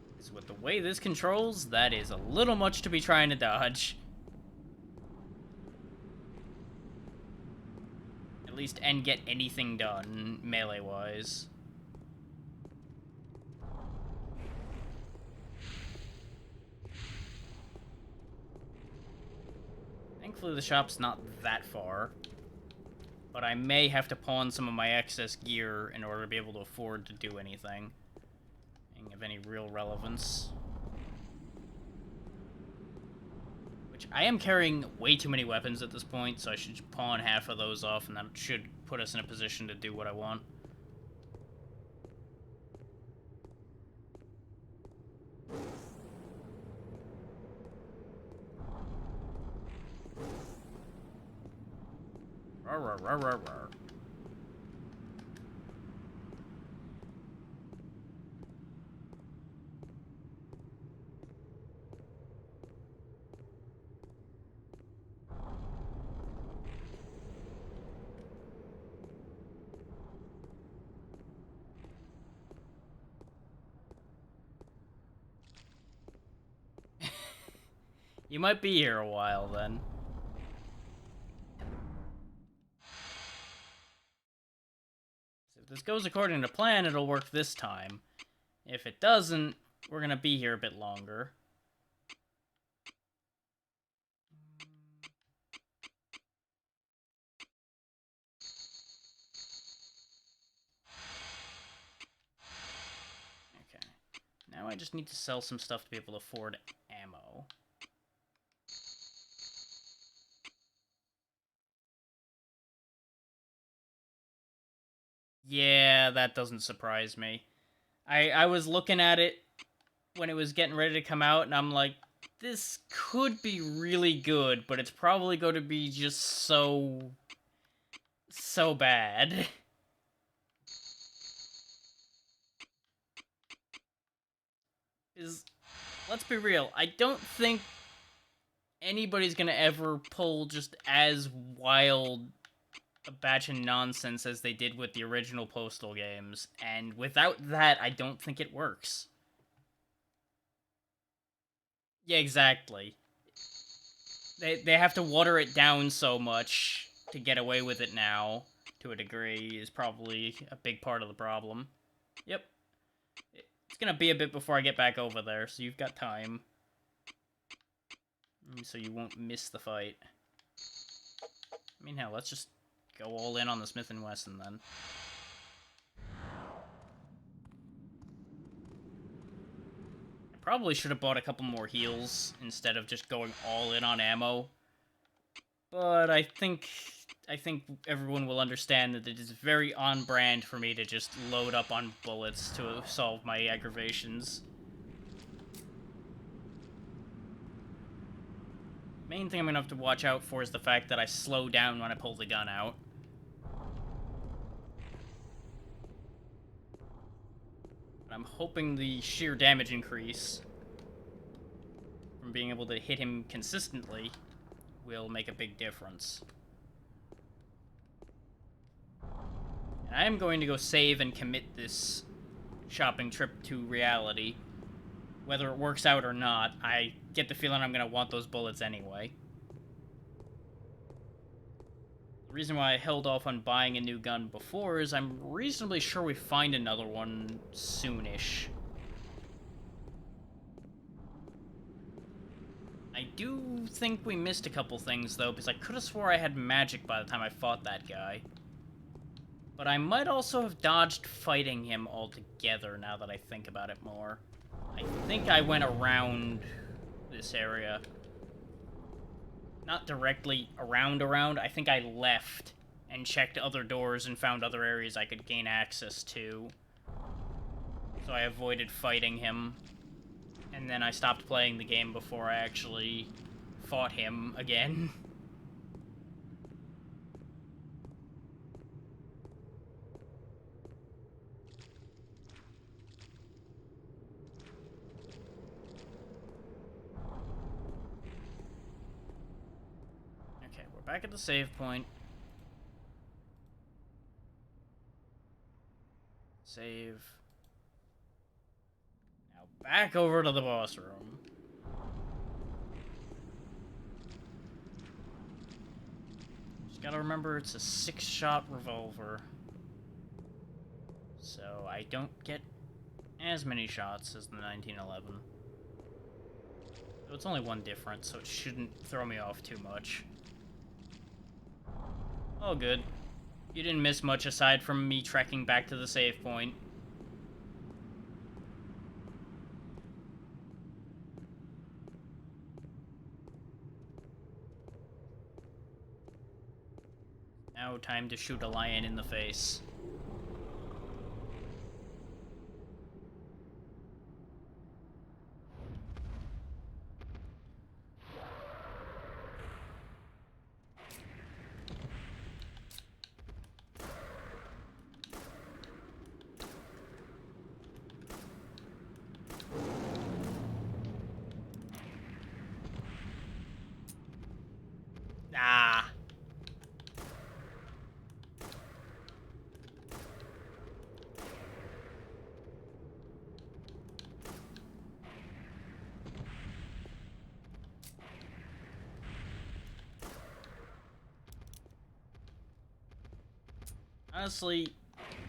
Because with the way this controls, that is a little much to be trying to dodge. At least, and get anything done, melee-wise. Thankfully, the shop's not that far. But I may have to pawn some of my excess gear in order to be able to afford to do anything of any real relevance. Which, I am carrying way too many weapons at this point, so I should pawn half of those off, and that should put us in a position to do what I want. Rawr, rawr, rawr, rawr, rawr. You might be here a while, then. If this goes according to plan, it'll work this time. If it doesn't, we're gonna be here a bit longer. Okay. Now I just need to sell some stuff to be able to afford ammo. Yeah, that doesn't surprise me. I was looking at it when it was getting ready to come out, and I'm like, this could be really good, but it's probably going to be just so bad. Let's be real, I don't think anybody's gonna ever pull just as wild a batch of nonsense as they did with the original Postal games, and without that, I don't think it works. Yeah, exactly. They have to water it down so much to get away with it now, to a degree, is probably a big part of the problem. Yep. It's gonna be a bit before I get back over there, so you've got time. So you won't miss the fight. I mean, hell, let's just go all in on the Smith & Wesson, then. I probably should have bought a couple more heals instead of just going all in on ammo. But I think everyone will understand that it is very on-brand for me to just load up on bullets to solve my aggravations. Main thing I'm gonna have to watch out for is the fact that I slow down when I pull the gun out. I'm hoping the sheer damage increase from being able to hit him consistently will make a big difference. And I am going to go save and commit this shopping trip to reality. Whether it works out or not, I get the feeling I'm going to want those bullets anyway. The reason why I held off on buying a new gun before is I'm reasonably sure we find another one soonish. I do think we missed a couple things, though, because I could have swore I had magic by the time I fought that guy. But I might also have dodged fighting him altogether, now that I think about it more. I think I went around this area. not directly around. I think I left and checked other doors and found other areas I could gain access to. So I avoided fighting him. And then I stopped playing the game before I actually fought him again. Okay, we're back at the save point. Save. Now back over to the boss room. Just gotta remember it's a 6-shot revolver. So I don't get as many shots as the 1911. So it's only one difference, so it shouldn't throw me off too much. Oh, good. You didn't miss much aside from me trekking back to the save point. Now time to shoot a lion in the face. Ah. Honestly,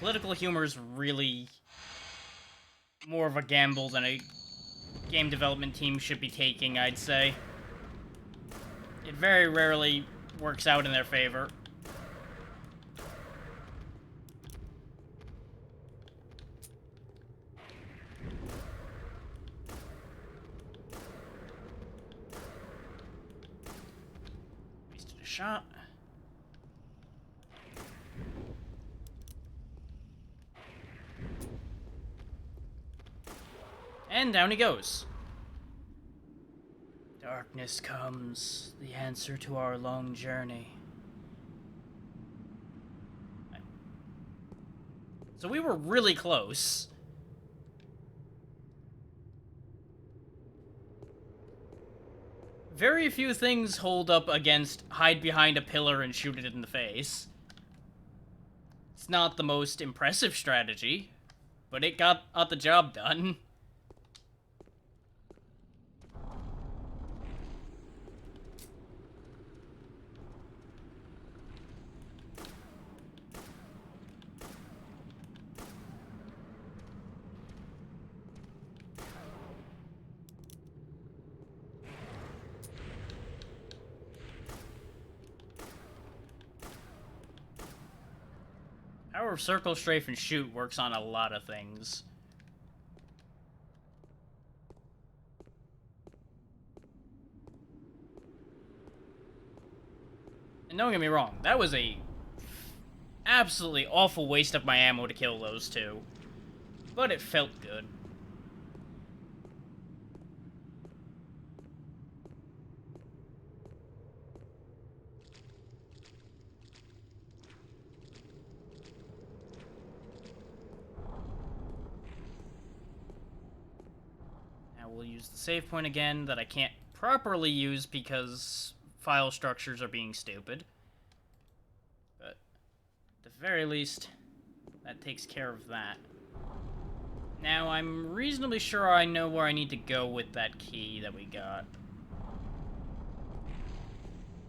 political humor is really more of a gamble than a game development team should be taking, I'd say. It very rarely works out in their favor. Wasted a shot. And down he goes. Darkness comes, the answer to our long journey. So we were really close. Very few things hold up against hide behind a pillar and shoot it in the face. It's not the most impressive strategy, but it got the job done. Power of circle, strafe, and shoot works on a lot of things. And don't get me wrong, that was a absolutely awful waste of my ammo to kill those two. But it felt good. We'll use the save point again that I can't properly use because file structures are being stupid. But at the very least, that takes care of that. Now, I'm reasonably sure I know where I need to go with that key that we got.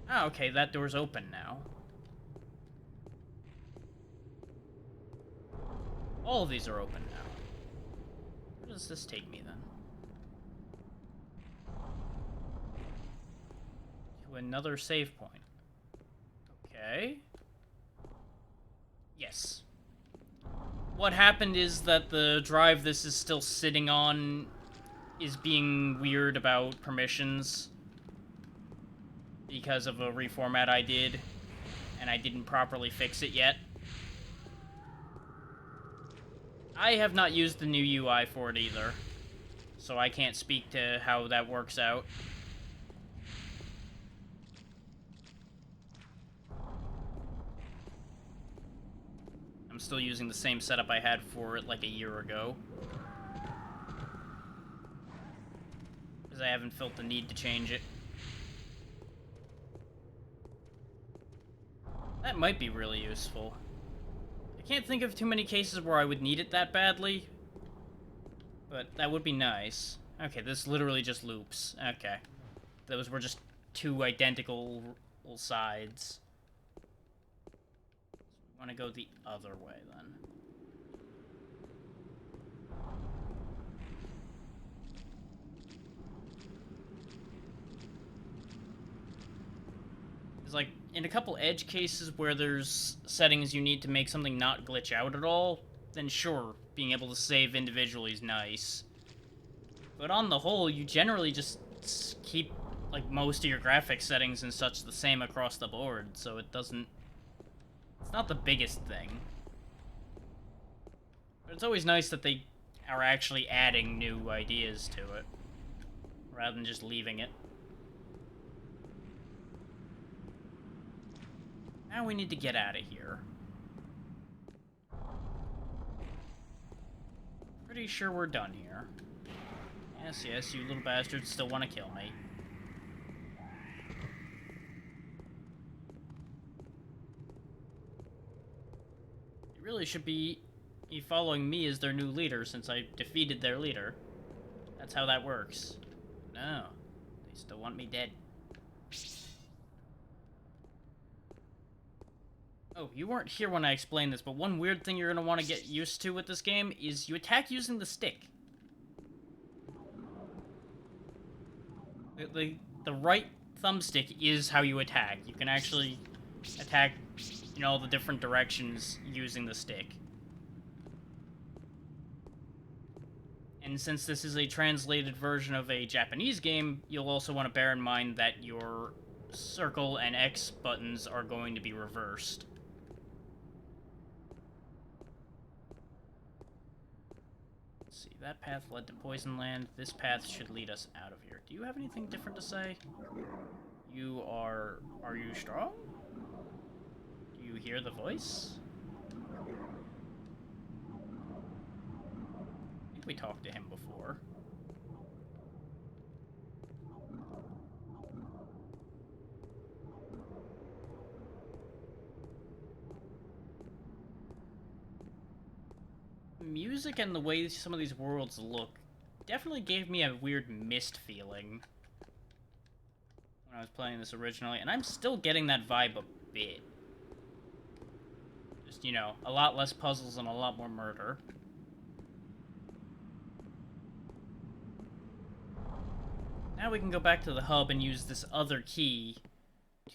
Oh, okay, that door's open now. All of these are open now. Where does this take me, then? To another save point. Okay. Yes. What happened is that the drive this is still sitting on is being weird about permissions. because of a reformat I did, and I didn't properly fix it yet. I have not used the new UI for it either, so I can't speak to how that works out. I'm still using the same setup I had for it like a year ago, because I haven't felt the need to change it. That might be really useful. I can't think of too many cases where I would need it that badly, but that would be nice. Okay, this literally just loops. Okay. Those were just two identical sides. I want to go the other way, then. It's like, in a couple edge cases where there's settings you need to make something not glitch out at all, then sure, being able to save individually is nice. But on the whole, you generally just keep, like, most of your graphics settings and such the same across the board, so it doesn't... It's not the biggest thing. But it's always nice that they are actually adding new ideas to it, rather than just leaving it. Now we need to get out of here. Pretty sure we're done here. Yes, yes, you little bastards still want to kill me. They really should be following me as their new leader, since I defeated their leader. That's how that works. No, they still want me dead. Oh, you weren't here when I explained this, but one weird thing you're going to want to get used to with this game is you attack using the stick. The right thumbstick is how you attack. You can actually attack in all the different directions using the stick. And since this is a translated version of a Japanese game, you'll also want to bear in mind that your circle and X buttons are going to be reversed. Let's see, that path led to Poison Land. This path should lead us out of here. Do you have anything different to say? You are... Are you strong? Do you hear the voice? I think we talked to him before. Music and the way some of these worlds look definitely gave me a weird Myst feeling when I was playing this originally, and I'm still getting that vibe a bit. Just, you know, a lot less puzzles and a lot more murder. Now we can go back to the hub and use this other key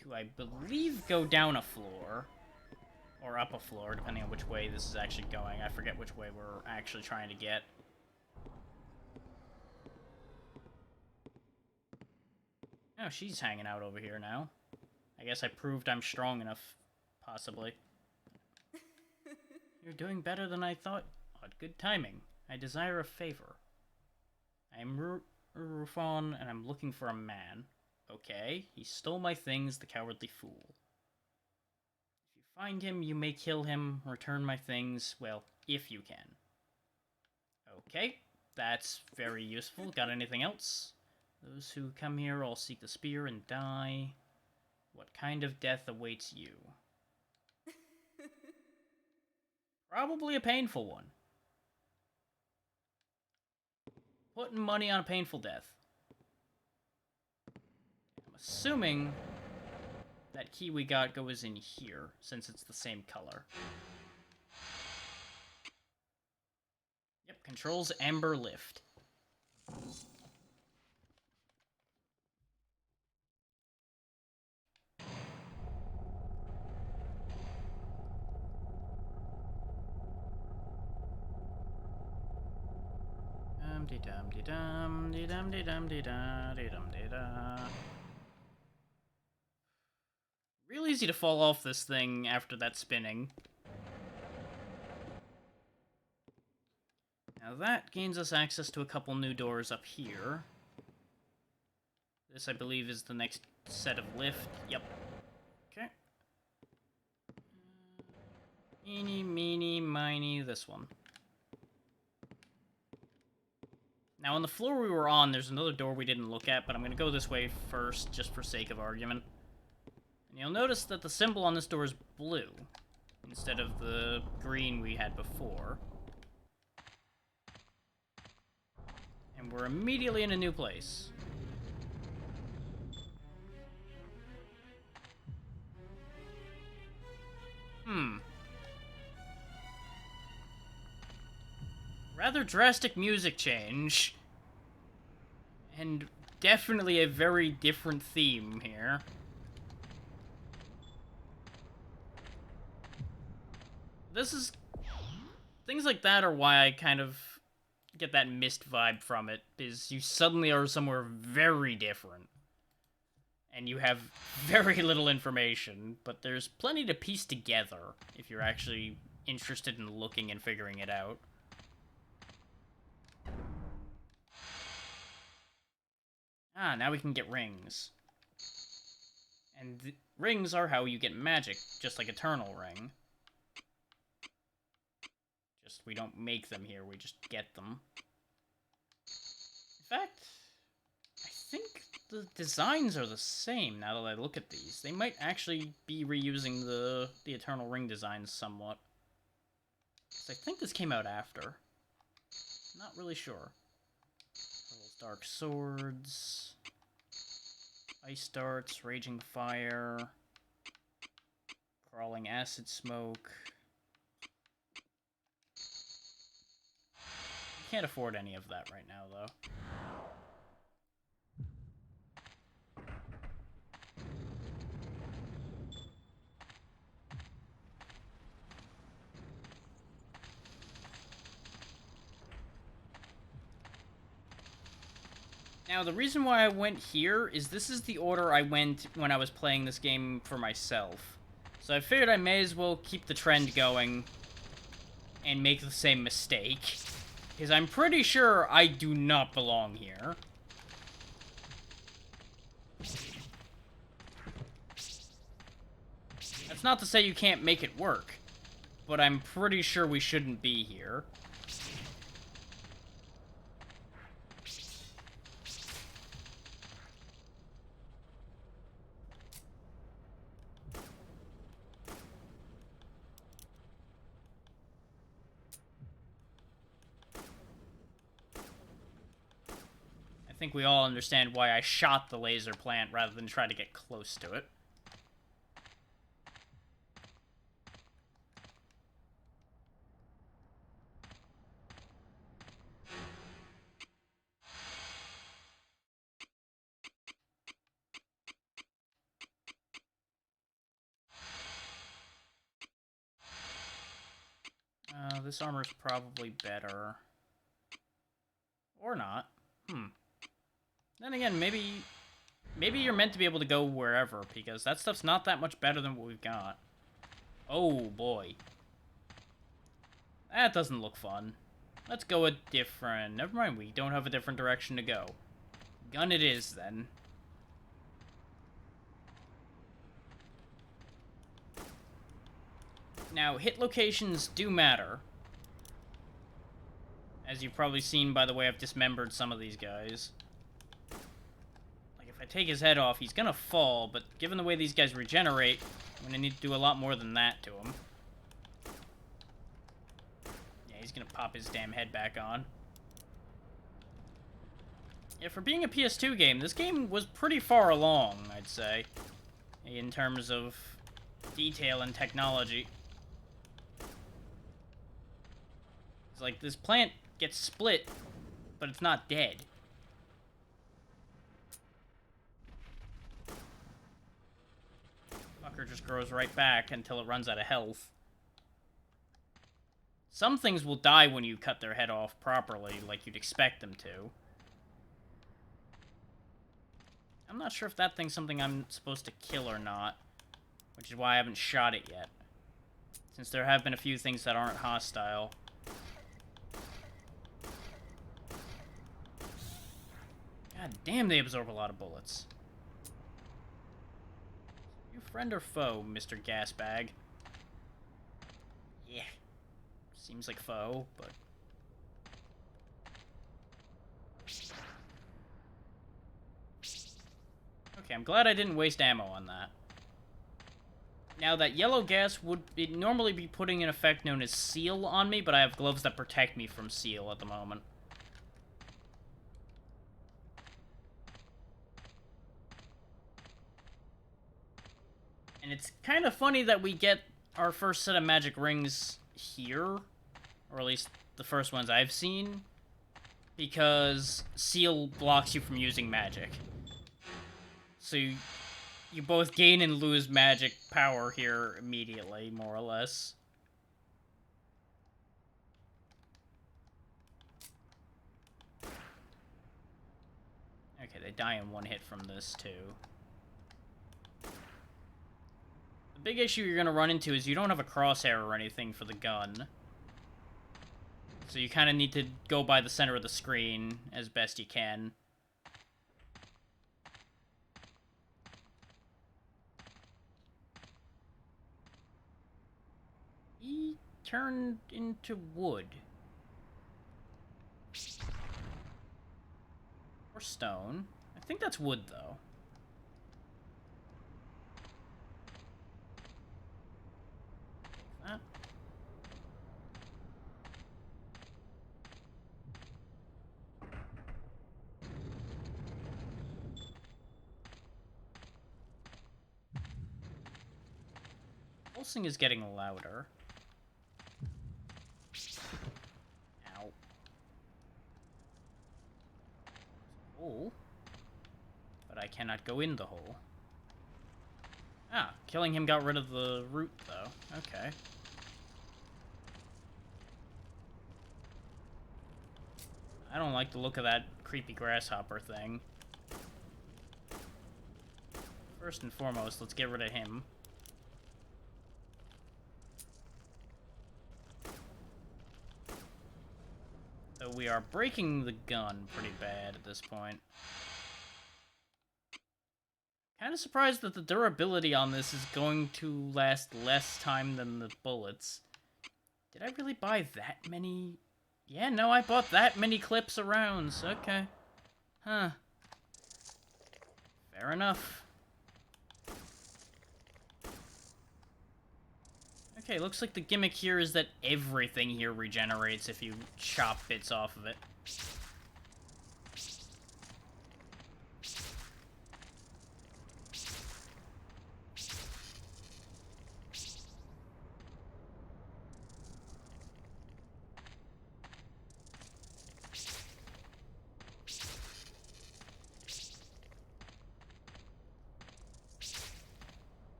to, I believe, go down a floor. Or up a floor, depending on which way this is actually going. I forget which way we're actually trying to get. Oh, she's hanging out over here now. I guess I proved I'm strong enough, possibly. You're doing better than I thought. Odd, good timing. I desire a favor. I am Rufon, and I'm looking for a man. Okay, he stole my things, the cowardly fool. Find him, you may kill him, return my things, well, if you can. Okay, that's very useful. Got anything else? Those who come here all seek the spear and die. What kind of death awaits you? Probably a painful one. Putting money on a painful death. I'm assuming that key we got goes in here, since it's the same color. Yep, controls Amber Lift. Dum-de-dum-de-dum, de-dum-de-dum-de-da, de-dum-de-da. Real easy to fall off this thing after that spinning. Now that gains us access to a couple new doors up here. This, I believe, is the next set of lift. Yep. Okay. Eeny, meeny, miny, this one. Now, on the floor we were on, there's another door we didn't look at, but I'm going to go this way first, just for sake of argument. And you'll notice that the symbol on this door is blue, instead of the green we had before. And we're immediately in a new place. Rather drastic music change. And definitely a very different theme here. This is... Things like that are why I kind of get that Myst vibe from it, is you suddenly are somewhere very different. And you have very little information, but there's plenty to piece together if you're actually interested in looking and figuring it out. Ah, now we can get rings. And rings are how you get magic, just like Eternal Ring. Just, we don't make them here, we just get them. In fact, I think the designs are the same now that I look at these. They might actually be reusing the Eternal Ring designs somewhat. So I think this came out after. Not really sure. Dark swords, ice darts, raging fire, crawling acid smoke. Can't afford any of that right now, though. Now, the reason why I went here is this is the order I went when I was playing this game for myself. So I figured I may as well keep the trend going and make the same mistake. Because I'm pretty sure I do not belong here. That's not to say you can't make it work, but I'm pretty sure we shouldn't be here. I think we all understand why I shot the laser plant rather than try to get close to it. This armor's probably better. Or not. Then again, maybe you're meant to be able to go wherever, because that stuff's not that much better than what we've got. Oh, boy. That doesn't look fun. Let's go a different... Never mind, we don't have a different direction to go. Gun it is, then. Now, hit locations do matter. As you've probably seen by the way I've dismembered some of these guys. Like, if I take his head off, he's gonna fall, but given the way these guys regenerate, I'm gonna need to do a lot more than that to him. Yeah, he's gonna pop his damn head back on. Yeah, for being a PS2 game, this game was pretty far along, I'd say. In terms of detail and technology. It's like, this plant gets split, but it's not dead. Fucker just grows right back until it runs out of health. Some things will die when you cut their head off properly, like you'd expect them to. I'm not sure if that thing's something I'm supposed to kill or not. which is why I haven't shot it yet. Since there have been a few things that aren't hostile. God damn, they absorb a lot of bullets. You friend or foe, Mr. Gasbag? Yeah. Seems like foe, but... Okay, I'm glad I didn't waste ammo on that. Now, that yellow gas would normally be putting an effect known as Seal on me, but I have gloves that protect me from Seal at the moment. And it's kind of funny that we get our first set of magic rings here, or at least the first ones I've seen, because Seal blocks you from using magic. So you both gain and lose magic power here immediately, more or less. Okay, they die in one hit from this, too. The big issue you're going to run into is you don't have a crosshair or anything for the gun. So you kind of need to go by the center of the screen as best you can. He turned into wood. Or stone. I think that's wood, though. That. Pulsing is getting louder. Ow. Hole. But I cannot go in the hole. Ah, killing him got rid of the root, though. Okay. I don't like the look of that creepy grasshopper thing. First and foremost, let's get rid of him. So we are breaking the gun pretty bad at this point. Kind of surprised that the durability on this is going to last less time than the bullets. Did I really buy that many? Yeah, no, I bought that many clips of rounds. Okay. Huh. Fair enough. Okay, looks like the gimmick here is that everything here regenerates if you chop bits off of it.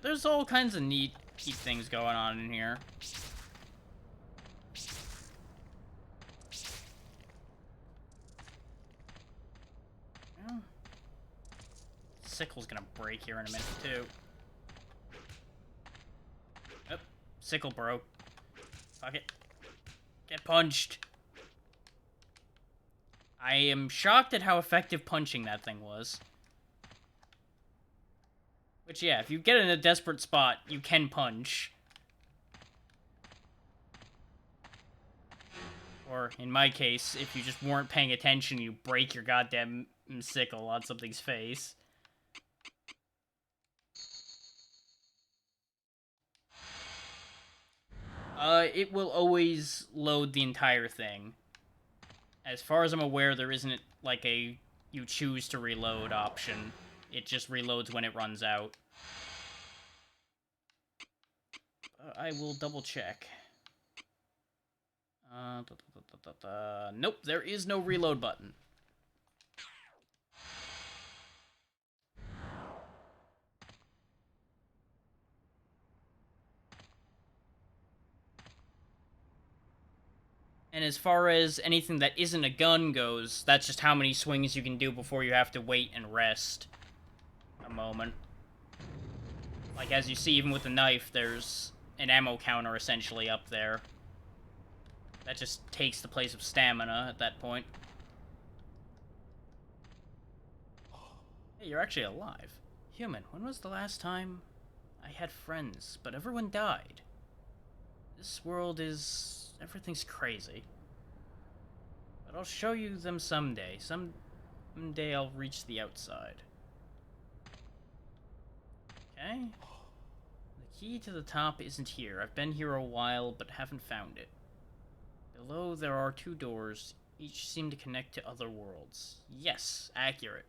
There's all kinds of neat things going on in here. Well, sickle's gonna break here in a minute, too. Oh, sickle broke. Fuck it. Get punched. I am shocked at how effective punching that thing was. Which, yeah, if you get in a desperate spot, you can punch. Or, in my case, if you just weren't paying attention, you break your goddamn sickle on something's face. It will always load the entire thing. As far as I'm aware, there isn't, like, a you choose to reload option. It just reloads when it runs out. I will double check. Nope, there is no reload button. And as far as anything that isn't a gun goes, that's just how many swings you can do before you have to wait and rest a moment. Like, as you see, even with the knife, there's an ammo counter essentially up there. That just takes the place of stamina at that point. Hey, you're actually alive. Human, when was the last time I had friends, but everyone died? This world is... everything's crazy. But I'll show you them someday. Someday I'll reach the outside. Okay. The key to the top isn't here. I've been here a while, but haven't found it. Below there are 2 doors. Each seem to connect to other worlds. Yes, accurate.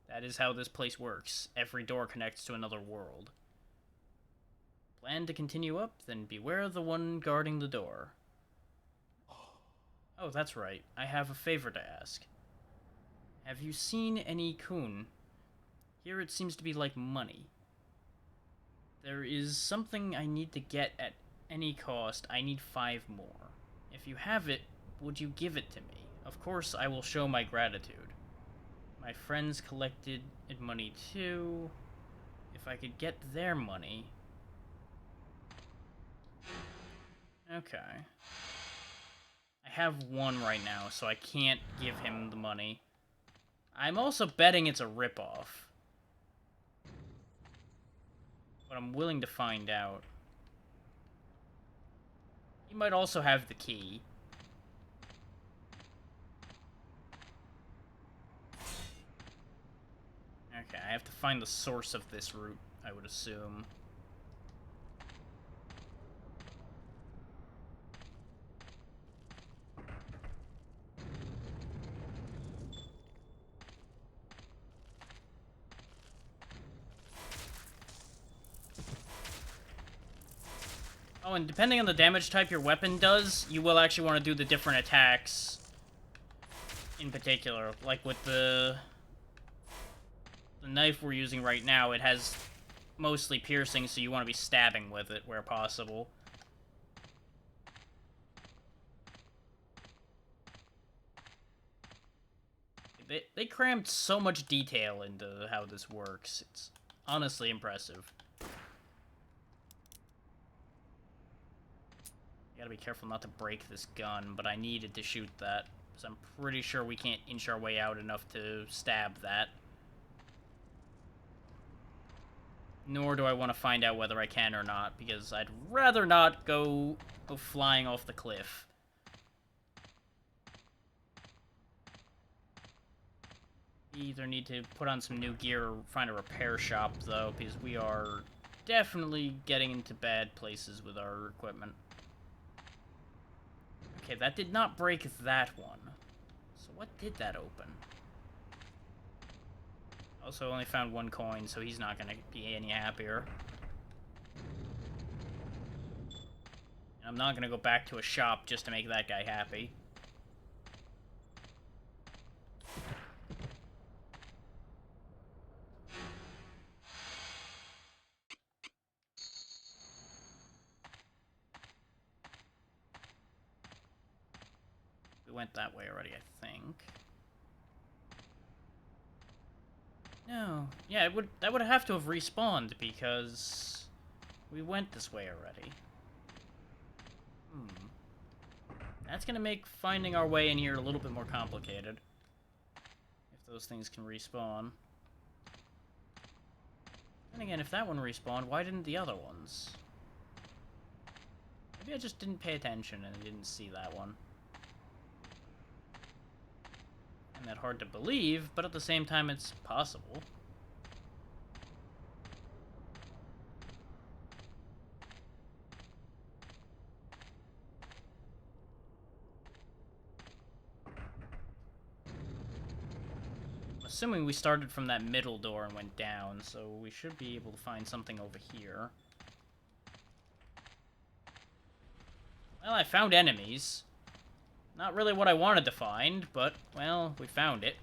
That is how this place works. Every door connects to another world. Plan to continue up? Then beware the one guarding the door. Oh, that's right. I have a favor to ask. Have you seen any kun? Here it seems to be like money. There is something I need to get at any cost. I need 5 more. If you have it, would you give it to me? Of course, I will show my gratitude. My friends collected money too. If I could get their money... Okay. I have 1 right now, so I can't give him the money. I'm also betting it's a ripoff. But I'm willing to find out. He might also have the key. Okay, I have to find the source of this route, I would assume. Oh, and depending on the damage type your weapon does, you will actually want to do the different attacks in particular. Like with the knife we're using right now, it has mostly piercing, so you want to be stabbing with it where possible. They crammed so much detail into how this works. It's honestly impressive. Gotta be careful not to break this gun, but I needed to shoot that, because I'm pretty sure we can't inch our way out enough to stab that. Nor do I want to find out whether I can or not, because I'd rather not go flying off the cliff. We either need to put on some new gear or find a repair shop, though, because we are definitely getting into bad places with our equipment. Okay, that did not break that one. So what did that open? Also only found 1 coin, so he's not gonna be any happier. And I'm not gonna go back to a shop just to make that guy happy. We went that way already, I think. No. Yeah, that would have to have respawned, because we went this way already. That's gonna make finding our way in here a little bit more complicated. If those things can respawn. And again, if that one respawned, why didn't the other ones? Maybe I just didn't pay attention and I didn't see that one. And that hard to believe, but at the same time it's possible. I'm assuming we started from that middle door and went down, so we should be able to find something over here. Well, I found enemies. Not really what I wanted to find, but, well, we found it.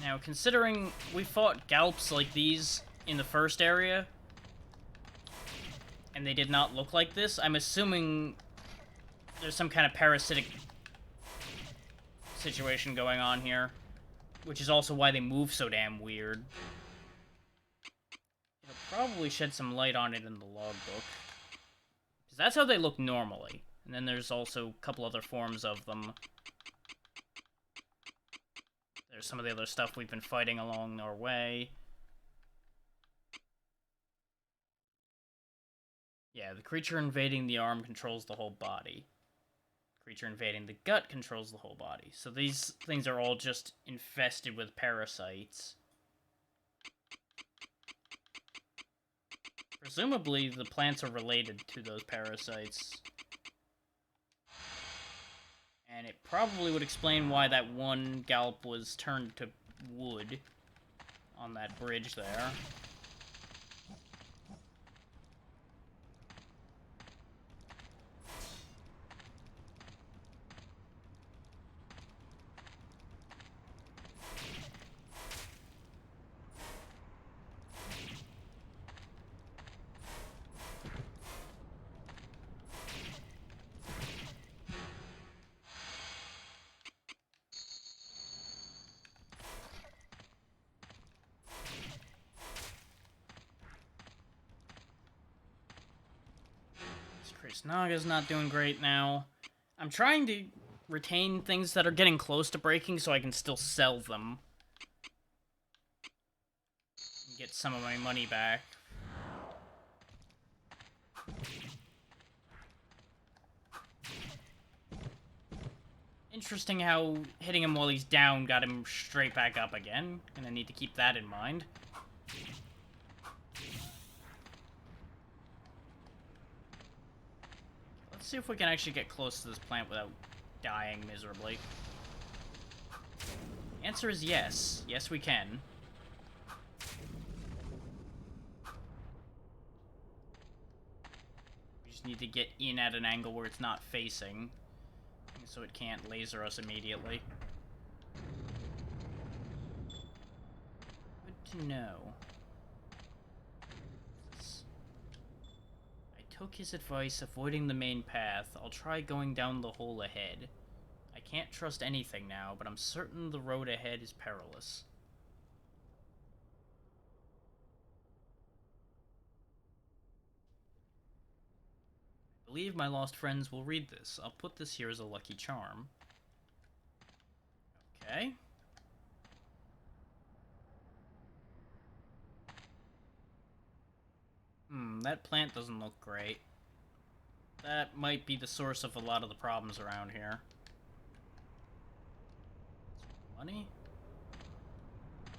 Now, considering we fought Galps like these in the first area, and they did not look like this, I'm assuming there's some kind of parasitic situation going on here, which is also why they move so damn weird. It'll probably shed some light on it in the logbook, because that's how they look normally. And then there's also a couple other forms of them. There's some of the other stuff we've been fighting along our way. Yeah, the creature invading the arm controls the whole body. Creature invading the gut controls the whole body. So these things are all just infested with parasites. Presumably, the plants are related to those parasites. And it probably would explain why that one Gallop was turned to wood on that bridge there. Chris Naga's not doing great now. I'm trying to retain things that are getting close to breaking so I can still sell them. And get some of my money back. Interesting how hitting him while he's down got him straight back up again. Gonna need to keep that in mind. Let's see if we can actually get close to this plant without dying miserably. The answer is yes. Yes, we can. We just need to get in at an angle where it's not facing, so it can't laser us immediately. Good to know. Took his advice, avoiding the main path. I'll try going down the hole ahead. I can't trust anything now, but I'm certain the road ahead is perilous. I believe my lost friends will read this. I'll put this here as a lucky charm. Okay. That plant doesn't look great. That might be the source of a lot of the problems around here. Money?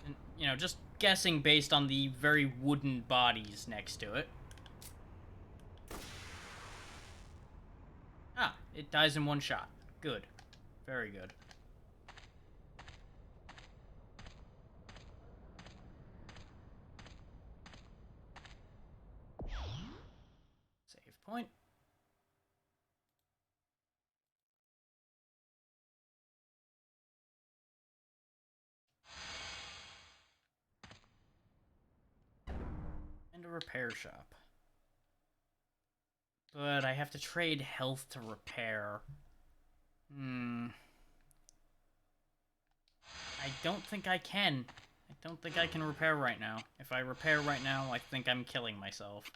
And, you know, just guessing based on the very wooden bodies next to it. Ah, it dies in one shot. Good. Very good. Save point. And a repair shop. But I have to trade health to repair. I don't think I can. I don't think I can repair right now. If I repair right now, I think I'm killing myself.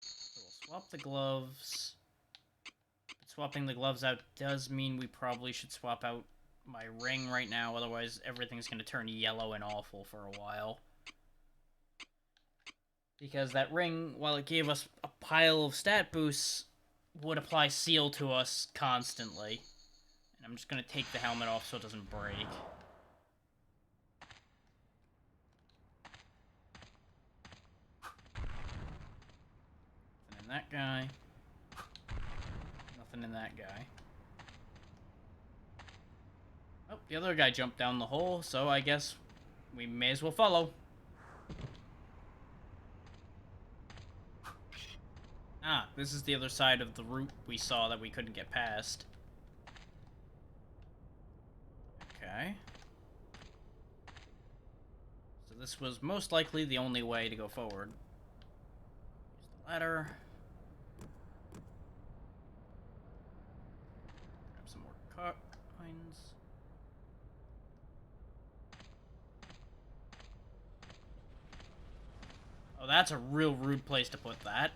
So we'll swap the gloves. But swapping the gloves out does mean we probably should swap out my ring right now, otherwise everything's going to turn yellow and awful for a while. Because that ring, while it gave us a pile of stat boosts, would apply seal to us constantly. And I'm just going to take the helmet off so it doesn't break. Nothing in that guy. Nothing in that guy. Oh, the other guy jumped down the hole, so I guess we may as well follow. Ah, this is the other side of the route we saw that we couldn't get past. Okay. So this was most likely the only way to go forward. Use the ladder. Grab some more coins. Oh, that's a real rude place to put that.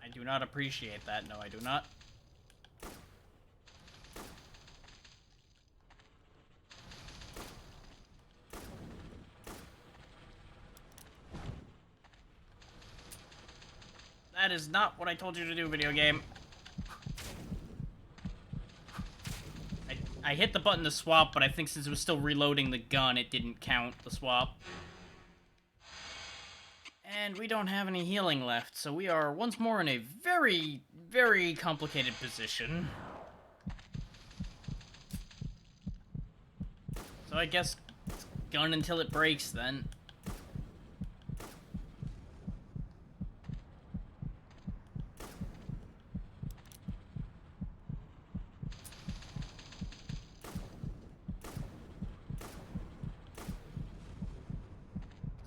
I do not appreciate that. No, I do not. That is not what I told you to do, video game. I hit the button to swap, but I think since it was still reloading the gun, it didn't count the swap. And we don't have any healing left, so we are once more in a very, very complicated position. So I guess gun until it breaks, then.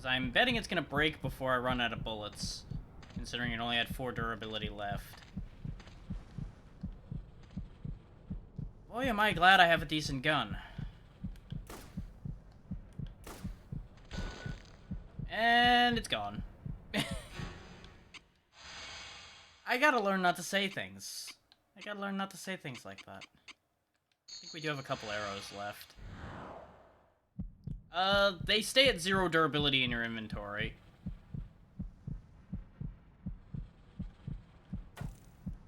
I'm betting it's gonna break before I run out of bullets, considering it only had 4 durability left. Boy, am I glad I have a decent gun. And it's gone. I gotta learn not to say things. I gotta learn not to say things like that. I think we do have a couple arrows left. They stay at 0 durability in your inventory.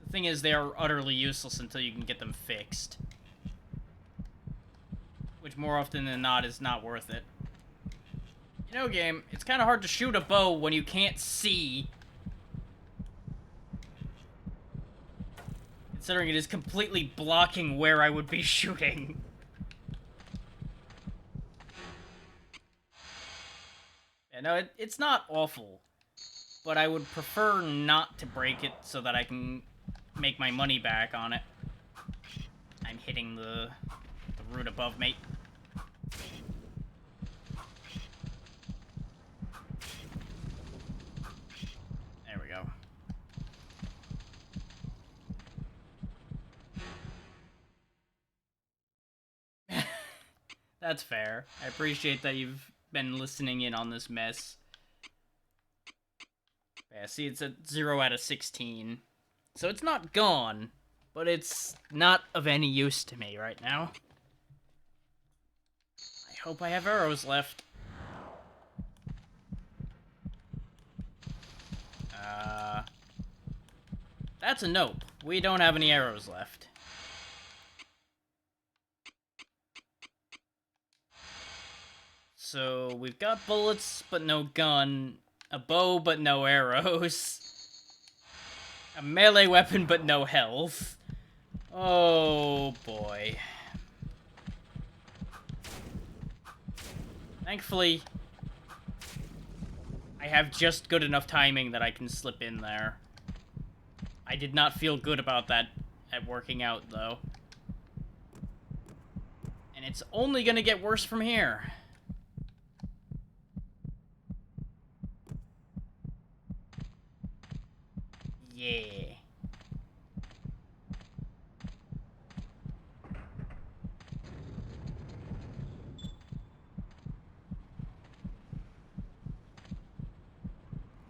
The thing is, they are utterly useless until you can get them fixed. Which, more often than not, is not worth it. You know, game, it's kind of hard to shoot a bow when you can't see. Considering it is completely blocking where I would be shooting. Yeah, no, it's not awful. But I would prefer not to break it so that I can make my money back on it. I'm hitting the root above me. There we go. That's fair. I appreciate that you've been listening in on this mess. Yeah, see, it's at 0 out of 16. So it's not gone, but it's not of any use to me right now. I hope I have arrows left. That's a nope. We don't have any arrows left. So, we've got bullets, but no gun. A bow, but no arrows. A melee weapon, but no health. Oh, boy. Thankfully, I have just good enough timing that I can slip in there. I did not feel good about that at working out, though. And it's only gonna get worse from here. Yeah.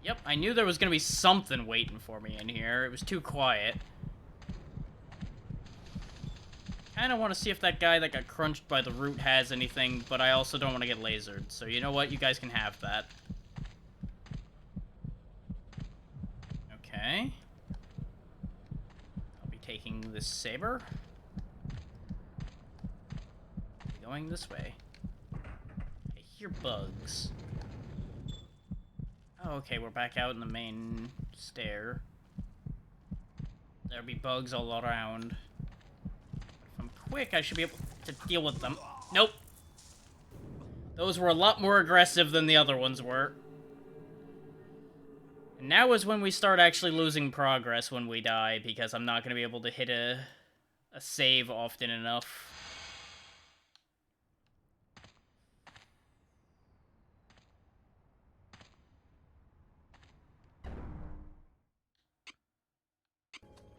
Yep, I knew there was gonna be something waiting for me in here. It was too quiet. Kinda want to see if that guy that got crunched by the root has anything, but I also don't want to get lasered. So you know what? You guys can have that. Okay. I'll be taking this saber. Going this way. I hear bugs. Oh, okay, we're back out in the main stair. There'll be bugs all around. If I'm quick, I should be able to deal with them. Nope. Those were a lot more aggressive than the other ones were. And now is when we start actually losing progress when we die, because I'm not going to be able to hit a a save often enough.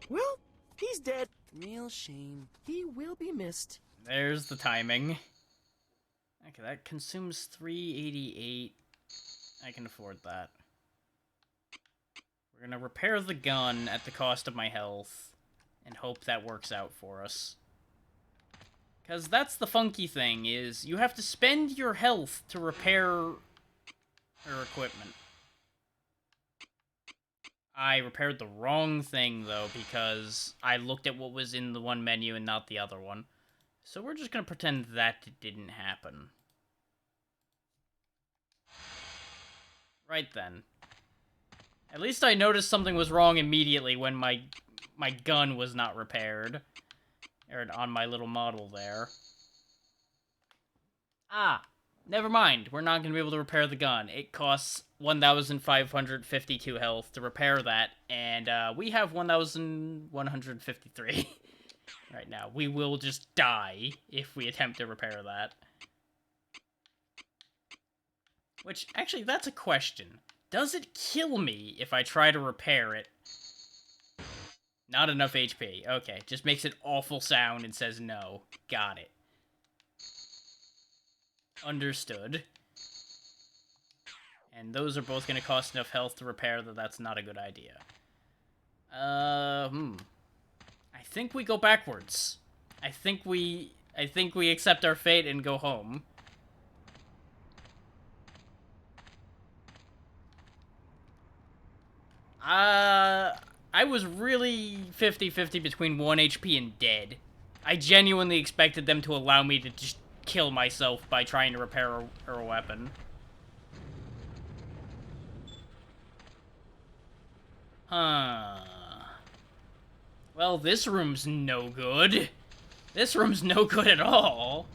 Well, he's dead. Real shame. He will be missed. There's the timing. Okay, that consumes 388. I can afford that. We're gonna repair the gun at the cost of my health, and hope that works out for us. Because that's the funky thing, is you have to spend your health to repair your equipment. I repaired the wrong thing, though, because I looked at what was in the one menu and not the other one. So we're just gonna pretend that didn't happen. Right then. At least I noticed something was wrong immediately when my gun was not repaired. Or on my little model there. Ah, never mind. We're not going to be able to repair the gun. It costs 1,552 health to repair that, and we have 1,153 right now. We will just die if we attempt to repair that. Which, actually, that's a question. Does it kill me if I try to repair it? Not enough HP. Okay, just makes an awful sound and says no. Got it. Understood. And those are both going to cost enough health to repair that that's not a good idea. I think we go backwards. I think we accept our fate and go home. I was really 50-50 between 1 HP and dead. I genuinely expected them to allow me to just kill myself by trying to repair a weapon. Huh. Well, this room's no good. This room's no good at all.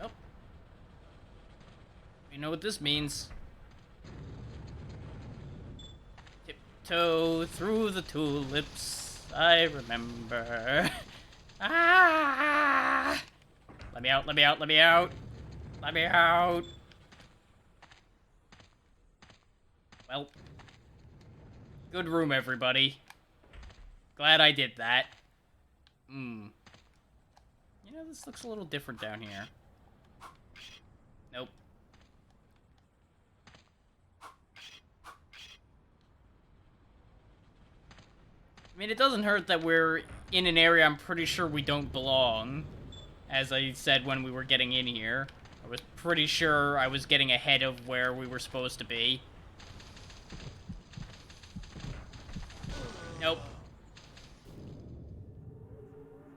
Oh. You know what this means. Tiptoe through the tulips, I remember. Ah! Let me out, let me out, let me out. Let me out. Well. Good room, everybody. Glad I did that. You know, this looks a little different down here. Nope. I mean, it doesn't hurt that we're in an area I'm pretty sure we don't belong. As I said when we were getting in here. I was pretty sure I was getting ahead of where we were supposed to be. Nope.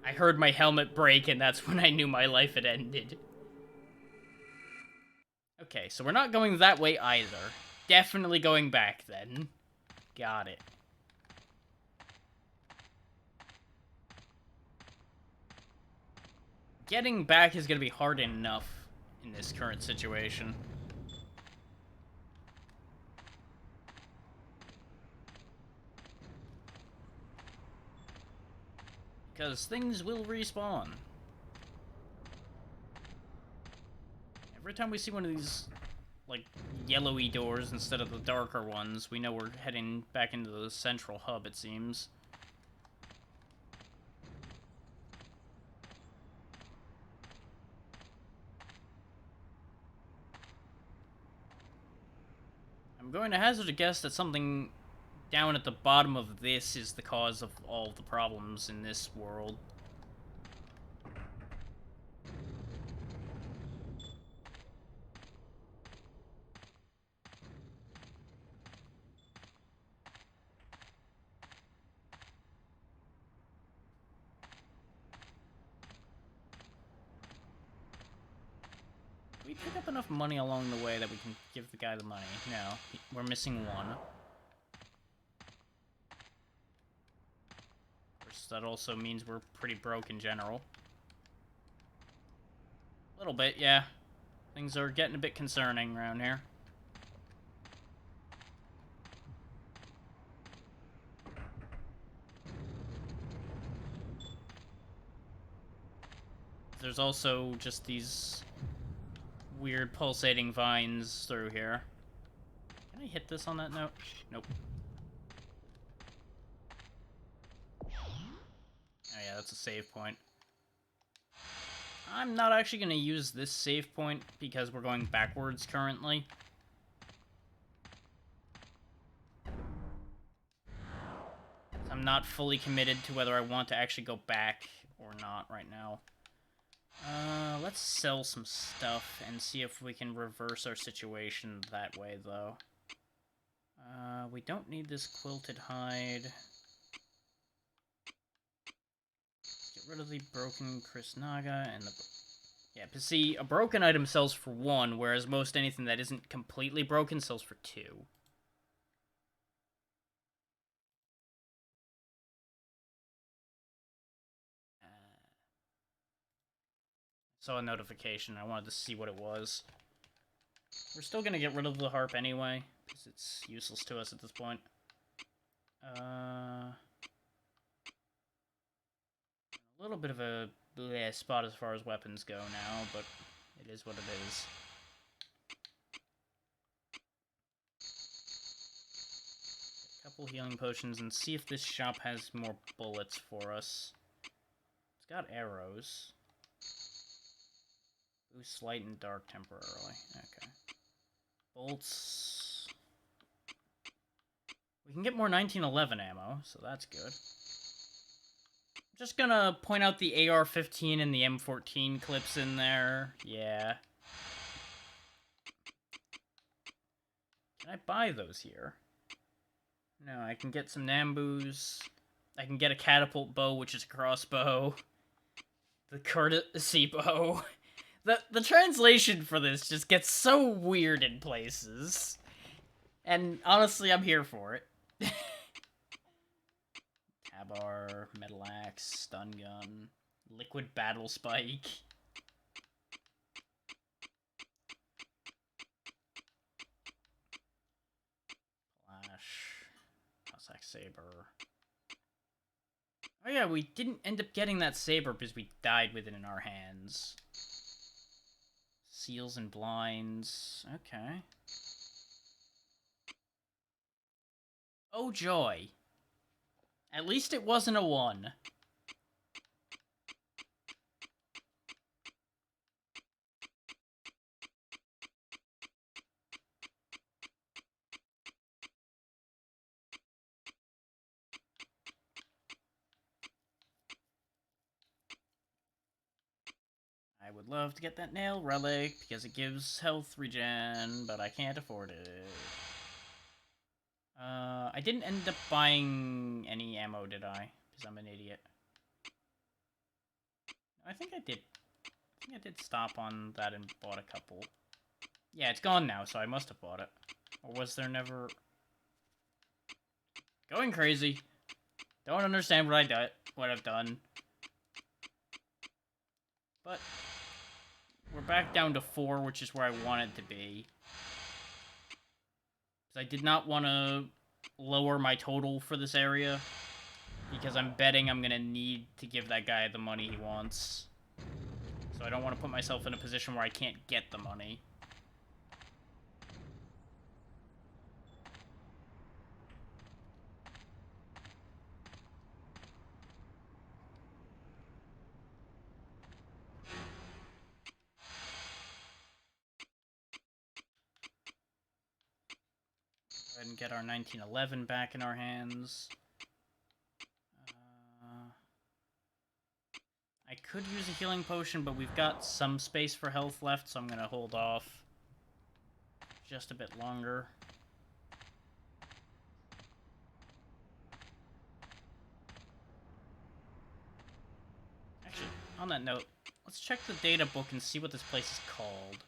I heard my helmet break, and that's when I knew my life had ended. Okay, so we're not going that way either. Definitely going back, then. Got it. Getting back is going to be hard enough in this current situation. Because things will respawn. Every time we see one of these, like, yellowy doors instead of the darker ones, we know we're heading back into the central hub, it seems. I'm going to hazard a guess that something down at the bottom of this is the cause of all the problems in this world. We pick up enough money along the way that we can give the guy the money. No, we're missing one. Of course, that also means we're pretty broke in general. A little bit, yeah. Things are getting a bit concerning around here. there's also just these weird pulsating vines through here. Can I hit this on that note? Nope. Oh yeah, that's a save point. I'm not actually going to use this save point because we're going backwards currently. I'm not fully committed to whether I want to actually go back or not right now. Let's sell some stuff and see if we can reverse our situation that way, though. We don't need this quilted hide. Get rid of the broken Chris Naga and the... Yeah, but see, a broken item sells for 1, whereas most anything that isn't completely broken sells for 2. Saw a notification. I wanted to see what it was. We're still gonna get rid of the harp anyway, because it's useless to us at this point. A little bit of a bleh spot as far as weapons go now, but it is what it is. A couple healing potions and see if this shop has more bullets for us. It's got arrows. Boost light and dark temporarily. Okay. Bolts. We can get more 1911 ammo, so that's good. I'm just gonna point out the AR-15 and the M14 clips in there. Yeah. Can I buy those here? No, I can get some Nambus. I can get a catapult bow, which is a crossbow. The courtesy bow. The translation for this just gets so weird in places. And honestly, I'm here for it. Tabar, metal axe, stun gun, liquid battle spike. Flash, Cossack saber. Oh yeah, we didn't end up getting that saber because we died with it in our hands. Seals and blinds. Okay. Oh joy. At least it wasn't a 1. I would love to get that nail relic because it gives health regen, but I can't afford it. I didn't end up buying any ammo, did I? Because I'm an idiot. I think I did. I think I did stop on that and bought a couple. Yeah, it's gone now, so I must have bought it. Or was there never... Going crazy. Don't understand what I've done. But we're back down to 4, which is where I want it to be. Because I did not want to lower my total for this area. Because I'm betting I'm going to need to give that guy the money he wants. So I don't want to put myself in a position where I can't get the money. Go ahead and get our 1911 back in our hands. I could use a healing potion, but we've got some space for health left, so I'm going to hold off just a bit longer. Actually, on that note, let's check the data book and see what this place is called.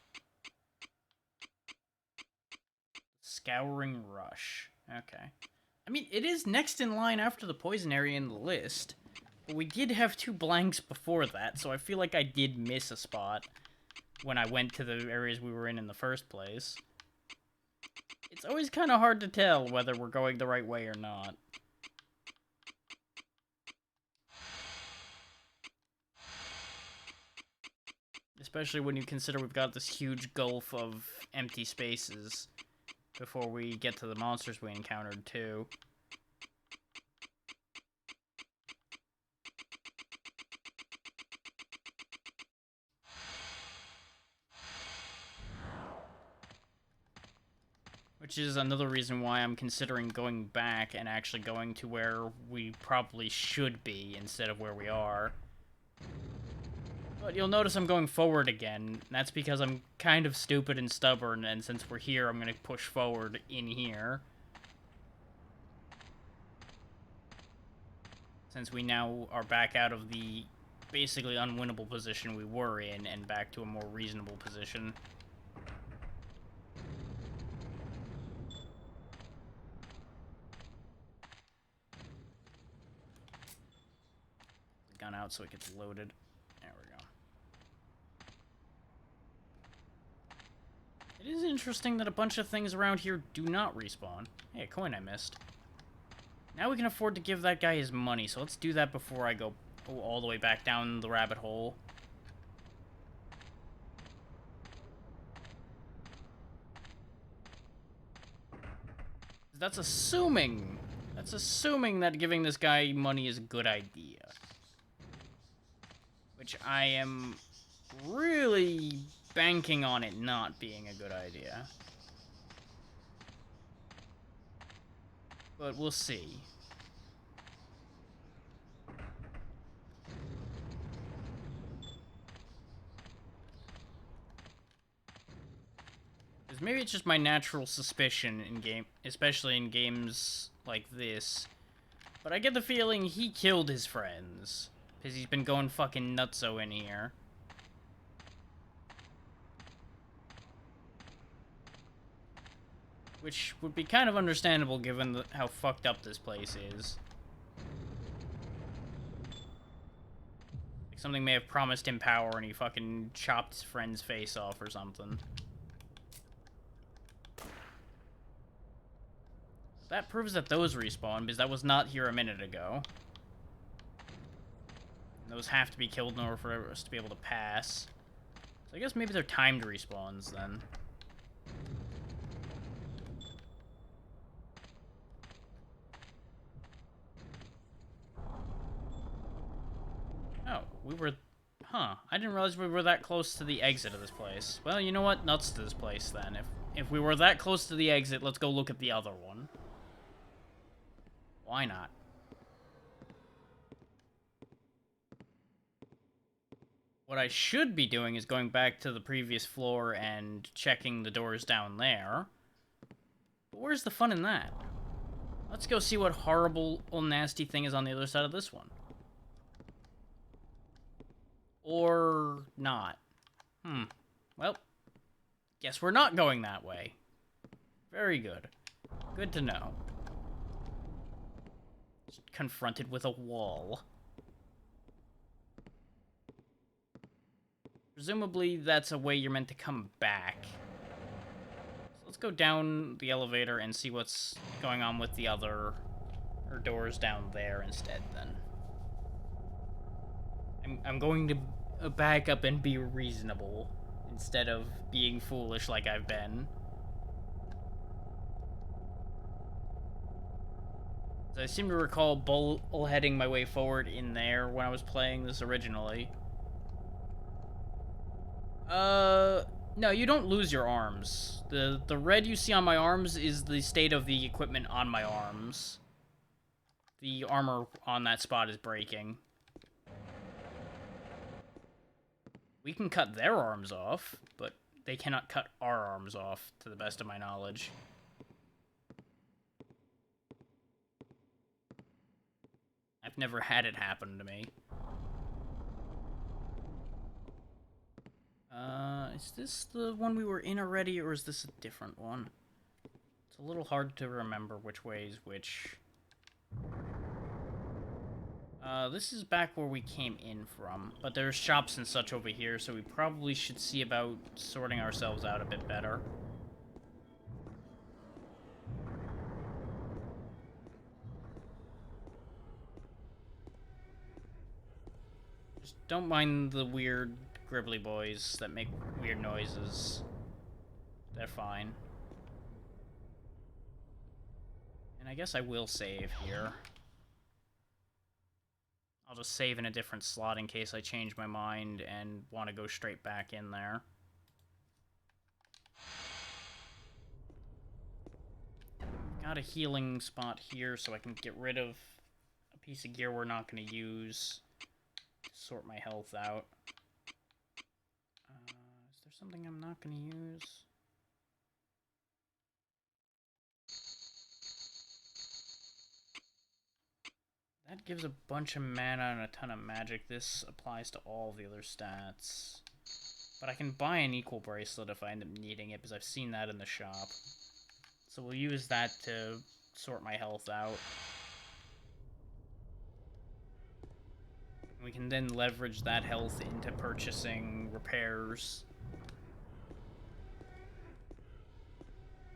Scouring Rush. Okay. I mean, it is next in line after the poison area in the list. But we did have 2 blanks before that, so I feel like I did miss a spot when I went to the areas we were in the first place. It's always kind of hard to tell whether we're going the right way or not. especially when you consider we've got this huge gulf of empty spaces before we get to the monsters we encountered, too. Which is another reason why I'm considering going back and actually going to where we probably should be instead of where we are. But you'll notice I'm going forward again, and that's because I'm kind of stupid and stubborn, and since we're here, I'm going to push forward in here. Since we now are back out of the basically unwinnable position we were in, and back to a more reasonable position. Gun out so it gets loaded. There we go. It is interesting that a bunch of things around here do not respawn. Hey, a coin I missed. Now we can afford to give that guy his money, so let's do that before I go all the way back down the rabbit hole. That's assuming that giving this guy money is a good idea. Which I am really banking on it not being a good idea. But we'll see. Because maybe it's just my natural suspicion in game, especially in games like this. But I get the feeling he killed his friends. Because he's been going fucking nutso in here. Which would be kind of understandable given how fucked up this place is. Like something may have promised him power and he fucking chopped his friend's face off or something. That proves that those respawn, because that was not here a minute ago. Those have to be killed in order for us to be able to pass. So I guess maybe they're timed respawns, then. Oh, we were... Huh. I didn't realize we were that close to the exit of this place. Well, you know what? Nuts to this place, then. If we were that close to the exit, let's go look at the other one. Why not? What I should be doing is going back to the previous floor and checking the doors down there. But where's the fun in that? Let's go see what horrible, nasty thing is on the other side of this one. Or not. Well, guess we're not going that way. Very good. Good to know. Just confronted with a wall. Presumably, that's a way you're meant to come back. So let's go down the elevator and see what's going on with the other doors down there instead, then. I'm going to back up and be reasonable instead of being foolish like I've been. I seem to recall bullheading my way forward in there when I was playing this originally. No, you don't lose your arms. The red you see on my arms is the state of the equipment on my arms. The armor on that spot is breaking. We can cut their arms off, but they cannot cut our arms off, to the best of my knowledge. I've never had it happen to me. Is this the one we were in already, or is this a different one? It's a little hard to remember which way is which. This is back where we came in from, but there's shops and such over here, so we probably should see about sorting ourselves out a bit better. Just don't mind the weird gribbly boys that make weird noises. They're fine. And I guess I will save here. I'll just save in a different slot in case I change my mind and want to go straight back in there. Got a healing spot here so I can get rid of a piece of gear we're not going to use. Sort my health out. Is there something I'm not going to use? That gives a bunch of mana and a ton of magic. This applies to all the other stats. But I can buy an equal bracelet if I end up needing it, because I've seen that in the shop. So we'll use that to sort my health out. We can then leverage that health into purchasing repairs.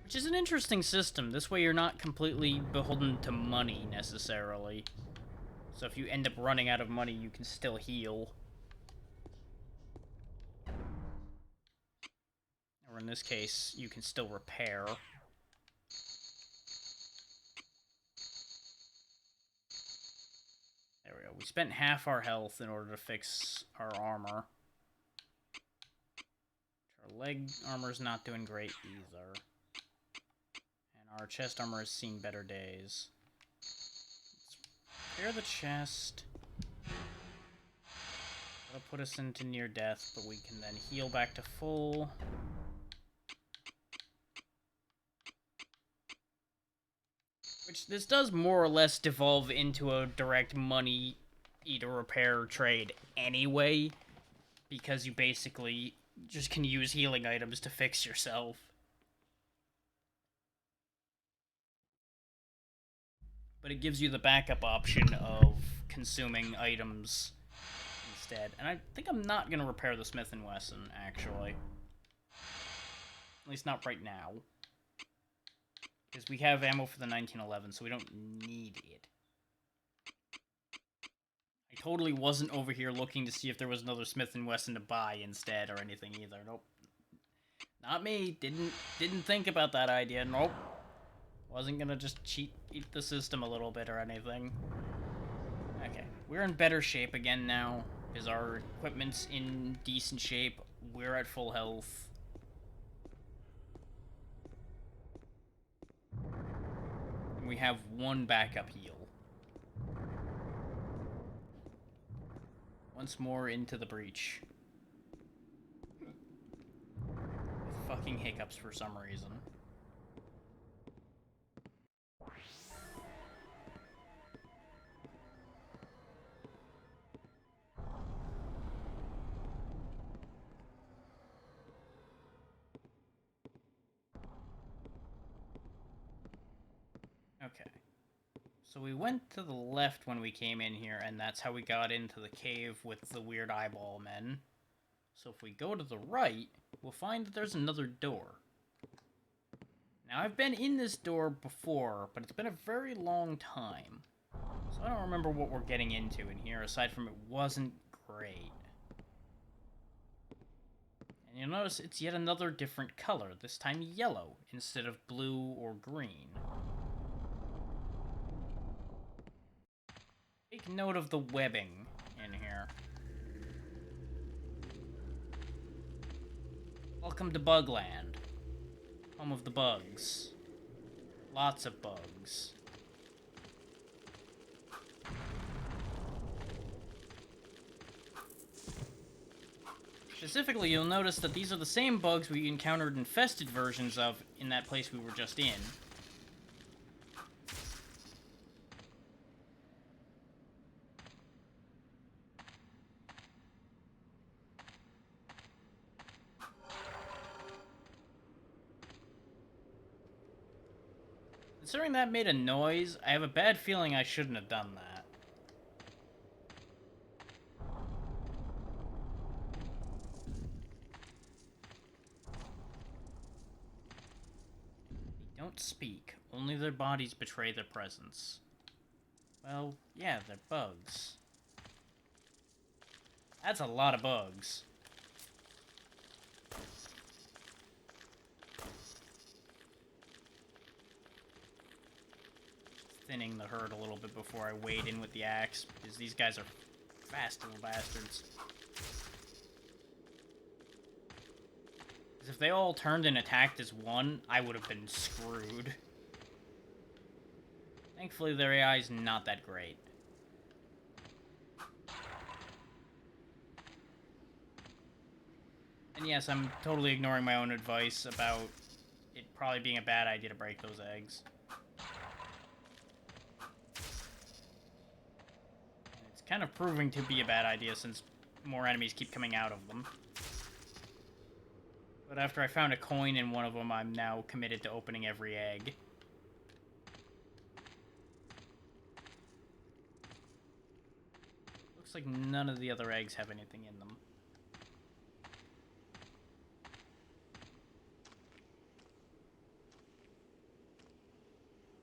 Which is an interesting system. This way you're not completely beholden to money, necessarily. So if you end up running out of money, you can still heal. Or in this case, you can still repair. There we go. We spent half our health in order to fix our armor. Our leg armor's not doing great either. And our chest armor has seen better days. Repair the chest. That'll put us into near death, but we can then heal back to full. Which this does more or less devolve into a direct money eater repair trade anyway, because you basically just can use healing items to fix yourself. But it gives you the backup option of consuming items instead. And I think I'm not going to repair the Smith & Wesson, actually. At least not right now. Because we have ammo for the 1911, so we don't need it. I totally wasn't over here looking to see if there was another Smith & Wesson to buy instead or anything either. Nope. Not me. Didn't think about that idea. Nope. Wasn't gonna just eat the system a little bit or anything. Okay. We're in better shape again now, because our equipment's in decent shape. We're at full health. And we have one backup heal. Once more into the breach. With fucking hiccups for some reason. Okay. So we went to the left when we came in here, and that's how we got into the cave with the weird eyeball men. So if we go to the right, we'll find that there's another door. Now, I've been in this door before, but it's been a very long time. So I don't remember what we're getting into in here, aside from it wasn't great. And you'll notice it's yet another different color, this time yellow, instead of blue or green. Take note of the webbing in here. Welcome to Bugland. Home of the bugs. Lots of bugs. Specifically, you'll notice that these are the same bugs we encountered infested versions of in that place we were just in. Considering that made a noise, I have a bad feeling I shouldn't have done that. They don't speak. Only their bodies betray their presence. Well, yeah, they're bugs. That's a lot of bugs. thinning the herd a little bit before I wade in with the axe, because these guys are fast little bastards. Because if they all turned and attacked as one, I would have been screwed. Thankfully, their AI is not that great. And yes, I'm totally ignoring my own advice about it probably being a bad idea to break those eggs. And it's kind of proving to be a bad idea since more enemies keep coming out of them. But after I found a coin in one of them, I'm now committed to opening every egg. Looks like none of the other eggs have anything in them.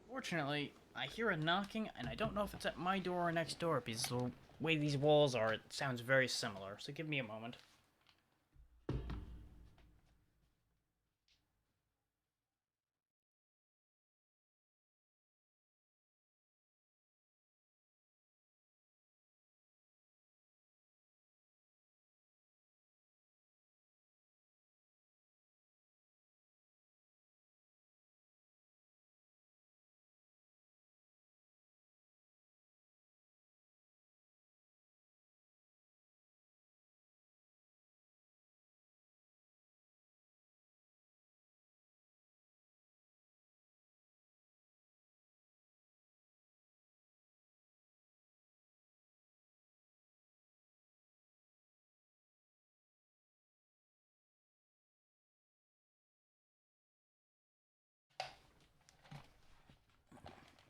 Fortunately, I hear a knocking, and I don't know if it's at my door or next door, because the way these walls are, it sounds very similar. So give me a moment.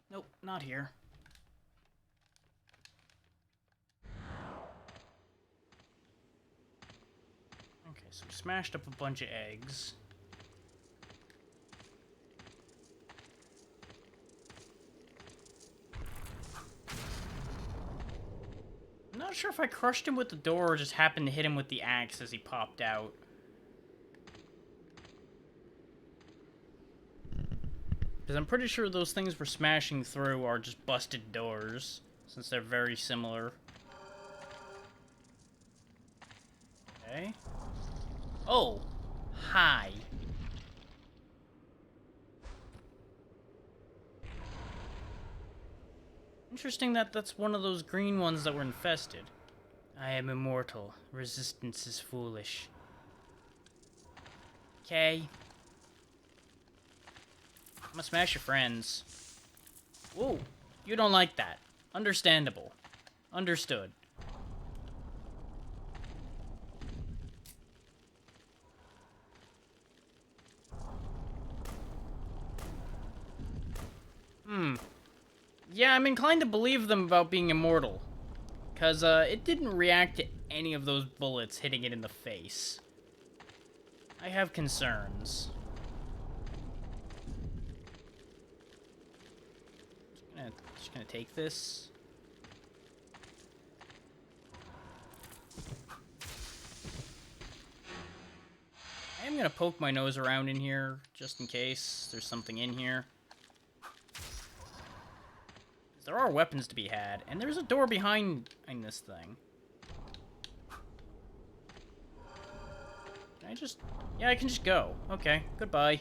Nope, not here. Okay, so we smashed up a bunch of eggs. I'm not sure if I crushed him with the door or just happened to hit him with the axe as he popped out. Because I'm pretty sure those things we're smashing through are just busted doors, since they're very similar. Okay. Oh! Hi. Interesting that that's one of those green ones that were infested. I am immortal. Resistance is foolish. Okay. I'm gonna smash your friends. Whoa, you don't like that. Understandable. Understood. Yeah, I'm inclined to believe them about being immortal. Because, it didn't react to any of those bullets hitting it in the face. I have concerns. Just gonna take this. I am gonna poke my nose around in here, just in case there's something in here. There are weapons to be had, and there's a door behind this thing. Can I just... Yeah, I can just go. Okay, goodbye.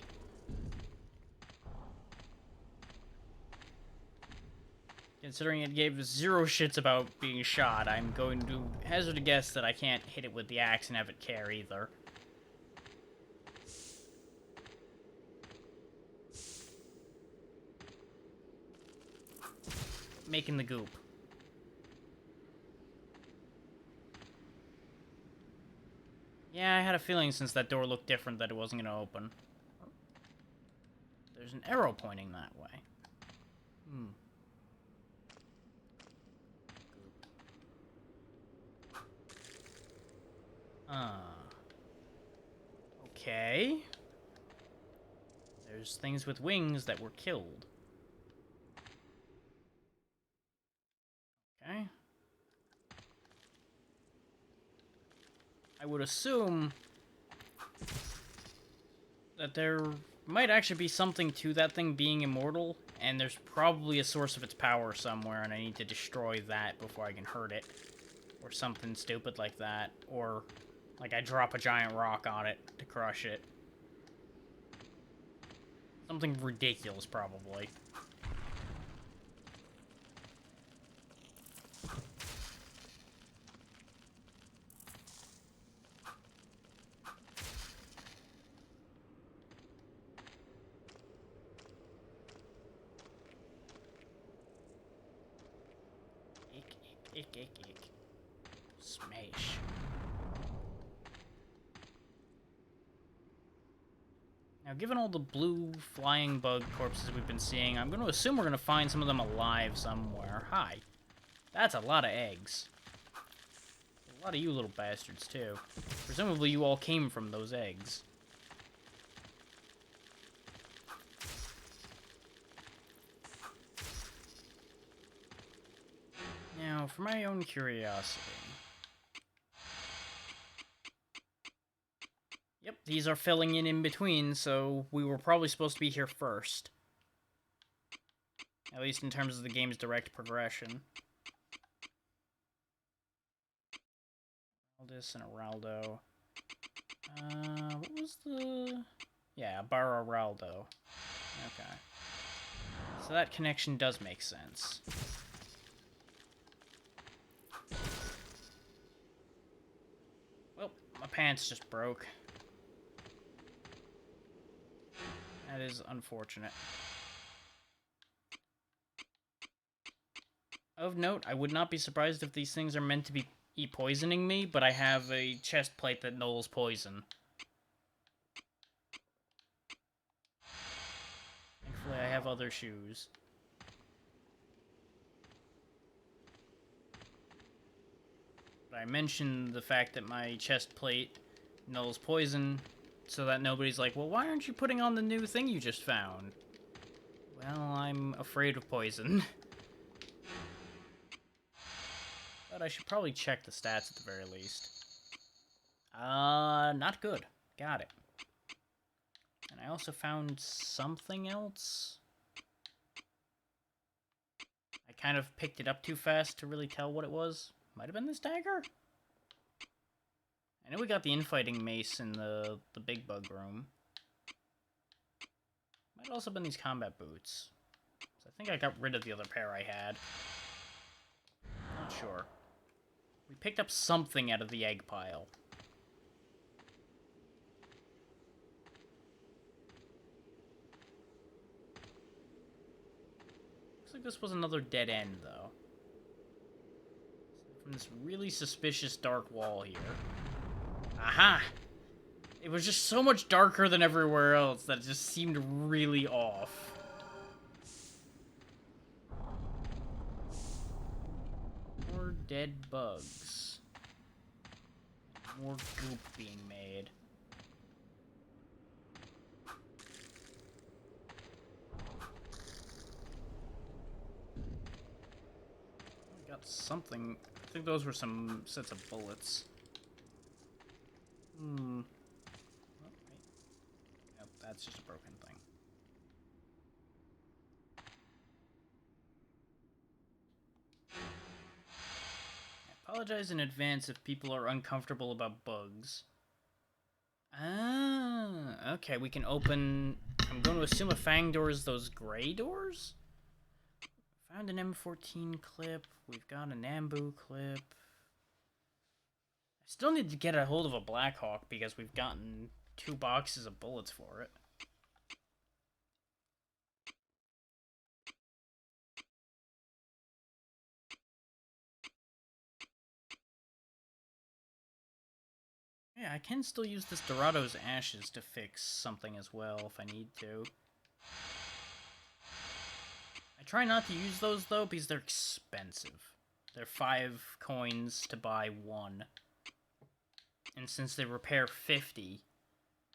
Considering it gave 0 shits about being shot, I'm going to hazard a guess that I can't hit it with the axe and have it care either. Making the goop. Yeah, I had a feeling since that door looked different that it wasn't going to open. There's an arrow pointing that way. Okay. There's things with wings that were killed. Okay. I would assume that there might actually be something to that thing being immortal, and there's probably a source of its power somewhere, and I need to destroy that before I can hurt it. Or something stupid like that. Or, like, I drop a giant rock on it to crush it. Something ridiculous, probably. Ick. Smash. Now, given all the blue flying bug corpses we've been seeing, I'm going to assume we're going to find some of them alive somewhere. Hi. That's a lot of eggs. A lot of you little bastards, too. Presumably you all came from those eggs. Now, for my own curiosity... Yep, these are filling in between, so we were probably supposed to be here first. At least in terms of the game's direct progression. Aldis and Araldo. What was the... Yeah, Bararaldo. Okay. So that connection does make sense. Well, my pants just broke. That is unfortunate. Of note, I would not be surprised if these things are meant to be poisoning me, but I have a chest plate that nulls poison. Thankfully, I have other shoes. But I mentioned the fact that my chest plate nulls poison, so that nobody's like, well, why aren't you putting on the new thing you just found? Well, I'm afraid of poison. But I should probably check the stats at the very least. Not good. Got it. And I also found something else. I kind of picked it up too fast to really tell what it was. Might have been this dagger? I know we got the infighting mace in the big bug room. Might also have been these combat boots. So I think I got rid of the other pair I had. Not sure. We picked up something out of the egg pile. Looks like this was another dead end, though. From this really suspicious dark wall here. Aha! It was just so much darker than everywhere else that it just seemed really off. More dead bugs. More goop being made. I got something. I think those were some sets of bullets. Oh, wait. Nope, that's just a broken thing. I apologize in advance if people are uncomfortable about bugs. Ah, okay, we can open... I'm going to assume a Fang door is those gray doors? Found an M14 clip. We've got an Nambu clip. I still need to get a hold of a Blackhawk because we've gotten 2 boxes of bullets for it. Yeah, I can still use this Dorado's Ashes to fix something as well if I need to. I try not to use those, though, because they're expensive. They're 5 coins to buy 1. And since they repair 50,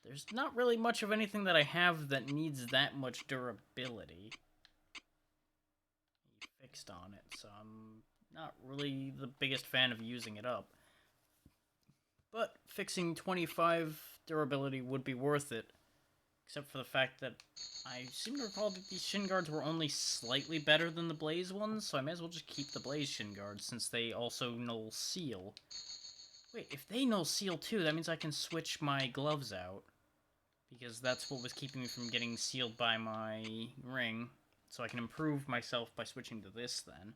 there's not really much of anything that I have that needs that much durability. He fixed on it, so I'm not really the biggest fan of using it up. But fixing 25 durability would be worth it, Except for the fact that I seem to recall that these shin guards were only slightly better than the blaze ones, so I may as well just keep the blaze shin guards since they also null seal. Wait, if they null seal too, that means I can switch my gloves out. Because that's what was keeping me from getting sealed by my ring. So I can improve myself by switching to this then.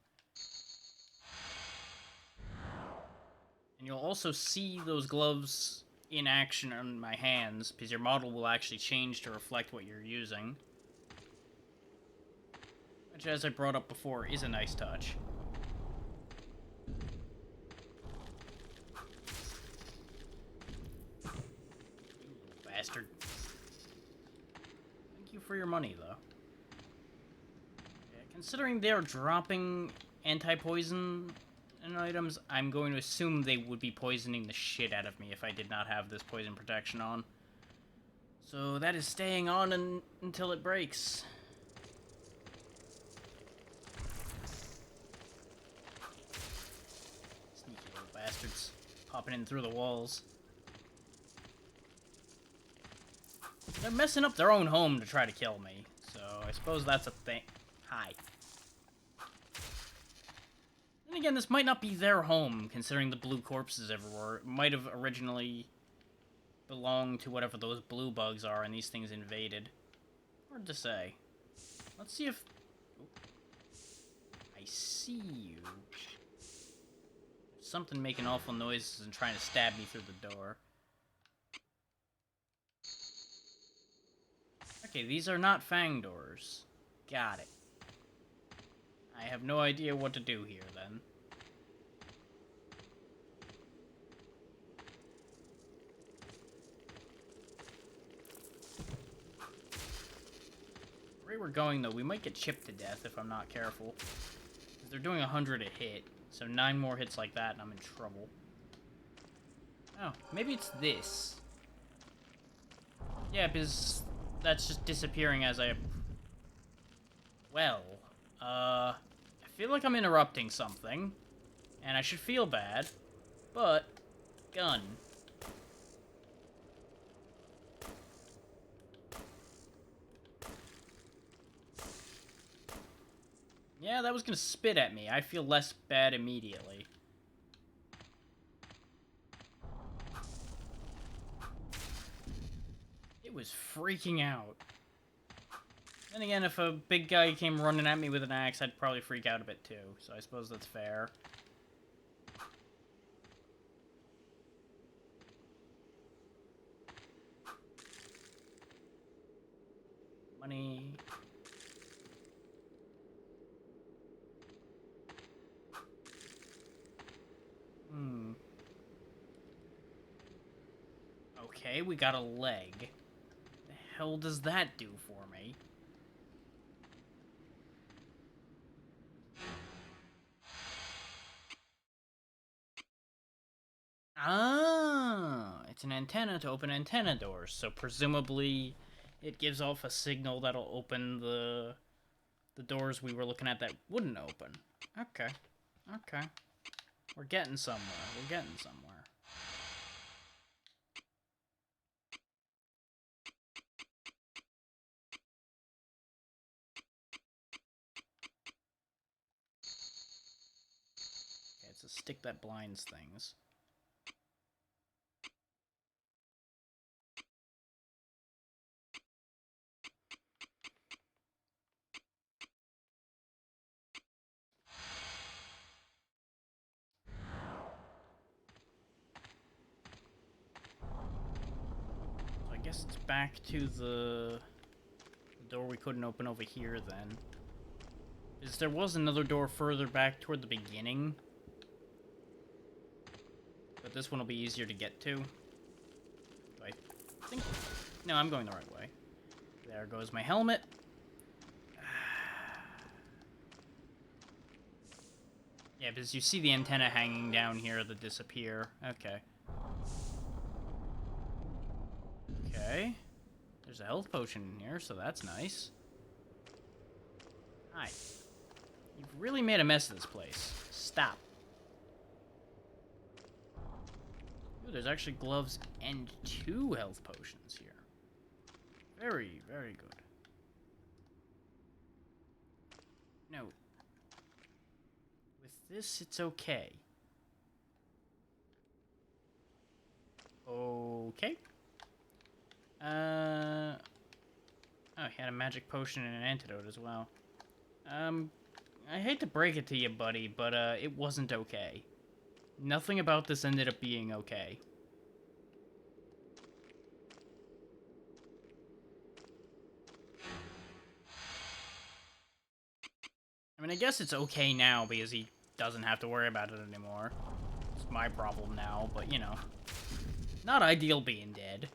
And you'll also see those gloves in action on my hands, because your model will actually change to reflect what you're using. Which, as I brought up before, is a nice touch. You bastard. Thank you for your money, though. Yeah, considering they're dropping anti-poison items, I'm going to assume they would be poisoning the shit out of me if I did not have this poison protection on. So that is staying on until it breaks. Sneaky little bastards. Popping in through the walls. They're messing up their own home to try to kill me, so I suppose that's a thing. Hi. Then again, this might not be their home, considering the blue corpses everywhere. It might have originally belonged to whatever those blue bugs are, and these things invaded. Hard to say. Let's see if... I see you. Something making awful noises and trying to stab me through the door. Okay, these are not fang doors. Got it. I have no idea what to do here, then. The way we're going, though, we might get chipped to death if I'm not careful. Because they're doing 100 a hit, so 9 more hits like that and I'm in trouble. Oh, maybe it's this. Yeah, because that's just disappearing as I... Well, I feel like I'm interrupting something, and I should feel bad, but... Gun. Yeah, that was gonna spit at me. I feel less bad immediately. It was freaking out. Then again, if a big guy came running at me with an axe, I'd probably freak out a bit too, so I suppose that's fair. Money. Okay, we got a leg. The hell does that do for me? Ah, it's an antenna to open antenna doors, so presumably it gives off a signal that'll open the doors we were looking at that wouldn't open. Okay. Okay. We're getting somewhere. We're getting somewhere. Okay, it's a stick that blinds things. I guess it's back to the door we couldn't open over here then. Because there was another door further back toward the beginning. But this one will be easier to get to. I think... No, I'm going the right way. There goes my helmet. Yeah, because you see the antenna hanging down here that disappear. Okay. Okay. There's a health potion in here, so that's nice. Hi. You've really made a mess of this place. Stop. Ooh, there's actually gloves and 2 health potions here. Very, very good. No. With this, it's okay. Okay. Oh, he had a magic potion and an antidote as well. I hate to break it to you, buddy, but, it wasn't okay. Nothing about this ended up being okay. I mean, I guess it's okay now because he doesn't have to worry about it anymore. It's my problem now, but, you know. Not ideal being dead.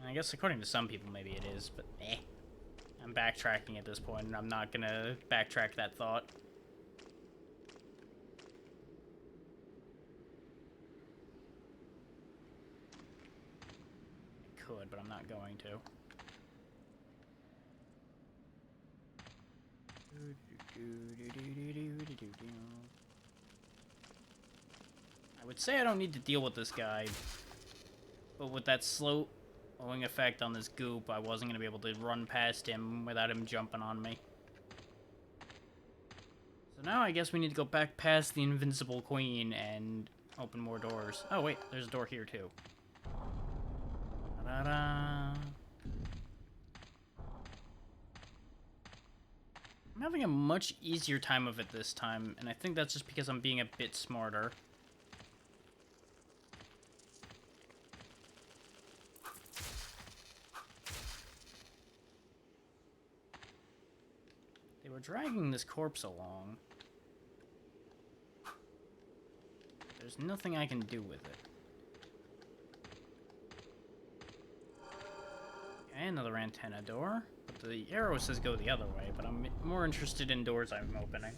I guess according to some people, maybe it is, but eh. I'm backtracking at this point, and I'm not gonna backtrack that thought. I could, but I'm not going to. I would say I don't need to deal with this guy, but with that slowing effect on this goop, I wasn't going to be able to run past him without him jumping on me. So now I guess we need to go back past the Invincible Queen and open more doors. Oh wait, there's a door here too. Ta-da! I'm having a much easier time of it this time, and I think that's just because I'm being a bit smarter. They were dragging this corpse along. There's nothing I can do with it. Okay, another antenna door. But the arrow says go the other way, but I'm more interested in doors I'm opening.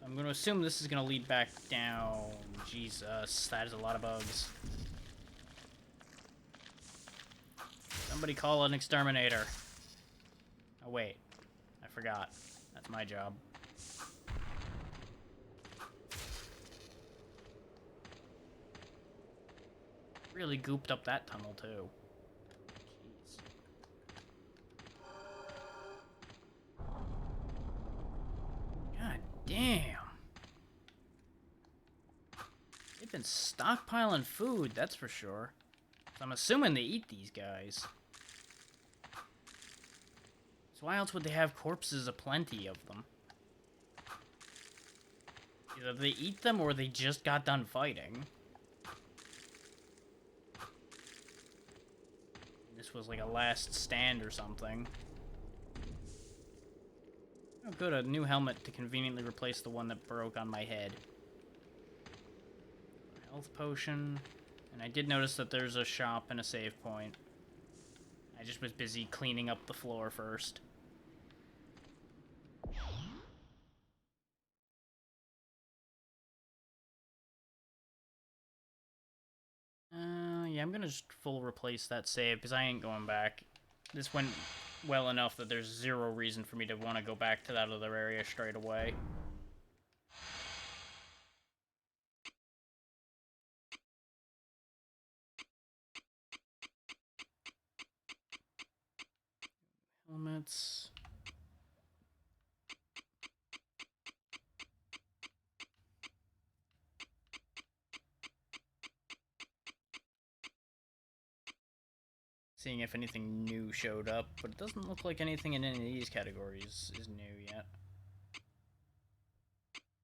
I'm going to assume this is going to lead back down. Jesus, that is a lot of bugs. Somebody call an exterminator. Oh, wait. I forgot. That's my job. Really gooped up that tunnel, too. Jeez. God damn. They've been stockpiling food, that's for sure. So I'm assuming they eat these guys. So why else would they have corpses aplenty of them? Either they eat them or they just got done fighting. This was like a last stand or something. Oh good, a new helmet to conveniently replace the one that broke on my head. Health potion. And I did notice that there's a shop and a save point. I just was busy cleaning up the floor first. Yeah, I'm gonna just full replace that save, because I ain't going back. This went well enough that there's zero reason for me to want to go back to that other area straight away. Helmets. Seeing if anything new showed up, but it doesn't look like anything in any of these categories is new yet.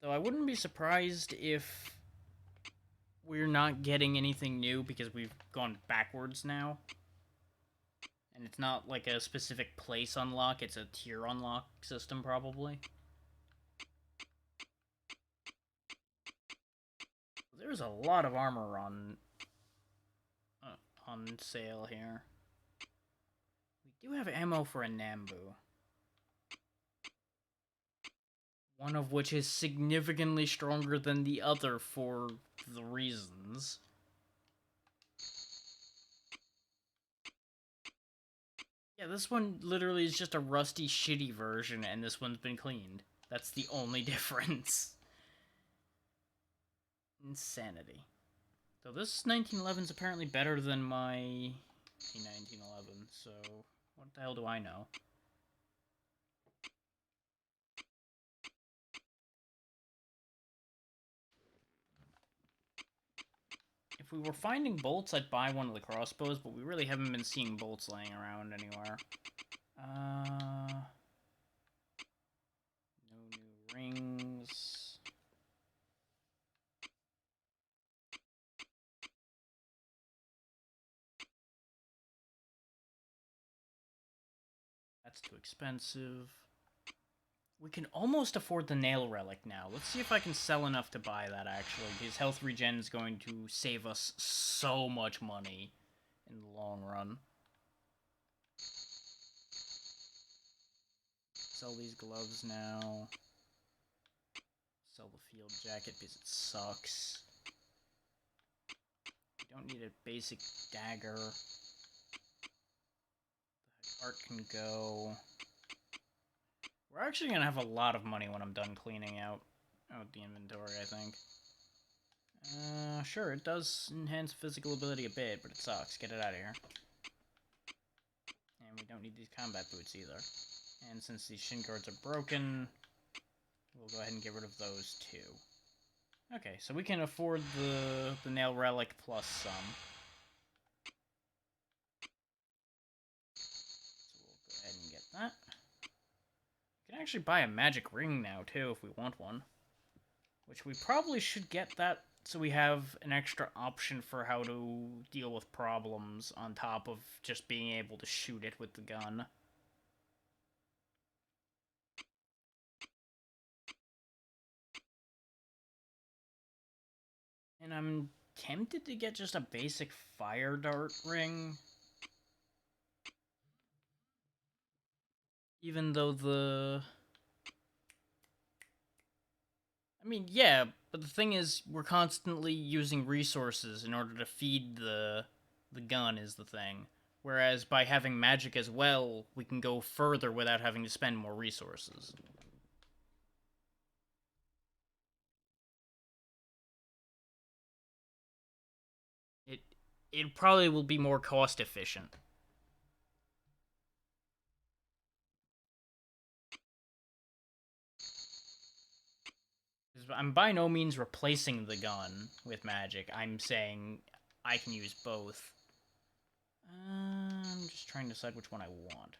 Though I wouldn't be surprised if we're not getting anything new because we've gone backwards now. And it's not like a specific place unlock, it's a tier unlock system probably. There's a lot of armor on sale here. We do have ammo for a Nambu. One of which is significantly stronger than the other for the reasons. Yeah, this one literally is just a rusty, shitty version, and this one's been cleaned. That's the only difference. Insanity. Though this 1911 is apparently better than my 1911, so what the hell do I know? If we were finding bolts, I'd buy one of the crossbows, but we really haven't been seeing bolts laying around anywhere. No new rings. That's too expensive. We can almost afford the nail relic now. Let's see if I can sell enough to buy that, actually. Because health regen is going to save us so much money in the long run. Sell these gloves now. Sell the field jacket because it sucks. We don't need a basic dagger. The art can go. We're actually going to have a lot of money when I'm done cleaning out the inventory, I think. Sure, it does enhance physical ability a bit, but it sucks. Get it out of here. And we don't need these combat boots either. And since these shin guards are broken, we'll go ahead and get rid of those too. Okay, so we can afford the nail relic plus some. So we'll go ahead and get that. We can actually buy a magic ring now too if we want one. Which we probably should get that so we have an extra option for how to deal with problems on top of just being able to shoot it with the gun. And I'm tempted to get just a basic fire dart ring. Even though I mean, yeah, but the thing is, we're constantly using resources in order to feed the gun is the thing. Whereas by having magic as well, we can go further without having to spend more resources. It probably will be more cost efficient. I'm by no means replacing the gun with magic. I'm saying I can use both. I'm just trying to decide which one I want.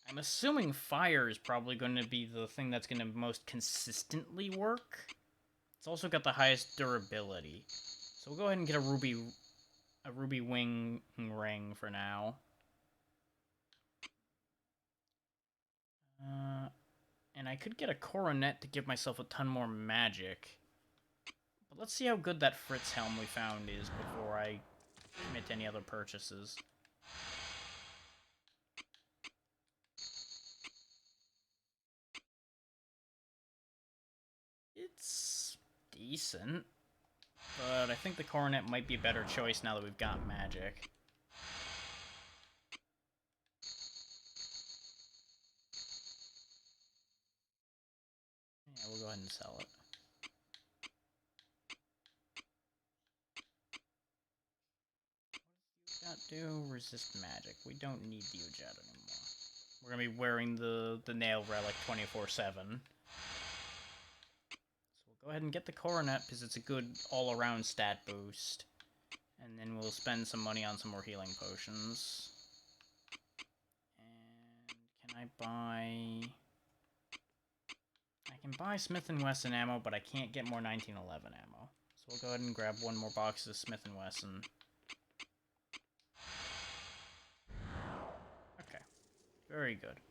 I'm assuming fire is probably going to be the thing that's going to most consistently work. It's also got the highest durability. So we'll go ahead and get a ruby wing ring for now. And I could get a coronet to give myself a ton more magic. But let's see how good that Fritz helm we found is before I commit to any other purchases. It's decent, but I think the coronet might be a better choice now that we've got magic. Yeah, we'll go ahead and sell it. What does the do? Resist magic. We don't need the Ujet anymore. We're gonna be wearing the nail relic 24/7. So we'll go ahead and get the coronet because it's a good all-around stat boost. And then we'll spend some money on some more healing potions. And can I buy... I can buy Smith & Wesson ammo, but I can't get more 1911 ammo. So we'll go ahead and grab one more box of Smith & Wesson. Okay. Very good.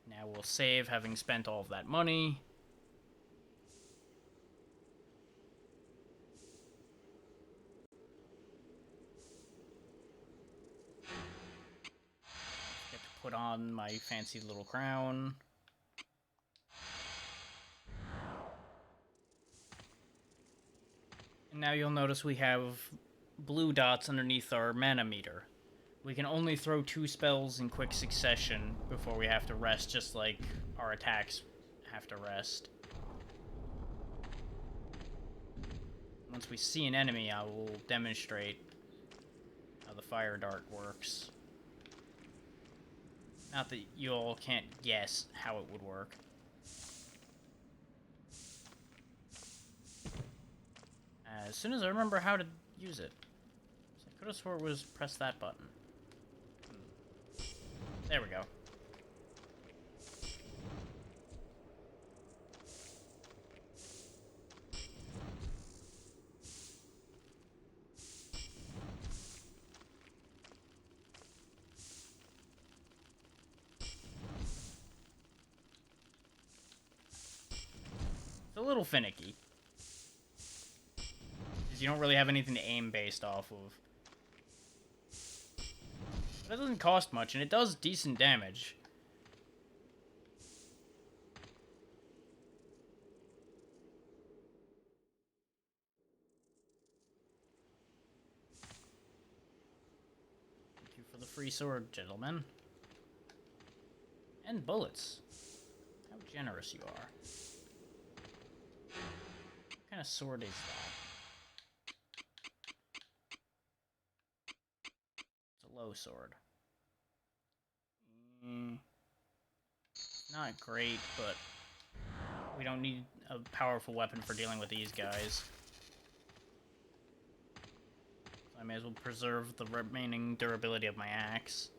Now we'll save, having spent all of that money. Get to put on my fancy little crown. And now you'll notice we have blue dots underneath our mana meter. We can only throw 2 spells in quick succession before we have to rest, just like our attacks have to rest. once we see an enemy, I will demonstrate how the fire dart works. Not that you all can't guess how it would work. As soon as I remember how to use it. So I could have swore it was press that button. There we go. It's a little finicky. Because you don't really have anything to aim based off of. But it doesn't cost much, and it does decent damage. Thank you for the free sword, gentlemen. And bullets. How generous you are. What kind of sword is that? It's a low sword. Not great, but we don't need a powerful weapon for dealing with these guys. So I may as well preserve the remaining durability of my axe.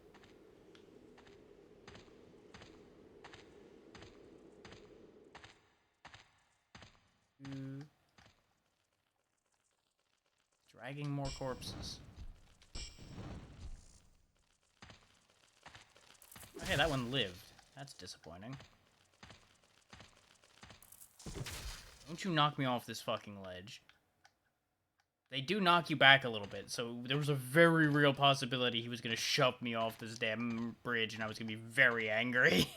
Dragging more corpses. Okay, that one lived. That's disappointing. Don't you knock me off this fucking ledge. They do knock you back a little bit, so there was a very real possibility he was gonna shove me off this damn bridge and I was gonna be very angry.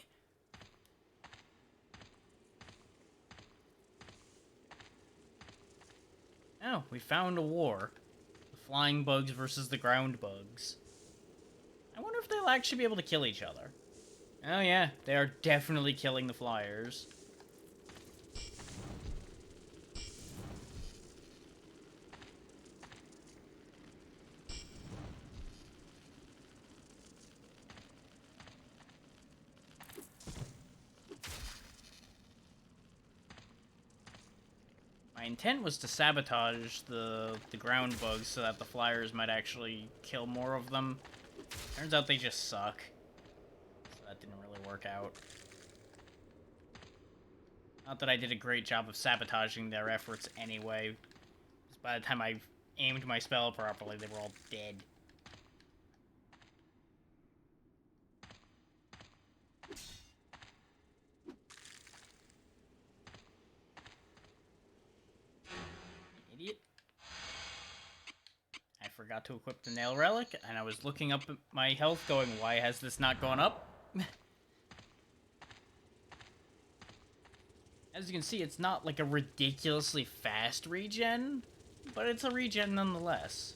Oh, we found a war. The flying bugs versus the ground bugs. I wonder if they'll actually be able to kill each other. Oh yeah, they are definitely killing the flyers. My intent was to sabotage the ground bugs so that the flyers might actually kill more of them. Turns out they just suck. So that didn't really work out. Not that I did a great job of sabotaging their efforts anyway. Just by the time I aimed my spell properly, they were all dead. Idiot. I forgot to equip the nail relic, and I was looking up at my health going, why has this not gone up? As you can see, it's not like a ridiculously fast regen, but it's a regen nonetheless.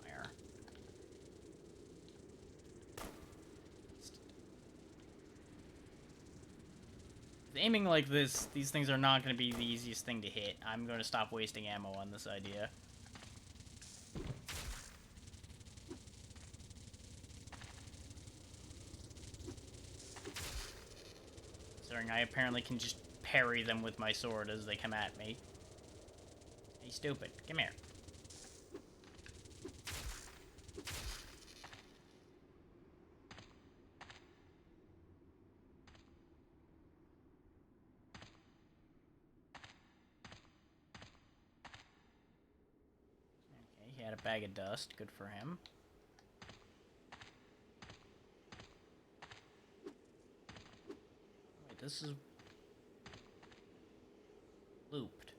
There. With aiming like this, these things are not going to be the easiest thing to hit. I'm going to stop wasting ammo on this idea. I apparently can just parry them with my sword as they come at me. Hey, stupid. Come here. Okay, he had a bag of dust. Good for him. This is looped.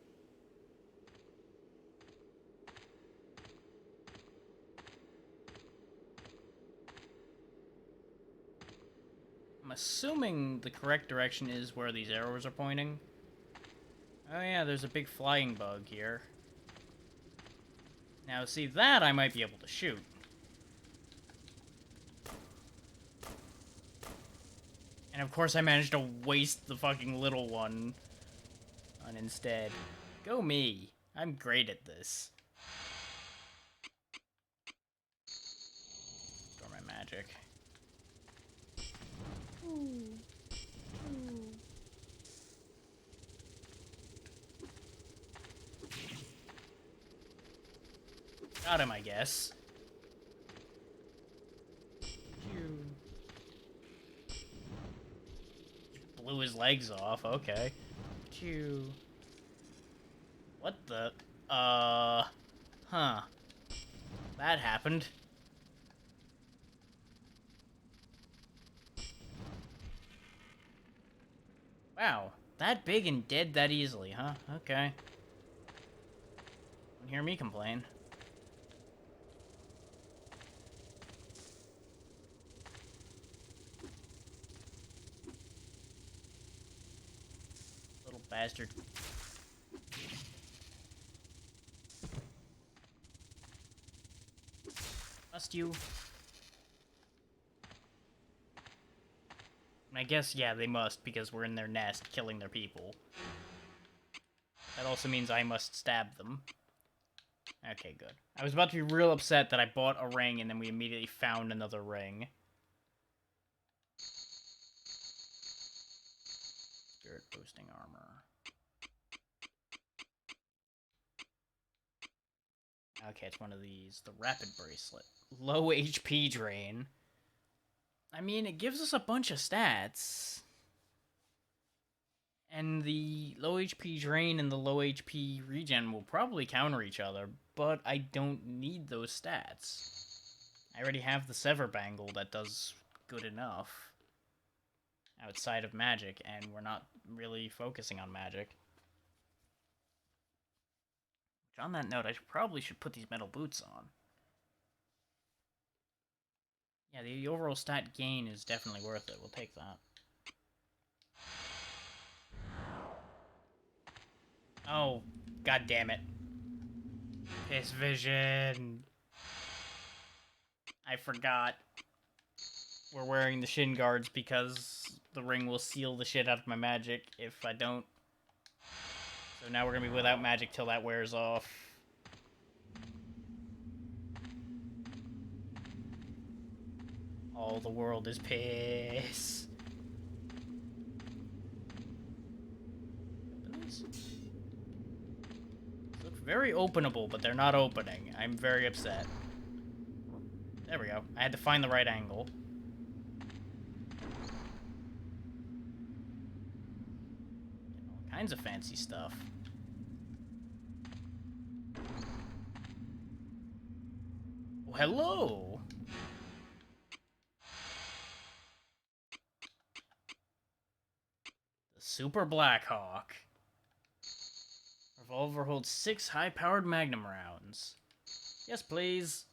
I'm assuming the correct direction is where these arrows are pointing. Oh yeah, there's a big flying bug here. Now see, that I might be able to shoot. And of course I managed to waste the fucking little one on instead. Go me. I'm great at this. Store my magic. Got him, I guess. Blew his legs off, okay. What the? Huh. That happened. Wow, that big and dead that easily, huh? Okay. Don't hear me complain. Little bastard. Must you? I guess, yeah, they must, because we're in their nest, killing their people. That also means I must stab them. Okay, good. I was about to be real upset that I bought a ring and then we immediately found another ring. Spirit boosting armor. Okay, it's one of these. The rapid bracelet. Low HP drain. I mean, it gives us a bunch of stats. And the low HP drain and the low HP regen will probably counter each other, but I don't need those stats. I already have the Sever Bangle that does good enough outside of magic, and we're not really focusing on magic. Which, on that note, I probably should put these metal boots on. Yeah, the overall stat gain is definitely worth it. We'll take that. Oh, god damn it. Piss vision. I forgot. We're wearing the shin guards because the ring will seal the shit out of my magic if I don't. So now we're gonna be without magic till that wears off. All the world is piss. Open these? These look very openable, but they're not opening. I'm very upset. There we go. I had to find the right angle. All kinds of fancy stuff. Oh, hello! The Super Blackhawk. Revolver holds 6 high-powered magnum rounds. Yes, please.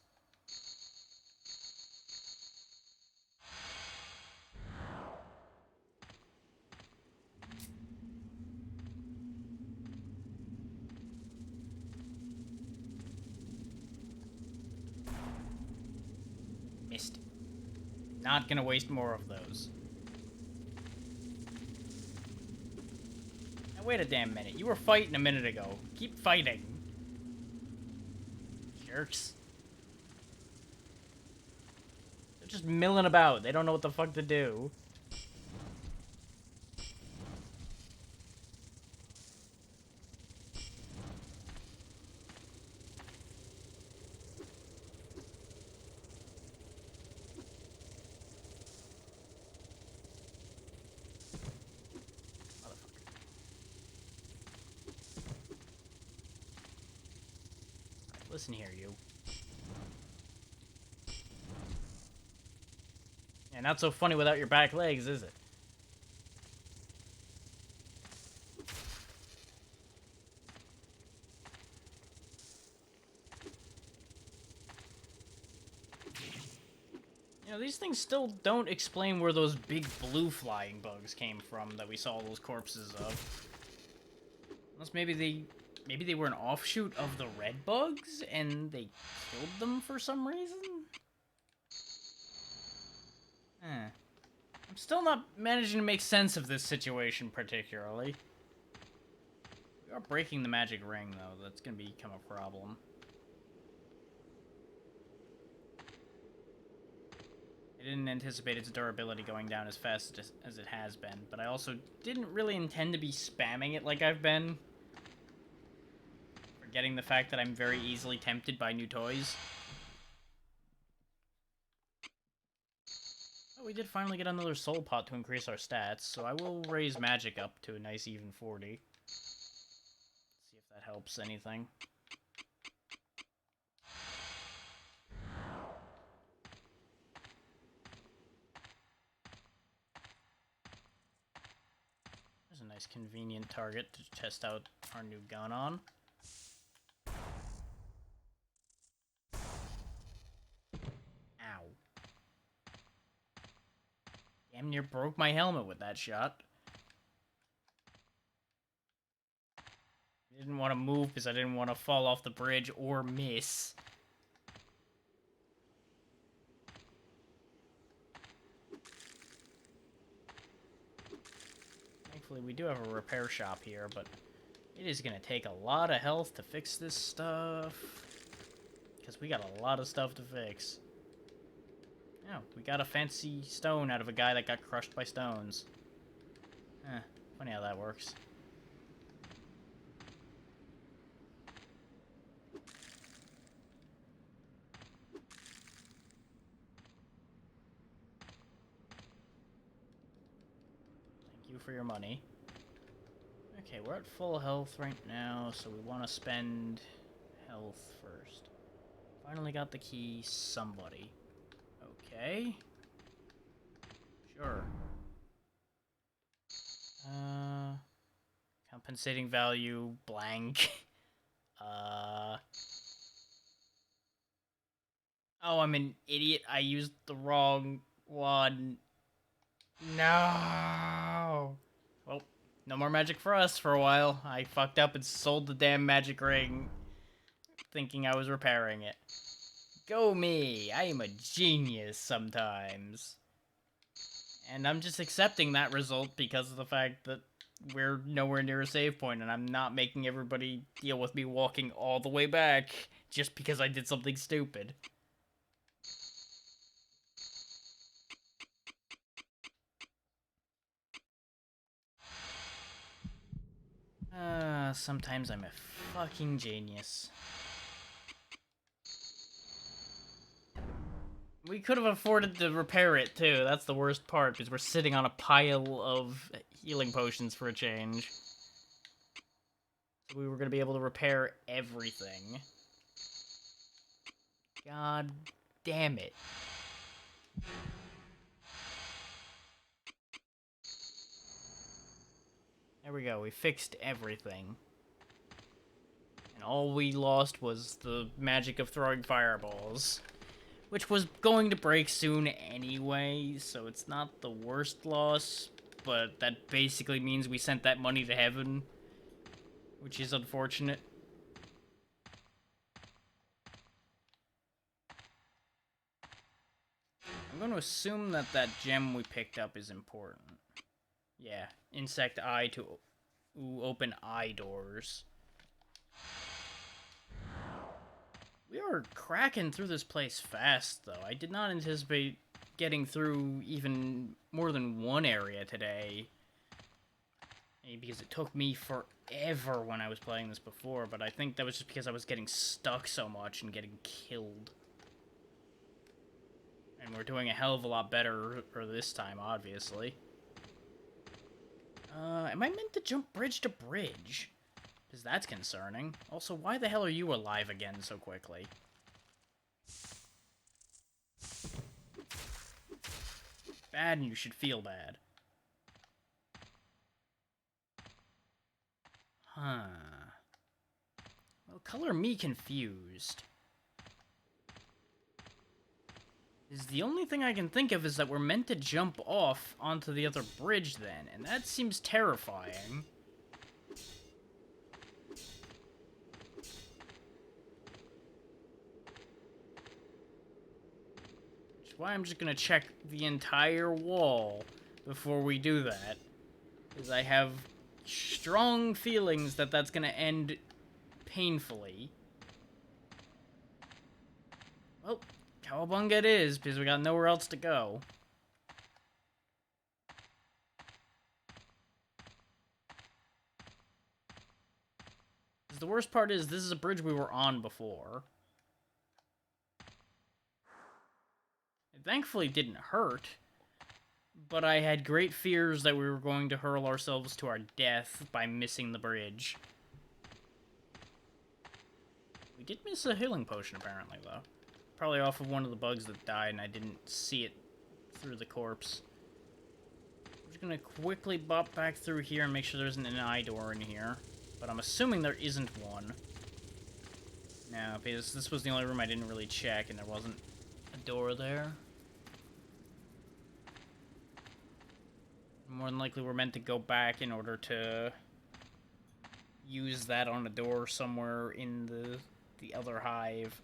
Missed. Not gonna waste more of those. Now wait a damn minute. You were fighting a minute ago. Keep fighting. Jerks. They're just milling about. They don't know what the fuck to do. Listen here, you. Yeah, not so funny without your back legs, is it? You know, these things still don't explain where those big blue flying bugs came from that we saw those corpses of. Unless maybe they were an offshoot of the red bugs and they killed them for some reason? Huh. I'm still not managing to make sense of this situation particularly. We are breaking the magic ring, though. That's going to become a problem. I didn't anticipate its durability going down as fast as it has been, but I also didn't really intend to be spamming it like I've been. Forgetting the fact that I'm very easily tempted by new toys. Oh, we did finally get another soul pot to increase our stats, so I will raise magic up to a nice even 40. See if that helps anything. There's a nice convenient target to test out our new gun on. Ow. Damn near broke my helmet with that shot. I didn't want to move because I didn't want to fall off the bridge or miss. Thankfully, we do have a repair shop here, but it is going to take a lot of health to fix this stuff. Because we got a lot of stuff to fix. Oh, we got a fancy stone out of a guy that got crushed by stones. Funny how that works. Thank you for your money. Okay, we're at full health right now, so we want to spend health first. Finally got the key, somebody. Okay. Sure. Compensating value, blank. Oh, I'm an idiot. I used the wrong one. No. Well, no more magic for us for a while. I fucked up and sold the damn magic ring, thinking I was repairing it. Go me. I am a genius sometimes. And I'm just accepting that result because of the fact that we're nowhere near a save point, and I'm not making everybody deal with me walking all the way back just because I did something stupid. Sometimes I'm a fucking genius. We could have afforded to repair it, too. That's the worst part, because we're sitting on a pile of healing potions for a change. We were going to be able to repair everything. God damn it. There we go, we fixed everything. And all we lost was the magic of throwing fireballs. Which was going to break soon anyway, so it's not the worst loss, but that basically means we sent that money to heaven, which is unfortunate. I'm going to assume that that gem we picked up is important. Yeah, insect eye to open eye doors. We are cracking through this place fast, though. I did not anticipate getting through even more than one area today. Maybe because it took me forever when I was playing this before, but I think that was just because I was getting stuck so much and getting killed. And we're doing a hell of a lot better for this time, obviously. Am I meant to jump bridge to bridge? Because that's concerning. Also, why the hell are you alive again so quickly? Bad, and you should feel bad. Huh. Well, color me confused. Is the only thing I can think of is that we're meant to jump off onto the other bridge then, and that seems terrifying. Which is why I'm just gonna check the entire wall before we do that. Because I have strong feelings that that's gonna end painfully. Well, Cowabunga it is, because we got nowhere else to go. The worst part is, this is a bridge we were on before. It thankfully didn't hurt, but I had great fears that we were going to hurl ourselves to our death by missing the bridge. We did miss a healing potion, apparently, though. Probably off of one of the bugs that died, and I didn't see it through the corpse. I'm just gonna quickly bop back through here and make sure there isn't an eye door in here. But I'm assuming there isn't one. No, because this was the only room I didn't really check, and there wasn't a door there. More than likely we're meant to go back in order to use that on a door somewhere in the other hive.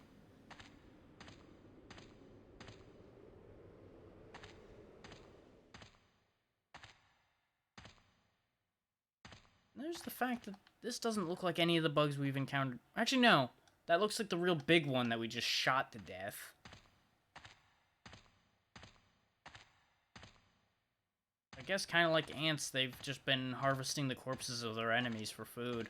And there's the fact that this doesn't look like any of the bugs we've encountered. Actually, no. That looks like the real big one that we just shot to death. I guess kind of like ants, they've just been harvesting the corpses of their enemies for food.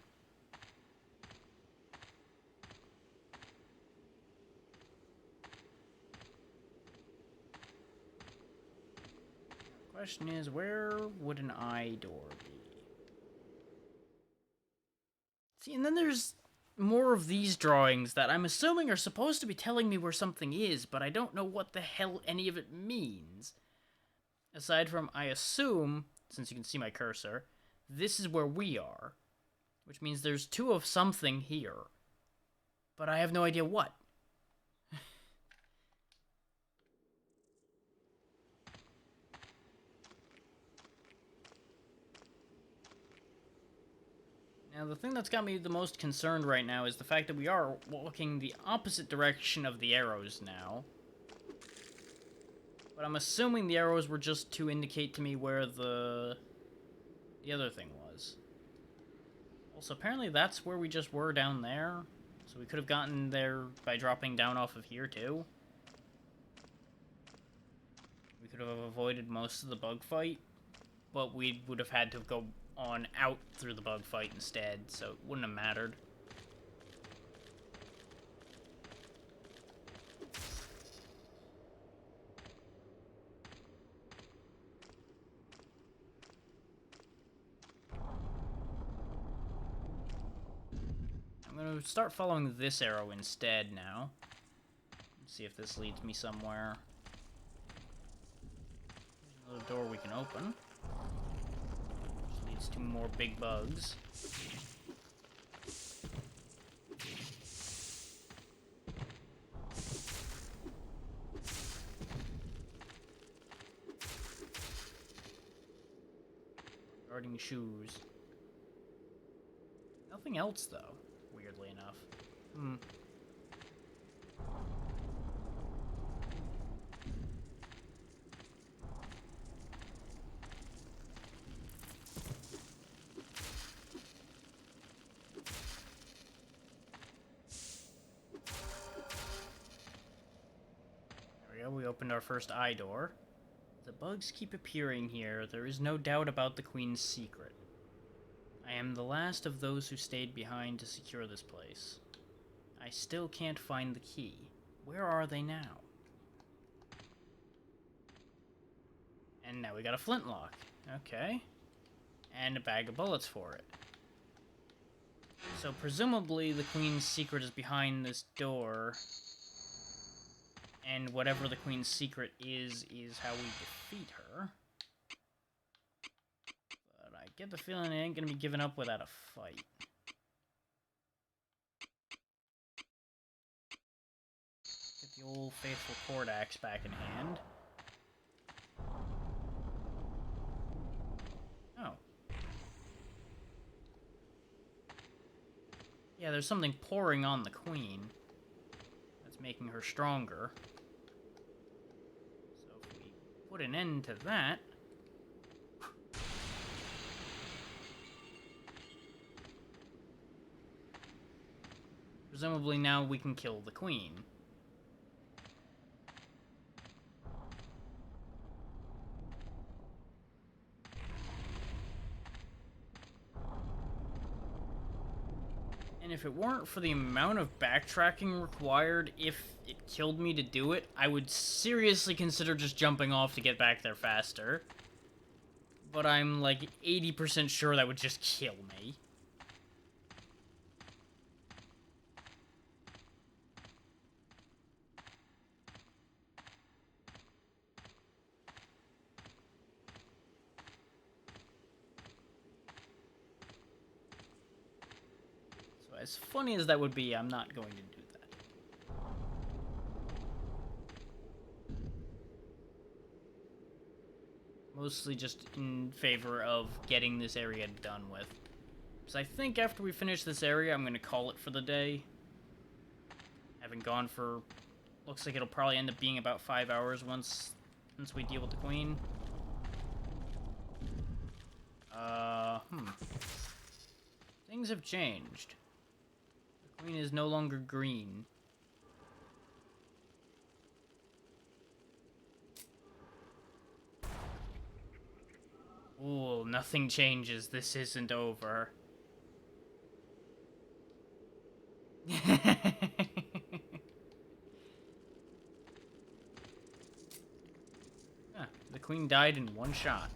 The question is, where would an eye door be? See, and then there's more of these drawings that I'm assuming are supposed to be telling me where something is, but I don't know what the hell any of it means. Aside from, I assume, since you can see my cursor, this is where we are. Which means there's two of something here. But I have no idea what. Now, the thing that's got me the most concerned right now is the fact that we are walking the opposite direction of the arrows now. But I'm assuming the arrows were just to indicate to me where the other thing was. Also, apparently that's where we just were down there. So we could have gotten there by dropping down off of here, too. We could have avoided most of the bug fight. But we would have had to go on out through the bug fight instead, so it wouldn't have mattered. I'm gonna start following this arrow instead now. Let's see if this leads me somewhere. There's another door we can open. Leads to more big bugs. Guarding shoes. Nothing else, though, weirdly enough. We opened our first eye door. The bugs keep appearing here. There is no doubt about the Queen's secret. I am the last of those who stayed behind to secure this place. I still can't find the key. Where are they now? And now we got a flintlock. Okay. And a bag of bullets for it. So presumably the Queen's secret is behind this door. And whatever the Queen's secret is how we defeat her. But I get the feeling it ain't gonna be given up without a fight. Get the old faithful cord axe back in hand. Oh. Yeah, there's something pouring on the Queen. That's making her stronger. Put an end to that. Presumably now we can kill the queen. And if it weren't for the amount of backtracking required if it killed me to do it, I would seriously consider just jumping off to get back there faster. But I'm like 80% sure that would just kill me. So as funny as that would be, I'm not going to do that. Mostly just in favor of getting this area done with. So I think after we finish this area, I'm going to call it for the day. Having gone for... Looks like it'll probably end up being about 5 hours once we deal with the queen. Things have changed. The queen is no longer green. Ooh, nothing changes. This isn't over. The queen died in one shot.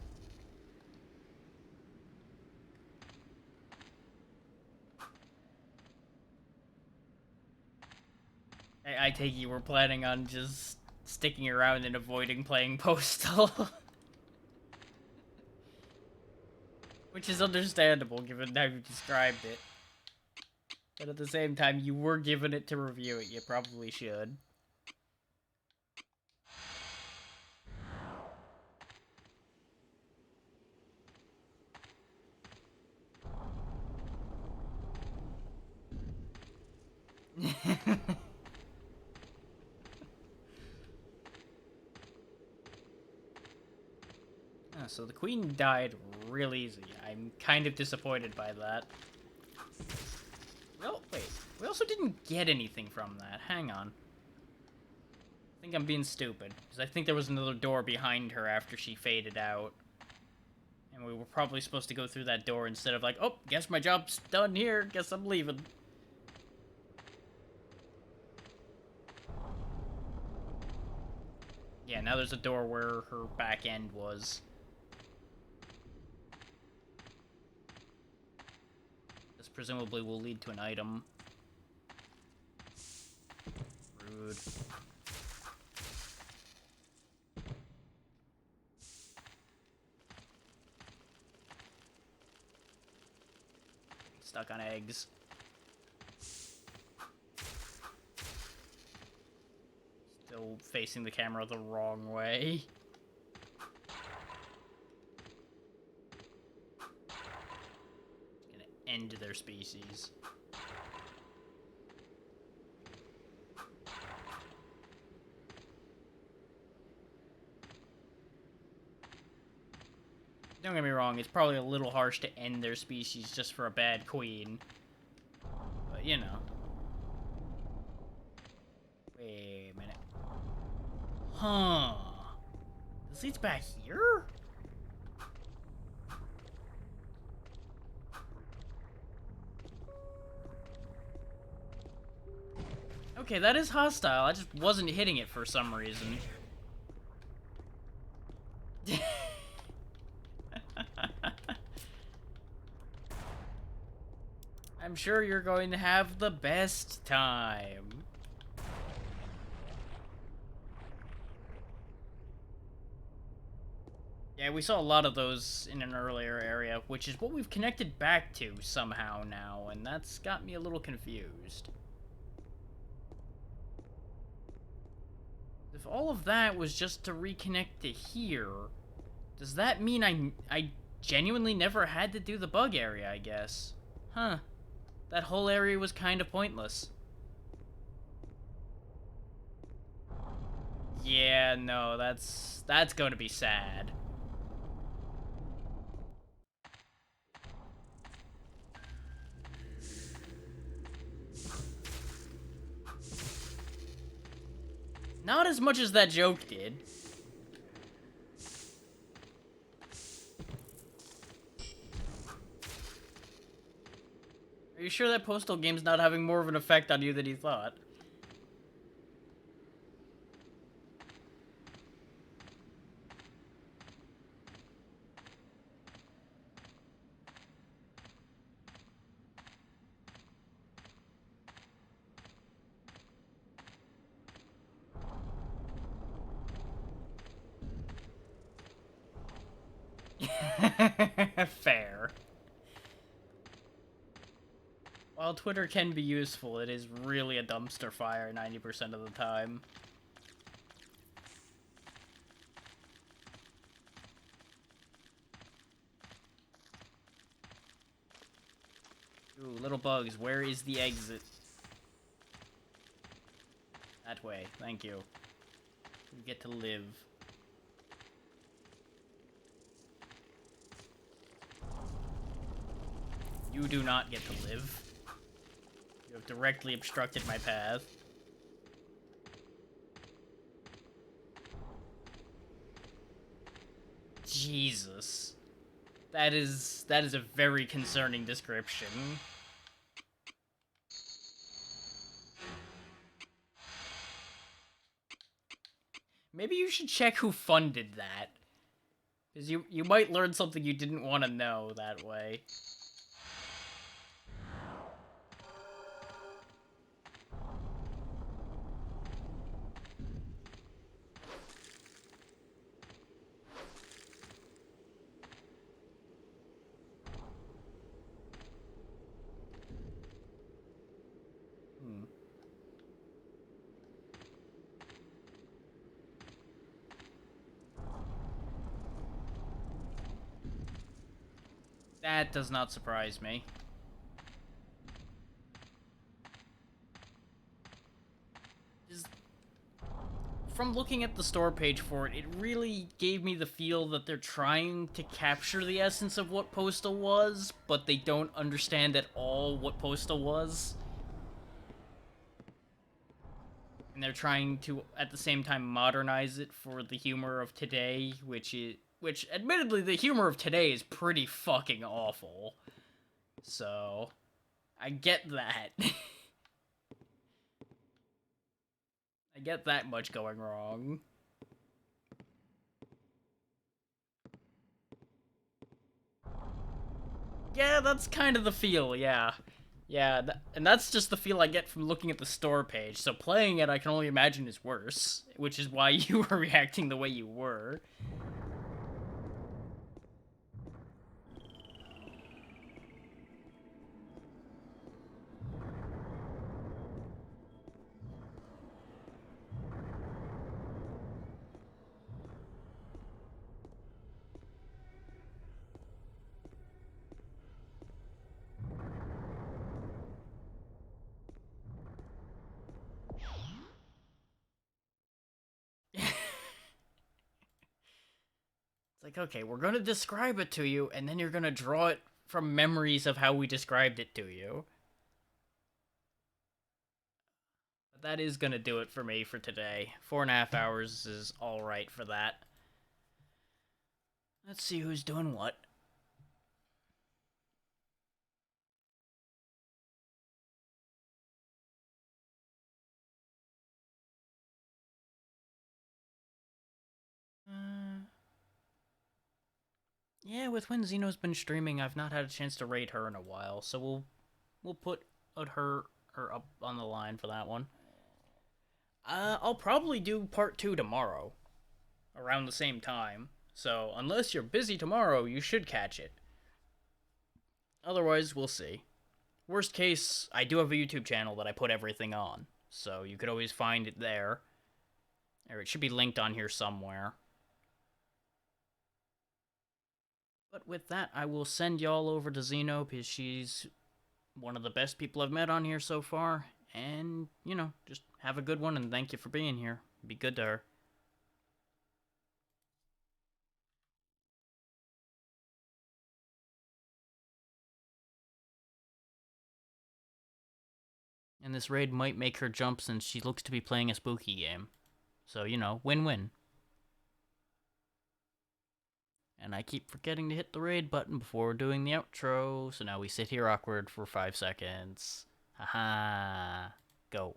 I take it you were planning on just sticking around and avoiding playing Postal. Which is understandable, given how you described it. But at the same time, you were given it to review it. You probably should. So the queen died real easy. I'm kind of disappointed by that. Well, wait. We also didn't get anything from that. Hang on. I think I'm being stupid. Because I think there was another door behind her after she faded out. And we were probably supposed to go through that door instead of like, oh, guess my job's done here. Guess I'm leaving. Yeah, now there's a door where her back end was. This presumably will lead to an item. Rude. Stuck on eggs. Still facing the camera the wrong way. Gonna end their species. Don't get me wrong, it's probably a little harsh to end their species just for a bad queen. But, you know. Wait a minute. Huh. This leads back here? Okay, that is hostile. I just wasn't hitting it for some reason. I'm sure you're going to have the best time. Yeah, we saw a lot of those in an earlier area, which is what we've connected back to somehow now, and that's got me a little confused. If all of that was just to reconnect to here, does that mean I genuinely never had to do the bug area, I guess? Huh. That whole area was kind of pointless. Yeah, no, that's going to be sad. Not as much as that joke did. Are you sure that Postal game's not having more of an effect on you than you thought? Fair. While Twitter can be useful, it is really a dumpster fire 90% of the time. Ooh, little bugs, where is the exit? That way, thank you. You get to live. You do not get to live. You have directly obstructed my path. Jesus. That is a very concerning description. Maybe you should check who funded that. Because you might learn something you didn't want to know that way. That does not surprise me. From looking at the store page for it, it really gave me the feel that they're trying to capture the essence of what Postal was, but they don't understand at all what Postal was. And they're trying to, at the same time, modernize it for the humor of today, which, admittedly, the humor of today is pretty fucking awful. So, I get that. I get that much going wrong. Yeah, that's kind of the feel, yeah. Yeah, and that's just the feel I get from looking at the store page, so playing it I can only imagine is worse, which is why you were reacting the way you were. It's like, okay, we're gonna describe it to you, and then you're gonna draw it from memories of how we described it to you. But that is gonna do it for me for today. 4.5 hours is alright for that. Let's see who's doing what. Yeah, with when Xeno's been streaming, I've not had a chance to rate her in a while, so we'll put her up on the line for that one. I'll probably do part 2 tomorrow, around the same time. So unless you're busy tomorrow, you should catch it. Otherwise, we'll see. Worst case, I do have a YouTube channel that I put everything on, so you could always find it there. Or it should be linked on here somewhere. But with that, I will send y'all over to Xeno, because she's one of the best people I've met on here so far. And, you know, just have a good one, and thank you for being here. Be good to her. And this raid might make her jump since she looks to be playing a spooky game. So, you know, win-win. And I keep forgetting to hit the raid button before doing the outro, so now we sit here awkward for 5 seconds. Haha. Go.